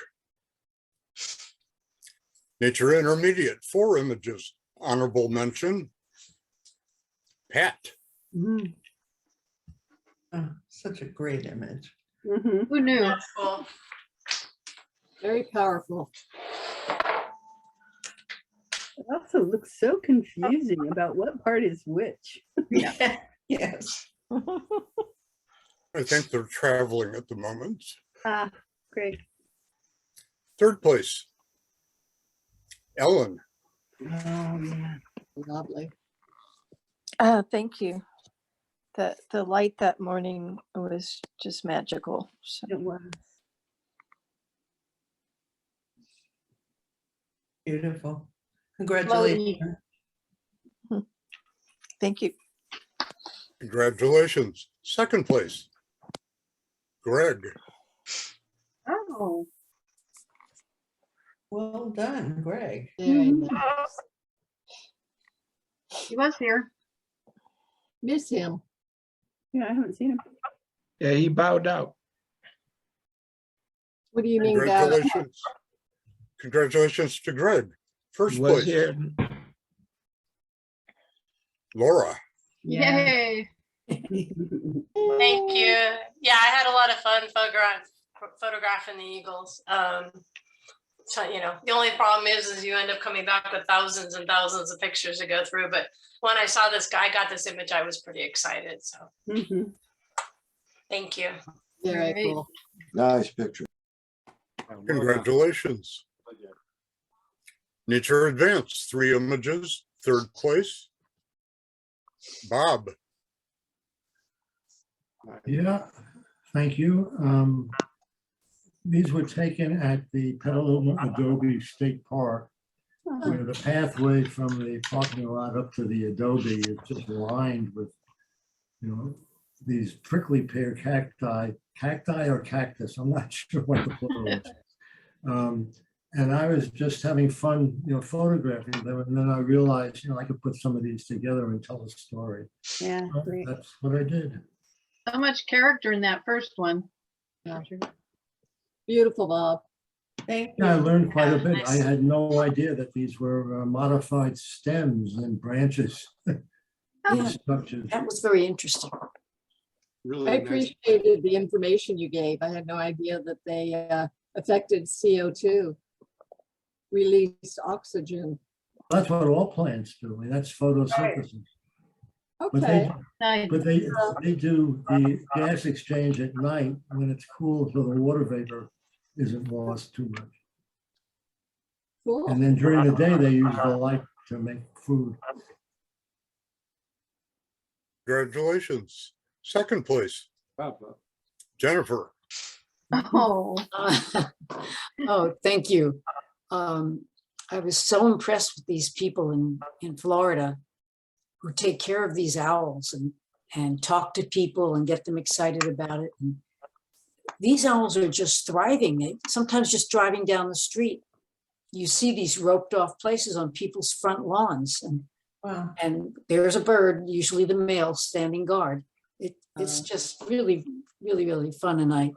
Speaker 1: Nature Intermediate, 4 images. Honorable mention, Pat.
Speaker 3: Mhm.
Speaker 8: Oh, such a great image.
Speaker 3: Mhm.
Speaker 12: Who knew?
Speaker 9: That's cool.
Speaker 6: Very powerful.
Speaker 3: It also looks so confusing about what part is which.
Speaker 8: Yeah. Yes.
Speaker 1: I think they're traveling at the moment.
Speaker 3: Ah, great.
Speaker 1: Third place, Ellen.
Speaker 3: Oh, yeah.
Speaker 6: Lovely.
Speaker 15: Thank you. The light that morning was just magical. So
Speaker 3: It was.
Speaker 8: Beautiful. Congratulations.
Speaker 15: thank you.
Speaker 1: Congratulations. Second place, Greg.
Speaker 3: Oh.
Speaker 8: Well done, Greg.
Speaker 6: Very
Speaker 12: Mhm.
Speaker 6: nice.
Speaker 12: He was here.
Speaker 6: Miss him.
Speaker 3: Yeah, I haven't seen him.
Speaker 5: Yeah, he bowed out.
Speaker 6: What do you mean about?
Speaker 1: Congratulations. Congratulations to Greg. First
Speaker 5: He was
Speaker 1: place,
Speaker 5: here.
Speaker 1: Laura.
Speaker 6: Yeah.
Speaker 12: Yay.
Speaker 9: Thank you. Yeah, I had a lot of fun photographing the eagles. So, you know, the only problem is you end up coming back with thousands and thousands of pictures to go through. But when I saw this guy got this image, I was pretty excited. So
Speaker 3: Mhm.
Speaker 9: thank you.
Speaker 6: Very
Speaker 12: Great.
Speaker 6: cool.
Speaker 13: Nice picture.
Speaker 1: Congratulations. Nature Advance, 3 images, 3rd place. Bob.
Speaker 11: Yeah, thank you. These were taken at the Petaluma Adobe State Park, where the pathway from the parking lot up to the Adobe is just lined with, these prickly pear cacti or cactus. I'm not sure what the plural is. And I was just having fun, photographing them. And then I realized, I could put some of these together and tell a story.
Speaker 3: Yeah,
Speaker 11: So
Speaker 3: great.
Speaker 11: that's what I did.
Speaker 12: So much character in that first one.
Speaker 6: Yeah. Beautiful, Bob. Thank you.
Speaker 11: Yeah, I learned quite a bit. I
Speaker 9: Nice.
Speaker 11: had no idea that these were modified stems and branches.
Speaker 16: Yeah,
Speaker 11: Structures.
Speaker 16: that was very interesting.
Speaker 6: I appreciated the information you gave. I had no idea that they affected CO2, released oxygen.
Speaker 11: That's what all plants do. I mean, that's photosynthesis. But
Speaker 6: Okay.
Speaker 11: they do the gas exchange at night when it's cool, so the water vapor isn't lost too much.
Speaker 6: Cool.
Speaker 11: And then during the day, they use the light to make food.
Speaker 1: Congratulations. 2nd place. Jennifer.
Speaker 12: Oh,
Speaker 16: Oh, thank you. I was so impressed with these people in Florida who take care of these owls and talk to people and get them excited about it. And these owls are just thriving. Sometimes just driving down the street, you see these roped off places on people's front lawns, and there's a bird, usually the male, standing guard. It's just really, really, really fun. And I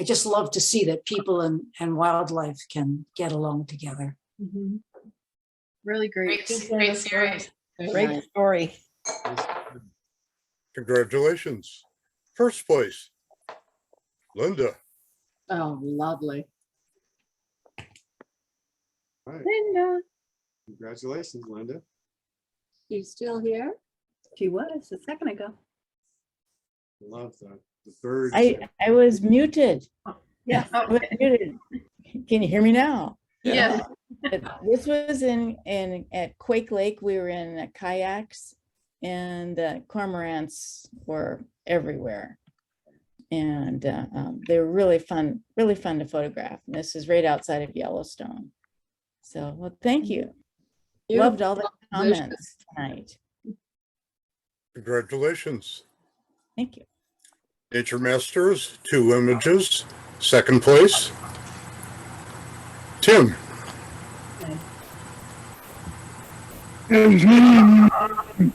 Speaker 16: just love to see that people and wildlife can get along together.
Speaker 12: really great.
Speaker 9: Great series.
Speaker 10: Great story.
Speaker 1: Congratulations. 1st place. Linda.
Speaker 6: Oh, lovely.
Speaker 12: Linda.
Speaker 17: Congratulations, Linda.
Speaker 6: She's still here?
Speaker 3: She was a second ago.
Speaker 17: Love the birds.
Speaker 18: I was muted.
Speaker 3: Yeah.
Speaker 18: I was muted. Can you hear me now?
Speaker 12: Yes.
Speaker 18: This was at Quake Lake. We were in kayaks, and cormorants were everywhere, and they were really fun to photograph. And this is right outside of Yellowstone. So, well, thank you. Loved all the comments tonight.
Speaker 1: Congratulations.
Speaker 18: Thank you.
Speaker 1: Nature Masters, 2 images. 2nd place. Tim.
Speaker 19: It was me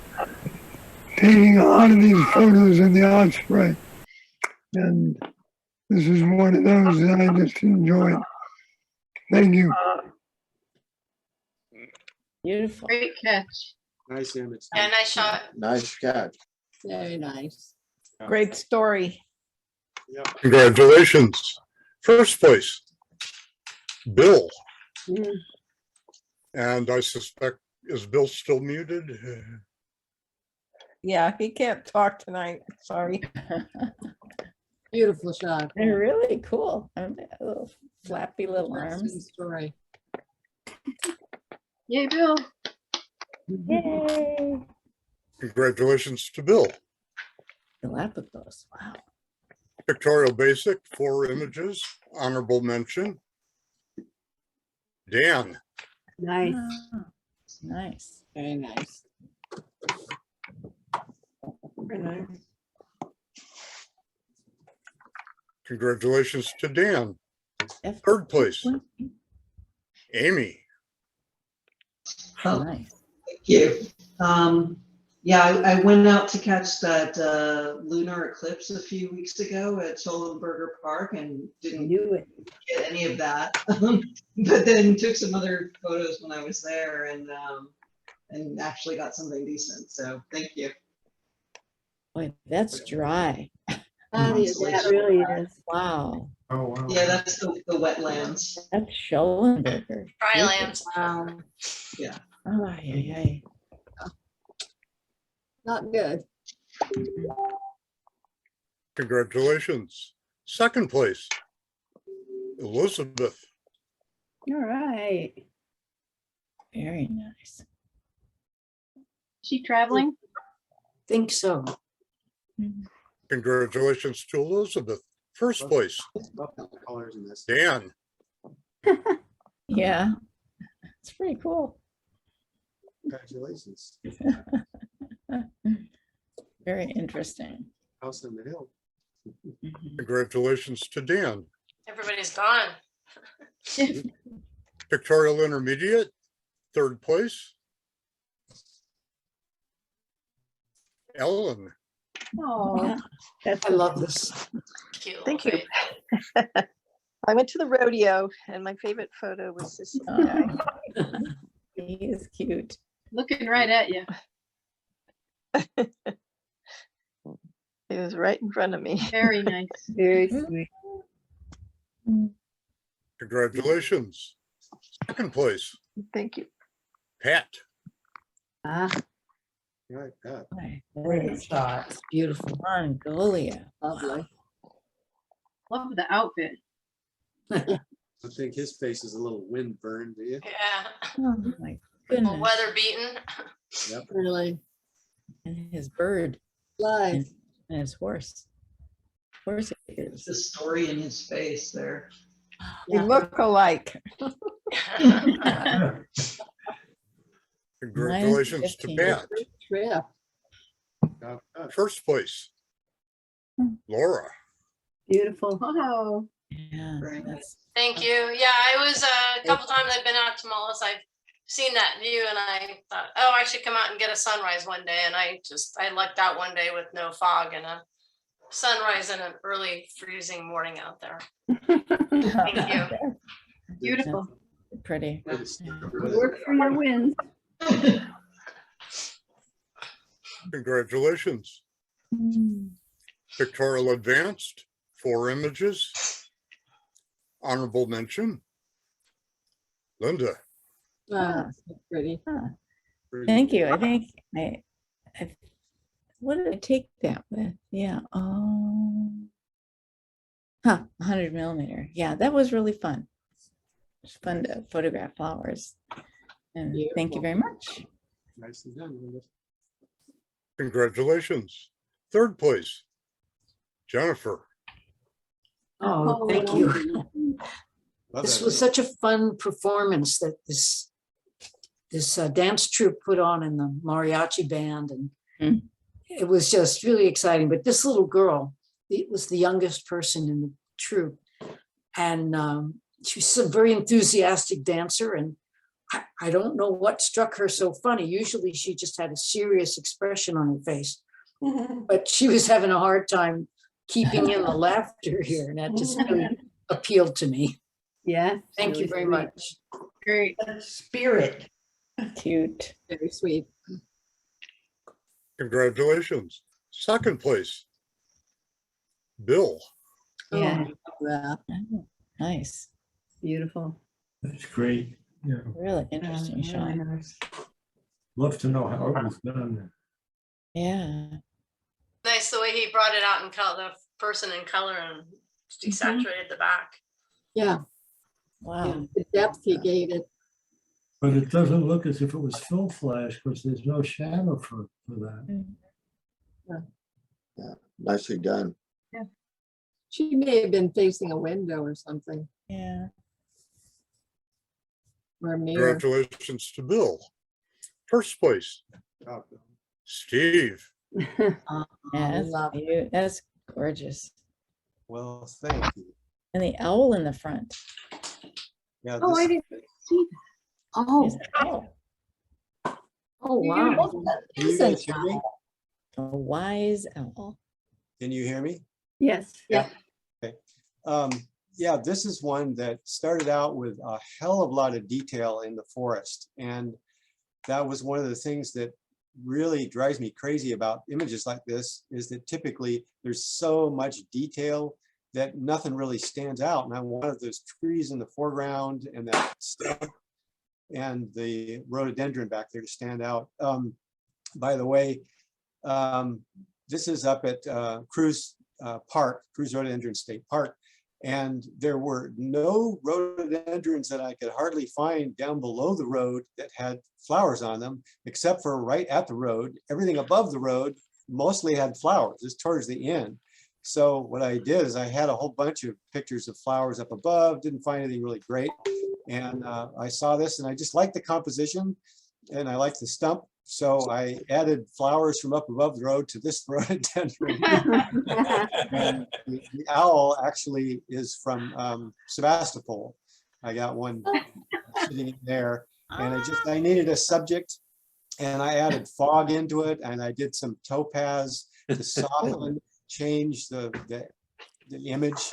Speaker 19: taking a lot of these photos in the Osprey. And this is one of those that I just enjoyed. Thank you.
Speaker 18: Beautiful.
Speaker 12: Great catch.
Speaker 17: Nice image.
Speaker 9: Yeah, nice shot.
Speaker 13: Nice catch.
Speaker 6: Very nice.
Speaker 10: Great story.
Speaker 1: Congratulations. 1st place. Bill. And I suspect, is Bill still muted?
Speaker 10: Yeah, he can't talk tonight. Sorry.
Speaker 6: Beautiful shot.
Speaker 18: They're really cool. Little flappy little arms.
Speaker 6: Story.
Speaker 12: Yay, Bill.
Speaker 18: Yay.
Speaker 1: Congratulations to Bill.
Speaker 18: Galapagos. Wow.
Speaker 1: Pictorial Basic, 4 images. Honorable mention. Dan.
Speaker 3: Nice.
Speaker 18: Nice.
Speaker 6: Very nice.
Speaker 14: Very nice.
Speaker 1: Congratulations to Dan. 3rd place. Amy.
Speaker 18: Oh, nice.
Speaker 20: Thank you. Yeah, I went out to catch that lunar eclipse a few weeks ago at Schollenberger Park and didn't get any of that. But then took some other photos when I was there and actually got something decent. So thank you.
Speaker 18: Boy, that's dry.
Speaker 6: That really is.
Speaker 18: Wow.
Speaker 11: Oh, wow.
Speaker 20: Yeah, that's the wetlands.
Speaker 18: That's Schollenberger.
Speaker 9: Drylands.
Speaker 6: Wow.
Speaker 20: Yeah.
Speaker 18: Oh, yeah.
Speaker 6: Not good.
Speaker 1: Congratulations. Second place, Elizabeth.
Speaker 3: All right.
Speaker 18: Very nice.
Speaker 12: She traveling?
Speaker 16: Think so.
Speaker 1: Congratulations to Elizabeth. First place,
Speaker 17: Love the colors in this.
Speaker 1: Dan.
Speaker 18: Yeah, it's pretty cool.
Speaker 17: Congratulations.
Speaker 18: Very interesting.
Speaker 17: House on the hill.
Speaker 1: Congratulations to Dan.
Speaker 9: Everybody's gone.
Speaker 1: Pictorial Intermediate, third place, Ellen.
Speaker 16: Oh, I love this.
Speaker 9: Cute.
Speaker 15: Thank you. I went to the rodeo and my favorite photo was this guy.
Speaker 18: He is cute.
Speaker 12: Looking right at you.
Speaker 15: He was right in front of me.
Speaker 12: Very nice.
Speaker 3: Very sweet.
Speaker 1: Congratulations. Second place,
Speaker 15: Thank you.
Speaker 1: Pat.
Speaker 3: Ah,
Speaker 17: Right, Pat.
Speaker 16: Great shot. Beautiful.
Speaker 18: Mongolia.
Speaker 16: Lovely.
Speaker 12: Love the outfit.
Speaker 17: I think his face is a little wind burned, do you?
Speaker 9: Yeah.
Speaker 18: Oh my
Speaker 9: Well,
Speaker 18: goodness.
Speaker 9: weather beaten.
Speaker 17: Yep.
Speaker 16: Really.
Speaker 18: And his bird
Speaker 16: Live.
Speaker 18: and his horse. Horse
Speaker 20: It's
Speaker 18: ears.
Speaker 20: the story in his face there.
Speaker 10: We look alike.
Speaker 1: Congratulations to
Speaker 18: 15.
Speaker 1: Pat.
Speaker 16: Trip.
Speaker 1: First place, Laura.
Speaker 3: beautiful.
Speaker 12: Oh,
Speaker 18: Yeah, that's
Speaker 9: Thank you. Yeah, I was a couple times I've been out to Mullis. I've seen that view and I thought, oh, I should come out and get a sunrise one day. And I lucked out one day with no fog and a sunrise and an early freezing morning out there. Thank you.
Speaker 12: beautiful.
Speaker 18: pretty.
Speaker 3: Work for your wins.
Speaker 1: Congratulations. Pictorial Advanced, 4 images. Honorable mention, Linda.
Speaker 16: Ah, so pretty.
Speaker 18: Thank you. I think I what did I take that with? Yeah. Oh. 100 millimeter. Yeah, that was really fun. It's fun to photograph flowers. And thank you very much.
Speaker 17: Nicely done, Linda.
Speaker 1: Congratulations. Third place, Jennifer.
Speaker 16: Oh, thank you.
Speaker 17: Love
Speaker 16: This
Speaker 17: that.
Speaker 16: was such a fun performance that this dance troupe put on in the mariachi band, and it was just really exciting. But this little girl, it was the youngest person in the troupe, and she was a very enthusiastic dancer. And I don't know what struck her so funny. Usually, she just had a serious expression on her face, but she was having a hard time keeping in the laughter here, and that just really appealed to me.
Speaker 3: Yeah.
Speaker 16: Thank you very much.
Speaker 12: Great.
Speaker 8: Spirit.
Speaker 18: Cute.
Speaker 16: Very sweet.
Speaker 1: Congratulations. Second place, Bill.
Speaker 3: Yeah.
Speaker 16: Yeah.
Speaker 18: Nice.
Speaker 3: Beautiful.
Speaker 11: That's great. Yeah,
Speaker 18: Really interesting shot.
Speaker 11: love to know how it was done.
Speaker 18: Yeah.
Speaker 9: Nice the way he brought it out in color, the person in color and desaturated the back.
Speaker 16: Yeah.
Speaker 18: Wow.
Speaker 16: The depth he gave it.
Speaker 11: But it doesn't look as if it was full flash because there's no shadow for that.
Speaker 13: Yeah, nicely done.
Speaker 16: Yeah. She may have been facing a window or something,
Speaker 18: Yeah.
Speaker 16: or a mirror.
Speaker 1: Congratulations to Bill. First place,
Speaker 17: Oh, Bill.
Speaker 1: Steve.
Speaker 18: That's gorgeous.
Speaker 17: Well, thank you.
Speaker 18: And the owl in the front.
Speaker 17: Yeah,
Speaker 12: Oh, I
Speaker 17: this,
Speaker 12: didn't see that.
Speaker 16: Oh,
Speaker 18: Is an owl.
Speaker 16: oh, wow.
Speaker 17: can you guys hear me?
Speaker 18: A wise owl.
Speaker 17: Can you hear me?
Speaker 3: Yes.
Speaker 16: Yeah.
Speaker 17: Okay. Yeah, this is one that started out with a hell of a lot of detail in the forest. And that was one of the things that really drives me crazy about images like this, is that typically there's so much detail that nothing really stands out. And I wanted those trees in the foreground and that stump and the rhododendron back there to stand out. By the way, this is up at Cruz park, Cruise Rhododendron State Park. And there were no rhododendrons that I could hardly find down below the road that had flowers on them, except for right at the road. Everything above the road mostly had flowers, just towards the end. So what I did is I had a whole bunch of pictures of flowers up above, didn't find anything really great. And I saw this and I just liked the composition and I liked the stump. So I added flowers from up above the road to this rhododendron. And the owl actually is from Sebastopol. I got one sitting in there, and I needed a subject, and I added fog into it, and I did some topaz to soften, change the image,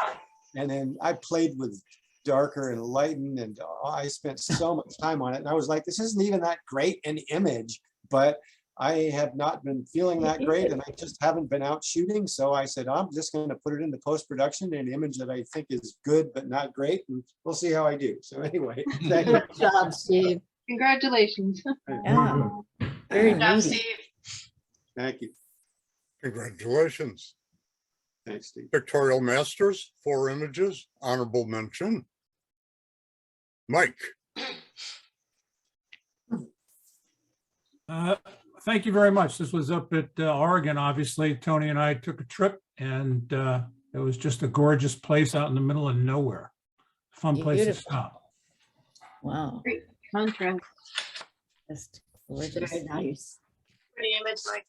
Speaker 17: and then I played with darker and lighten, and I spent so much time on it, and I was like, this isn't even that great an image. But I have not been feeling that great and I just haven't been out shooting. So I said, I'm just going to put it into post-production in an image that I think is good, but not great. And we'll see how I do. So anyway, thank you.
Speaker 6: Good job, Steve.
Speaker 12: Congratulations.
Speaker 18: Yeah. Very
Speaker 9: Good job,
Speaker 18: neat.
Speaker 9: Steve.
Speaker 17: Thank you.
Speaker 1: Congratulations.
Speaker 17: Thanks, Steve.
Speaker 1: Pictorial Masters, 4 images, honorable mention. Mike.
Speaker 21: Thank you very much. This was up at Oregon. Obviously, Tony and I took a trip, and it was just a gorgeous place out in the middle of nowhere. Fun place to
Speaker 18: Beautiful.
Speaker 21: stop.
Speaker 18: Wow.
Speaker 12: Great contrast.
Speaker 18: Just gorgeous.
Speaker 6: Very nice.
Speaker 9: Pretty image, Mike.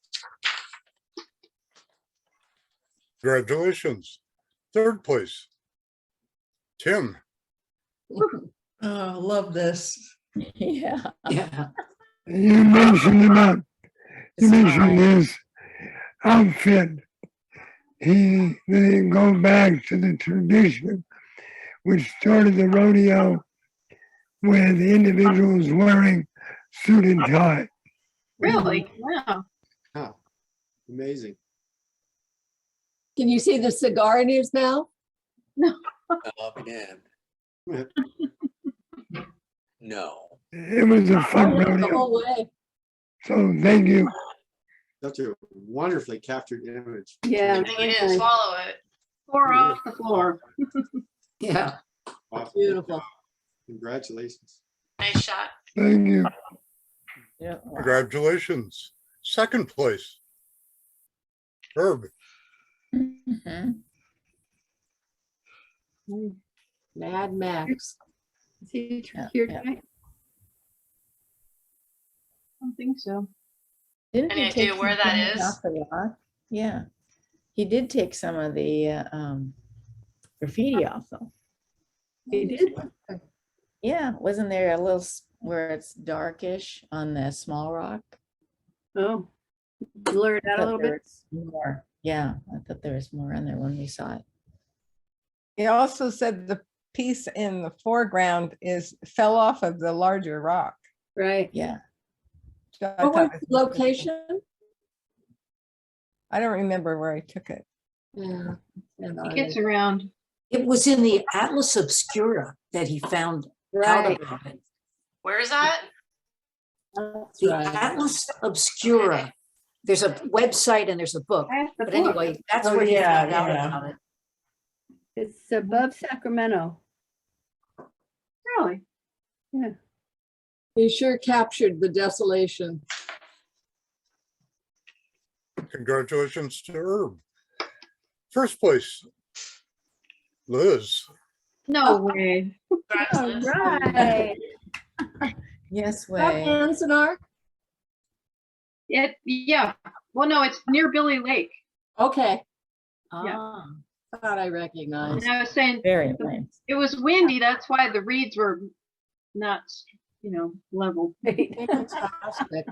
Speaker 1: Congratulations. 3rd place. Tim.
Speaker 8: Oh, love this.
Speaker 18: Yeah.
Speaker 6: Yeah.
Speaker 19: You mentioned about, you mentioned his outfit. They go back to the tradition, which started the rodeo with individuals wearing suit and tie.
Speaker 12: Really? Wow.
Speaker 17: Huh. Amazing.
Speaker 6: Can you see the cigar in his mouth?
Speaker 2: Oh, man. No.
Speaker 19: It was a fun
Speaker 6: The
Speaker 19: rodeo.
Speaker 6: whole way.
Speaker 19: So thank you.
Speaker 17: Such a wonderfully captured image.
Speaker 3: Yeah.
Speaker 9: Good thing you didn't swallow it.
Speaker 12: Pour off the floor.
Speaker 6: Yeah.
Speaker 17: Awesome.
Speaker 6: Beautiful.
Speaker 17: Congratulations.
Speaker 9: Nice shot.
Speaker 19: Thank you.
Speaker 18: Yeah.
Speaker 1: Congratulations. 2nd place. Herb.
Speaker 18: Mhm.
Speaker 6: Mad Max.
Speaker 3: Is he
Speaker 18: Yeah,
Speaker 3: here
Speaker 18: yeah.
Speaker 3: tonight?
Speaker 12: I don't think so.
Speaker 18: Didn't
Speaker 9: Any
Speaker 18: he take
Speaker 9: idea where
Speaker 18: some
Speaker 9: that
Speaker 18: things
Speaker 9: is?
Speaker 18: off the rock? Yeah. He did take some of the graffiti off though.
Speaker 3: He did?
Speaker 18: Yeah, wasn't there a little where it's darkish on the small rock?
Speaker 3: Oh, blur it out a little bit.
Speaker 18: More. Yeah, I thought there was more on there when we saw it.
Speaker 10: He also said the piece in the foreground fell off of the larger rock.
Speaker 3: Right.
Speaker 18: Yeah.
Speaker 10: So I
Speaker 6: What
Speaker 10: thought
Speaker 6: was
Speaker 10: it
Speaker 6: the location?
Speaker 10: I don't remember where he took it.
Speaker 6: Yeah.
Speaker 12: It gets around.
Speaker 16: It was in the Atlas Obscura that he found out
Speaker 6: Right.
Speaker 16: about it.
Speaker 9: Where is that?
Speaker 6: That's
Speaker 16: The
Speaker 6: right.
Speaker 16: Atlas Obscura. There's a website and there's a book.
Speaker 12: That's the
Speaker 16: But
Speaker 12: book.
Speaker 16: anyway, that's
Speaker 8: Oh,
Speaker 16: where he
Speaker 8: yeah,
Speaker 16: found out
Speaker 8: yeah.
Speaker 16: about it.
Speaker 3: It's above Sacramento.
Speaker 12: Really?
Speaker 3: Yeah.
Speaker 6: He sure captured the desolation.
Speaker 1: Congratulations to Herb. 1st place. Liz.
Speaker 12: No way.
Speaker 3: All right.
Speaker 18: Yes,
Speaker 6: Up
Speaker 18: way.
Speaker 6: Manzanar?
Speaker 12: Yeah. Well, no, it's near Billy Lake.
Speaker 6: Okay.
Speaker 12: Yeah.
Speaker 6: Ah, thought I recognized.
Speaker 12: And I was saying
Speaker 18: Very nice.
Speaker 12: it was windy. That's why the reeds were not, level.
Speaker 6: Fantastic.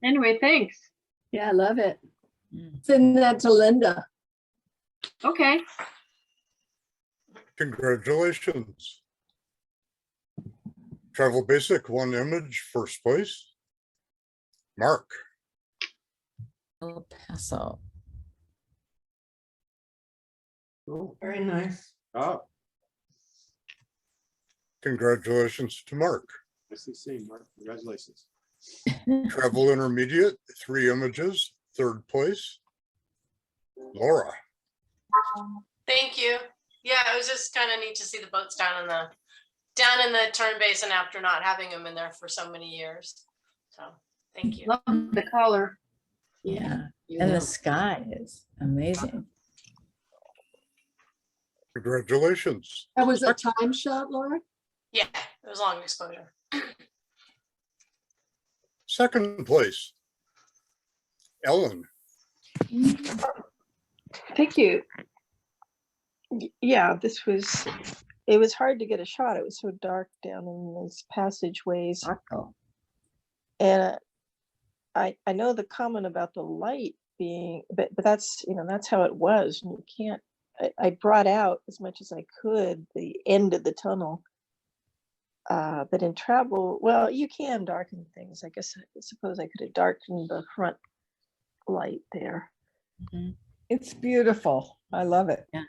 Speaker 12: Anyway, thanks.
Speaker 3: Yeah, I love it.
Speaker 6: Send that to Linda.
Speaker 12: Okay.
Speaker 1: Congratulations. Travel Basic, 1 image, 1st place. Mark.
Speaker 18: El Paso.
Speaker 8: Oh, very nice.
Speaker 17: Oh,
Speaker 1: Congratulations to Mark.
Speaker 17: nice to see you, Mark. Congratulations.
Speaker 1: Travel Intermediate, 3 images, 3rd place. Laura.
Speaker 9: Thank you. Yeah, it was just kind of neat to see the boats down in the turn basin after not having them in there for so many years. So thank you.
Speaker 12: Love the color.
Speaker 18: Yeah,
Speaker 6: You
Speaker 18: and
Speaker 6: know.
Speaker 18: the sky is amazing.
Speaker 1: Congratulations.
Speaker 6: That was a time shot, Laura?
Speaker 9: Yeah, it was long exposure.
Speaker 1: Second place, Ellen.
Speaker 15: Thank you. Yeah, it was hard to get a shot. It was so dark down in those passageways. And I know the comment about the light being, but that's, that's how it was. And you can't, I brought out as much as I could the end of the tunnel. But in travel, well, you can darken things. I suppose I could have darkened the front light there.
Speaker 10: It's beautiful. I love it.
Speaker 18: Yeah.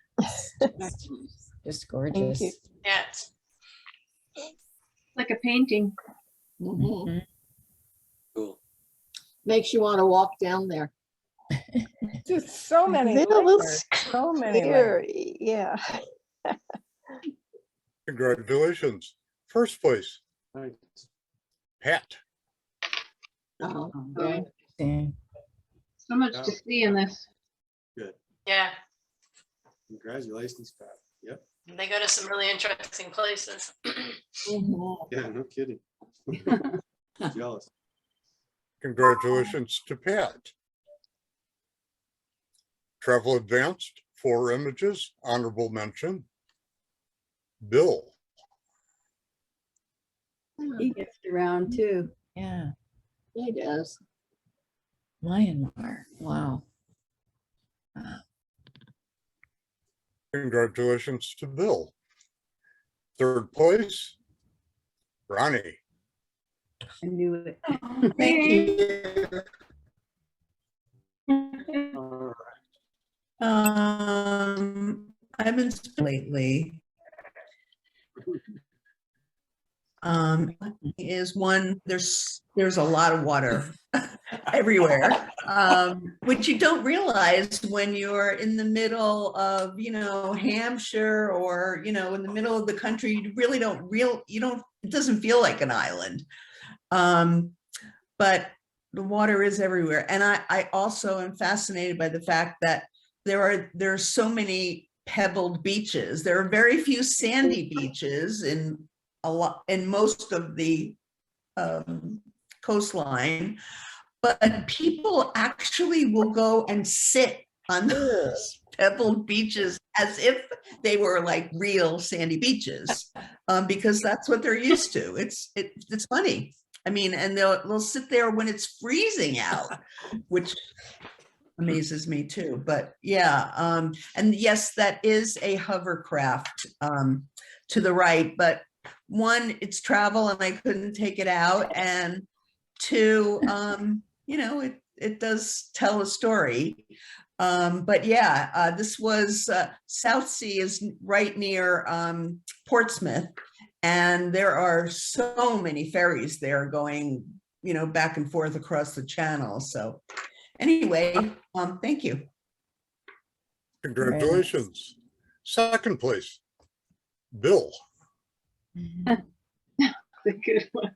Speaker 18: Just gorgeous.
Speaker 9: Yes.
Speaker 12: Like a painting.
Speaker 6: Mhm.
Speaker 2: Cool.
Speaker 6: Makes you want to walk down there.
Speaker 10: Just so many
Speaker 15: Little
Speaker 10: layers. So many layers.
Speaker 15: scary, yeah.
Speaker 1: Congratulations. First place, Pat.
Speaker 6: Oh,
Speaker 12: Okay.
Speaker 18: Dang.
Speaker 12: So much to see in this.
Speaker 17: Good.
Speaker 9: Yeah,
Speaker 17: Congratulations, Pat. Yep.
Speaker 9: they go to some really interesting places.
Speaker 17: Yeah, no kidding. Jealous.
Speaker 1: Congratulations to Pat. Travel Advanced, 4 images, honorable mention. Bill.
Speaker 3: He gets around too.
Speaker 18: Yeah,
Speaker 6: He does.
Speaker 18: Myanmar. Wow.
Speaker 1: Congratulations to Bill. Third place, Ronnie.
Speaker 3: I knew it.
Speaker 8: Thank you. I've been lately. Is one, there's a lot of water everywhere, which you don't realize when you're in the middle of, Hampshire or, in the middle of the country. You really don't it doesn't feel like an island. But the water is everywhere. And I also am fascinated by the fact that there are so many pebbled beaches. There are very few sandy beaches in most of the coastline, but people actually will go and sit on those pebbled beaches as if they were like real sandy beaches, because that's what they're used to. It's funny. I mean, and they'll sit there when it's freezing out, which amazes me too. But yeah, and yes, that is a hovercraft to the right, but one, it's travel and I couldn't take it out, and two, it does tell a story. But yeah, this was South Sea is right near Portsmouth, and there are so many ferries there going, back and forth across the channel. So anyway, thank you.
Speaker 1: Congratulations. Second place, Bill.
Speaker 3: The good one.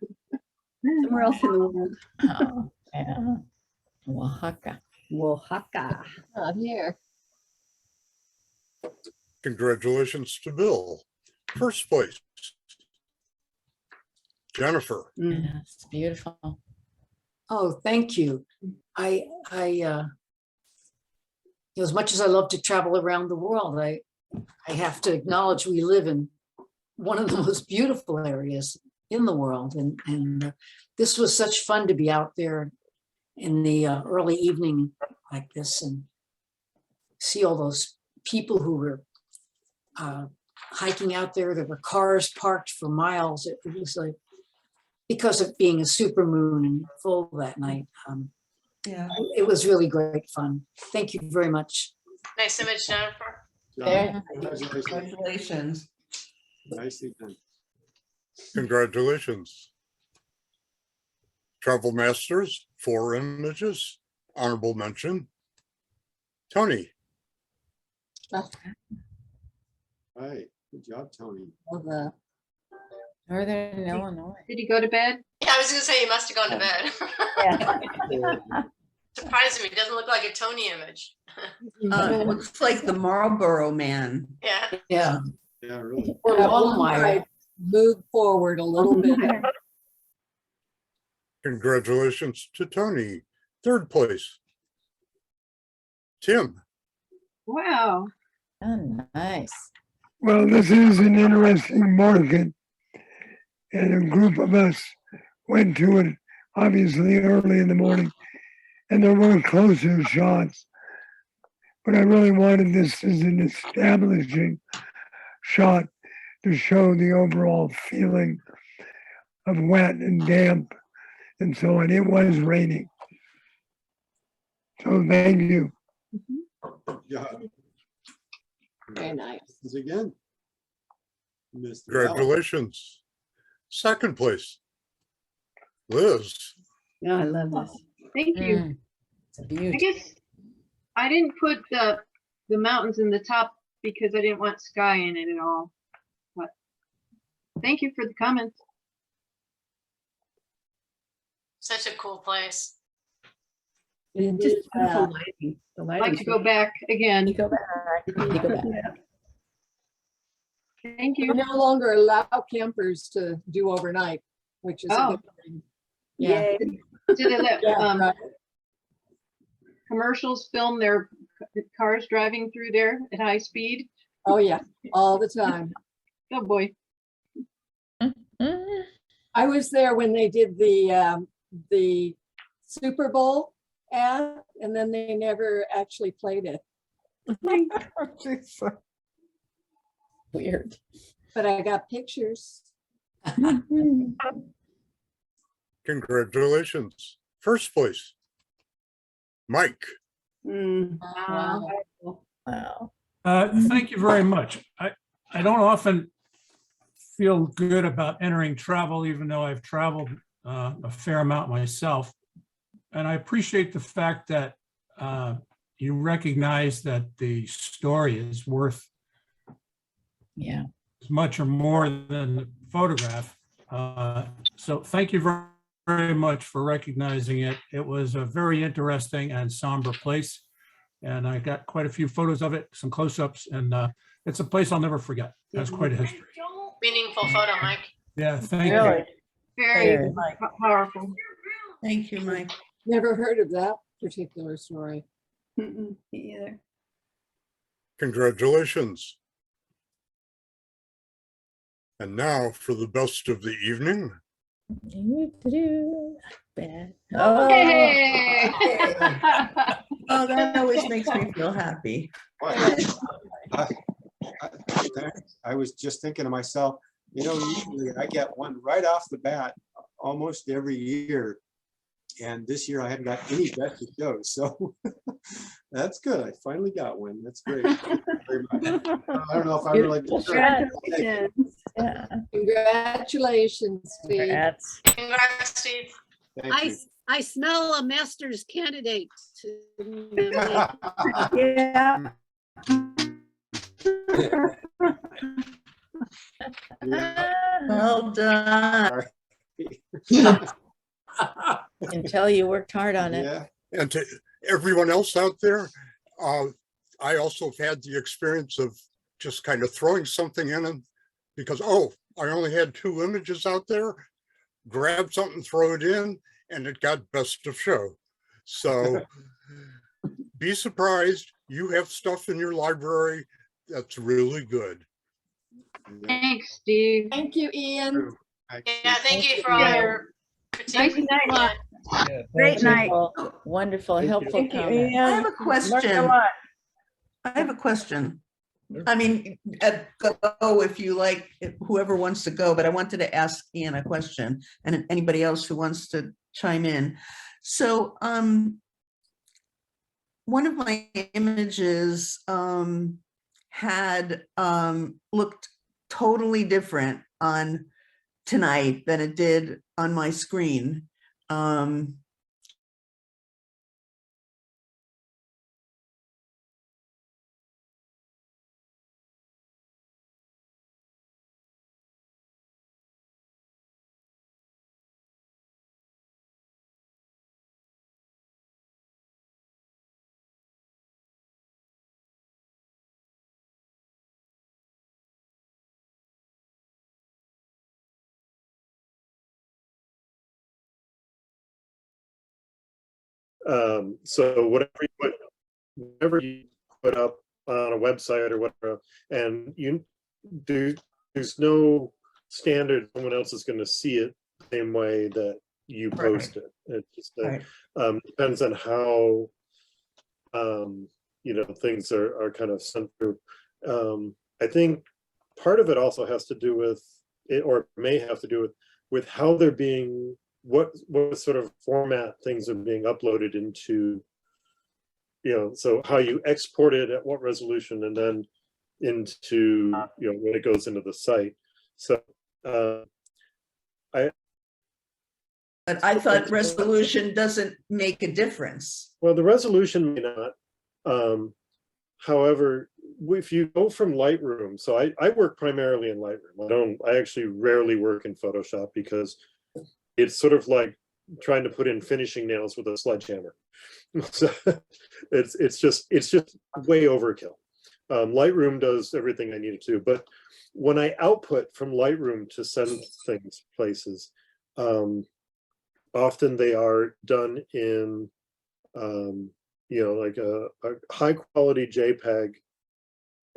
Speaker 3: Somewhere else in the world.
Speaker 18: Oh, yeah. Oaxaca.
Speaker 3: Oaxaca.
Speaker 6: Not here.
Speaker 1: Congratulations to Bill. First place, Jennifer.
Speaker 18: Yeah, it's beautiful.
Speaker 16: Oh, thank you. As much as I love to travel around the world, I have to acknowledge we live in one of the most beautiful areas in the world. And this was such fun to be out there in the early evening like this and see all those people who were hiking out there. There were cars parked for miles. It was like, because of being a super moon and full that night.
Speaker 8: Yeah,
Speaker 16: it was really great fun. Thank you very much.
Speaker 9: Nice image, Jennifer.
Speaker 8: Congratulations.
Speaker 17: Nicely done.
Speaker 1: Congratulations. Travel Masters, 4 images, honorable mention. Tony.
Speaker 17: Right, good job, Tony.
Speaker 6: Love that.
Speaker 18: Northern Illinois.
Speaker 12: Did he go to bed?
Speaker 9: Yeah, I was gonna say he must have gone to bed. Surprised me. It doesn't look like a Tony image.
Speaker 8: Looks like the Marlboro Man.
Speaker 9: Yeah.
Speaker 6: Yeah.
Speaker 17: Yeah, really.
Speaker 6: Or Longmire. Move forward a little bit.
Speaker 1: Congratulations to Tony. Third place. Tim.
Speaker 12: Wow.
Speaker 18: Oh, nice.
Speaker 19: Well, this is an interesting market. And a group of us went to it, obviously early in the morning, and there were closer shots. But I really wanted this as an establishing shot to show the overall feeling of wet and damp and so on. It was raining. So thank you.
Speaker 17: Yeah.
Speaker 6: Very nice.
Speaker 17: This again. Mr.
Speaker 1: Congratulations. Second place. Liz.
Speaker 3: Yeah, I love this.
Speaker 12: Thank you.
Speaker 18: Mm, it's a
Speaker 12: I
Speaker 18: beauty.
Speaker 12: guess I didn't put the mountains in the top because I didn't want sky in it at all. But thank you for the comments.
Speaker 9: Such a cool place.
Speaker 3: And just beautiful lighting. The
Speaker 12: I'd
Speaker 3: lighting.
Speaker 12: like to go back again.
Speaker 18: You go back. You go back.
Speaker 12: Thank
Speaker 6: We
Speaker 12: you.
Speaker 6: no longer allow campers to do overnight, which is a
Speaker 12: Oh.
Speaker 6: good thing.
Speaker 18: Yeah.
Speaker 12: So they let
Speaker 6: Yeah, right.
Speaker 12: commercials film their cars driving through there at high speed.
Speaker 6: Oh, yeah, all the time.
Speaker 12: Oh, boy.
Speaker 6: I was there when they did the Super Bowl ad, and then they never actually played it.
Speaker 18: Weird.
Speaker 6: But I got pictures.
Speaker 1: Congratulations. First place. Mike.
Speaker 6: Wow.
Speaker 18: Wow.
Speaker 21: Thank you very much. I don't often feel good about entering travel, even though I've traveled a fair amount myself. And I appreciate the fact that you recognize that the story is worth
Speaker 18: Yeah.
Speaker 21: as much or more than the photograph. So thank you very, very much for recognizing it. It was a very interesting and somber place. And I got quite a few photos of it, some close-ups, and it's a place I'll never forget. That's quite a history.
Speaker 9: Meaningful photo, Mike.
Speaker 21: Yeah, thank you.
Speaker 12: Very
Speaker 18: Very.
Speaker 12: powerful.
Speaker 8: Thank you, Mike.
Speaker 6: Never heard of that particular story.
Speaker 3: Me either.
Speaker 1: Congratulations. And now for the best of the evening.
Speaker 18: Bad.
Speaker 12: Hey!
Speaker 8: Oh, that always makes me feel happy.
Speaker 17: I was just thinking to myself, you know, usually I get one right off the bat almost every year. And this year I haven't got any best to show. So that's good. I finally got one. That's great. Thank you very much. I don't know if I really deserve it.
Speaker 3: Congratulations.
Speaker 18: Yeah.
Speaker 6: Congratulations, Steve.
Speaker 18: Congrats.
Speaker 9: Congrats, Steve.
Speaker 17: Thank you.
Speaker 7: I smell a master's candidate.
Speaker 3: Yeah.
Speaker 8: Well done.
Speaker 18: I can tell you worked hard on it.
Speaker 17: Yeah.
Speaker 1: And to everyone else out there, I also have had the experience of just kind of throwing something in them because, oh, I only had 2 images out there, grab something, throw it in, and it got best of show. So be surprised. You have stuff in your library that's really good.
Speaker 12: Thanks, Steve.
Speaker 6: Thank you, Ian.
Speaker 9: Yeah, thank you for all your
Speaker 12: Nice
Speaker 9: critiques.
Speaker 12: night.
Speaker 3: Great night.
Speaker 18: Wonderful, helpful
Speaker 3: Thank you,
Speaker 18: comment.
Speaker 8: I have a
Speaker 3: Learned a
Speaker 8: question.
Speaker 3: lot.
Speaker 8: I have a question. I mean, go if you like, whoever wants to go, but I wanted to ask Ian a question and anybody else who wants to chime in. So one of my images had looked totally different on tonight than it did on my screen.
Speaker 4: So whatever you put up on a website or whatever, and there's no standard someone else is going to see it the same way that you post it. It just depends on how things are kind of sent through. I think part of it also has to do with it, or may have to do with how they're being, what sort of format things are being uploaded into, so how you export it at what resolution and then into, when it goes into the site. So
Speaker 8: But I thought resolution doesn't make a difference.
Speaker 4: well, the resolution may not. However, if you go from Lightroom, so I work primarily in Lightroom. I actually rarely work in Photoshop because it's sort of like trying to put in finishing nails with a sledgehammer. So it's just way overkill. Lightroom does everything I need it to, but when I output from Lightroom to send things places, often they are done in like a high quality JPEG,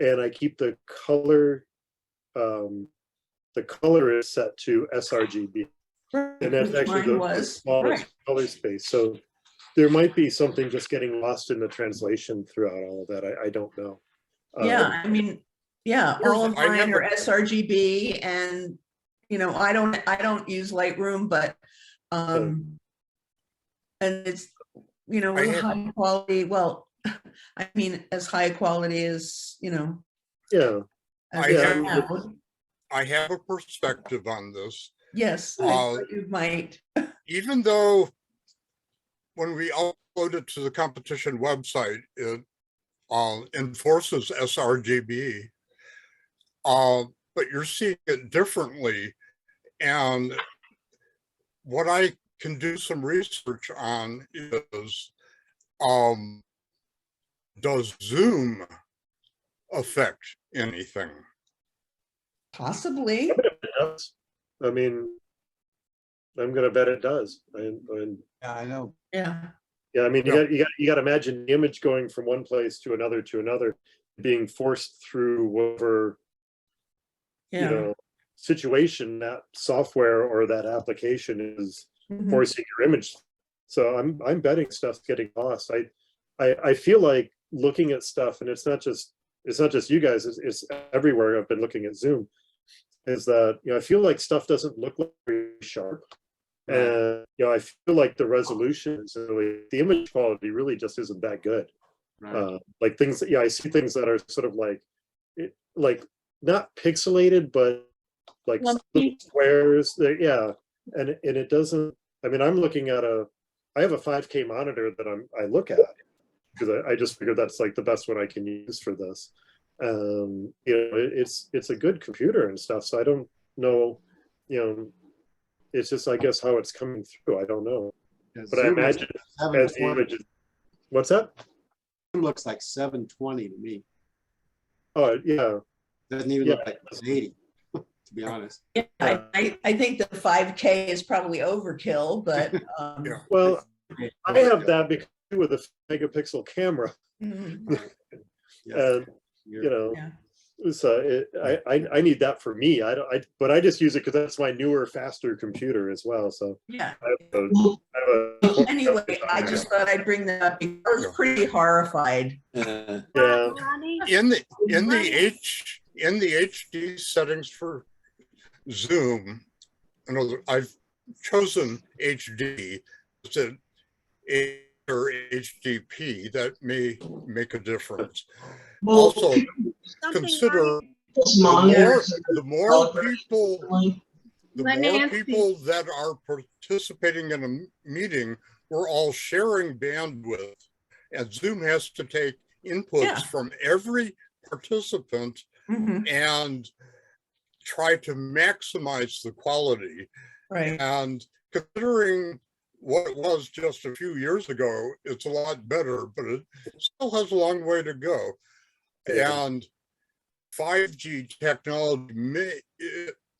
Speaker 4: and I keep the color is set to sRGB, and that's actually the smallest color space. So there might be something just getting lost in the translation throughout all of that. I don't know.
Speaker 8: Yeah, I mean, yeah, all of mine are sRGB, and I don't use Lightroom, but and it's really high quality. Well, I mean, as high quality as
Speaker 1: I have a perspective on this.
Speaker 8: Yes, you might.
Speaker 1: Even though when we upload it to the competition website, it enforces sRGB, but you're seeing it differently. And what I can do some research on is, does Zoom affect anything?
Speaker 8: Possibly.
Speaker 4: It does. I mean, I'm gonna bet it does.
Speaker 17: Yeah, I know.
Speaker 8: Yeah.
Speaker 4: Yeah, I mean, you got to imagine the image going from one place to another, being forced through whatever situation that software or that application is forcing your image. So I'm betting stuff's getting lost. I feel like looking at stuff, and it's not just you guys, it's everywhere. I've been looking at Zoom, is that I feel like stuff doesn't look very sharp. And I feel like the resolution is really, the image quality really just isn't that good. Like things that I see things that are sort of like not pixelated, but like squares. And it doesn't. I mean, I'm looking at I have a 5K monitor that I look at because I just figured that's like the best one I can use for this. It's a good computer and stuff. So I don't know, it's just, I guess, how it's coming through. I don't know.
Speaker 17: Yeah,
Speaker 4: but I imagine as the images. What's that?
Speaker 17: It looks like 720 to me.
Speaker 4: Oh, yeah.
Speaker 17: Doesn't even look like 80, to be honest.
Speaker 8: Yeah, I think the 5K is probably overkill, but
Speaker 4: well, I have that because with a megapixel camera. And so I need that for me. But I just use it because that's my newer, faster computer as well. So
Speaker 8: yeah.
Speaker 4: Anyway,
Speaker 8: I just thought I'd bring that up because I was pretty horrified.
Speaker 4: Yeah.
Speaker 1: In the HD settings for Zoom, I've chosen HD or HDP. That may make a difference. Also, consider the more people that are participating in a meeting, we're all sharing bandwidth, and Zoom has to take inputs from every participant and try to maximize the quality.
Speaker 8: Right.
Speaker 1: And considering what it was just a few years ago, it's a lot better, but it still has a long way to go. And 5G technology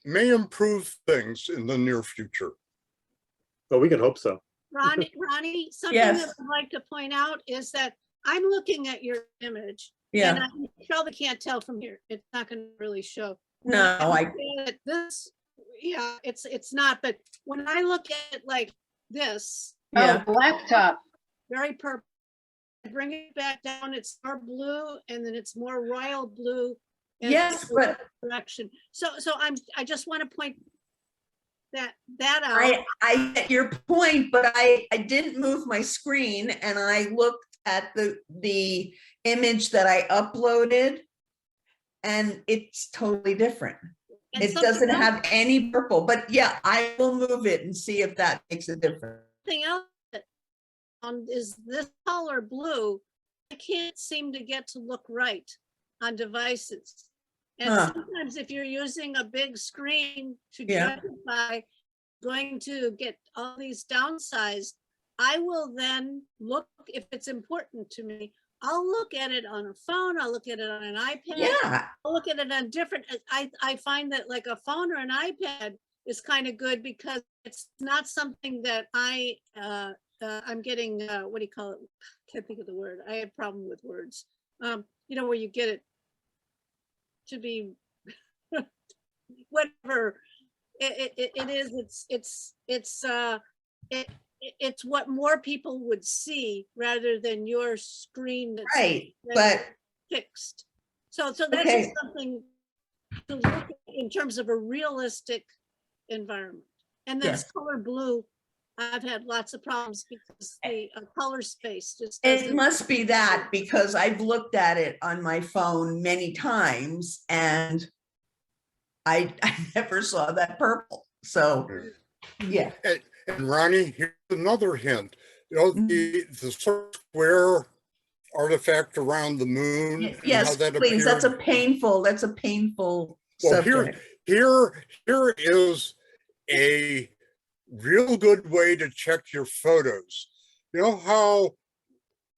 Speaker 1: may improve things in the near future.
Speaker 4: Well, we can hope so.
Speaker 7: Ronnie, something
Speaker 8: Yes.
Speaker 7: that I'd like to point out is that I'm looking at your image.
Speaker 8: Yeah.
Speaker 7: And I probably can't tell from here. It's not going to really show.
Speaker 8: No,
Speaker 7: When look at this, yeah, it's not, but when I look at it like this,
Speaker 8: Yeah.
Speaker 12: Oh, blacktop.
Speaker 7: very purple, I bring it back down, it's more blue, and then it's more royal blue. and
Speaker 8: Yes,
Speaker 7: it's
Speaker 8: but
Speaker 7: direction. So I just want to point that out.
Speaker 8: I get your point, but I didn't move my screen and I looked at the image that I uploaded and it's totally different.
Speaker 7: And
Speaker 8: It
Speaker 7: something
Speaker 8: doesn't
Speaker 7: else-
Speaker 8: have any purple, but yeah, I will move it and see if that makes a difference.
Speaker 7: Something else is this color blue. I can't seem to get to look right on devices. And
Speaker 8: Huh.
Speaker 7: sometimes if you're using a big screen to
Speaker 8: Yeah.
Speaker 7: justify going to get all these downsized, I will then look, if it's important to me, I'll look at it on a phone, I'll look at it on an iPad.
Speaker 8: Yeah.
Speaker 7: I'll look at it on different, I find that like a phone or an iPad is kind of good because it's not something that I'm getting, what do you call it? Can't think of the word. I have a problem with words. You know, where you get it to be whatever it is, it's what more people would see rather than your screen that's
Speaker 8: Right,
Speaker 7: that's
Speaker 8: but
Speaker 7: fixed. So that's
Speaker 8: Okay.
Speaker 7: just something to look at in terms of a realistic environment. And
Speaker 8: Yeah.
Speaker 7: that's color blue. I've had lots of problems because the color space just
Speaker 8: it
Speaker 7: doesn't.
Speaker 8: must be that because I've looked at it on my phone many times and I never saw that purple. So, yeah.
Speaker 1: And Ronnie, here's another hint. You know, the square artifact around the moon. and how
Speaker 8: Yes,
Speaker 1: that
Speaker 8: please. That's a
Speaker 1: appeared.
Speaker 8: painful
Speaker 1: Well,
Speaker 8: subject.
Speaker 1: here is a real good way to check your photos. You know how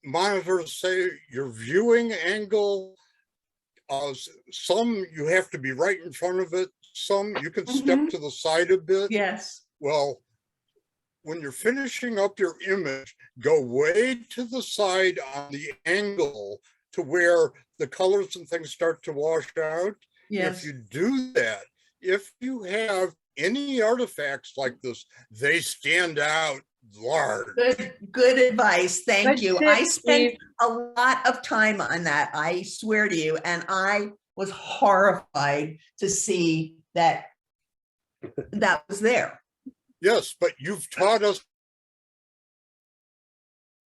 Speaker 1: monitors say your viewing angle, some you have to be right in front of it, some you can step to the side a bit.
Speaker 8: Yes.
Speaker 1: Well, when you're finishing up your image, go way to the side on the angle to where the colors and things start to wash out.
Speaker 8: Yes.
Speaker 1: If you do that, if you have any artifacts like this, they stand out large.
Speaker 8: Good advice. Thank
Speaker 1: Good
Speaker 8: you.
Speaker 1: tip,
Speaker 8: I spent
Speaker 1: Steve.
Speaker 8: a lot of time on that. I swear to you. And I was horrified to see that was there.
Speaker 1: Yes, but you've taught us.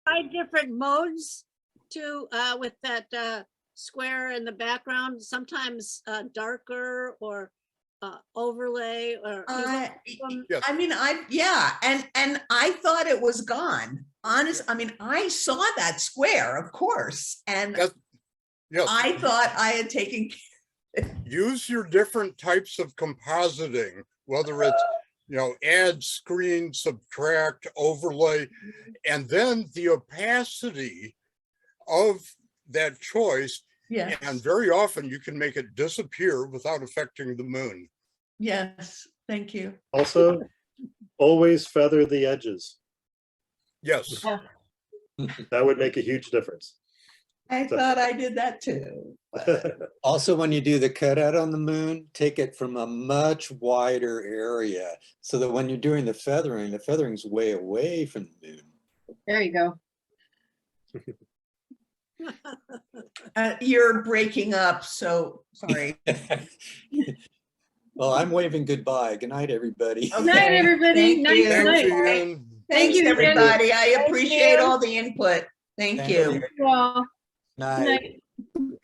Speaker 7: 5 different modes to with that square in the background, sometimes darker or overlay or
Speaker 8: I mean, and I thought it was gone. I mean, I saw that square, of course, and
Speaker 1: yes.
Speaker 8: I thought I had taken.
Speaker 1: Use your different types of compositing, whether it's, you know, add, screen, subtract, overlay, and then the opacity of that choice.
Speaker 8: Yes.
Speaker 1: And very often you can make it disappear without affecting the moon.
Speaker 8: Yes, thank you.
Speaker 4: Also, always feather the edges.
Speaker 1: Yes.
Speaker 4: That would make a huge difference.
Speaker 8: I thought I did that too.
Speaker 2: Also, when you do the cutout on the moon, take it from a much wider area so that when you're doing the feathering's way away from the moon.
Speaker 12: There you go.
Speaker 8: You're breaking up, so sorry.
Speaker 2: Well, I'm waving goodbye. Good night, everybody.
Speaker 12: Good night, everybody.
Speaker 8: Thank
Speaker 12: Night
Speaker 8: you.
Speaker 12: night.
Speaker 8: Thanks,
Speaker 12: you, Jen.
Speaker 8: everybody. I
Speaker 12: Thank
Speaker 8: appreciate
Speaker 12: you.
Speaker 8: all the input. Thank
Speaker 2: Thank
Speaker 8: you.
Speaker 2: you.
Speaker 12: Well,
Speaker 2: Night.
Speaker 12: night.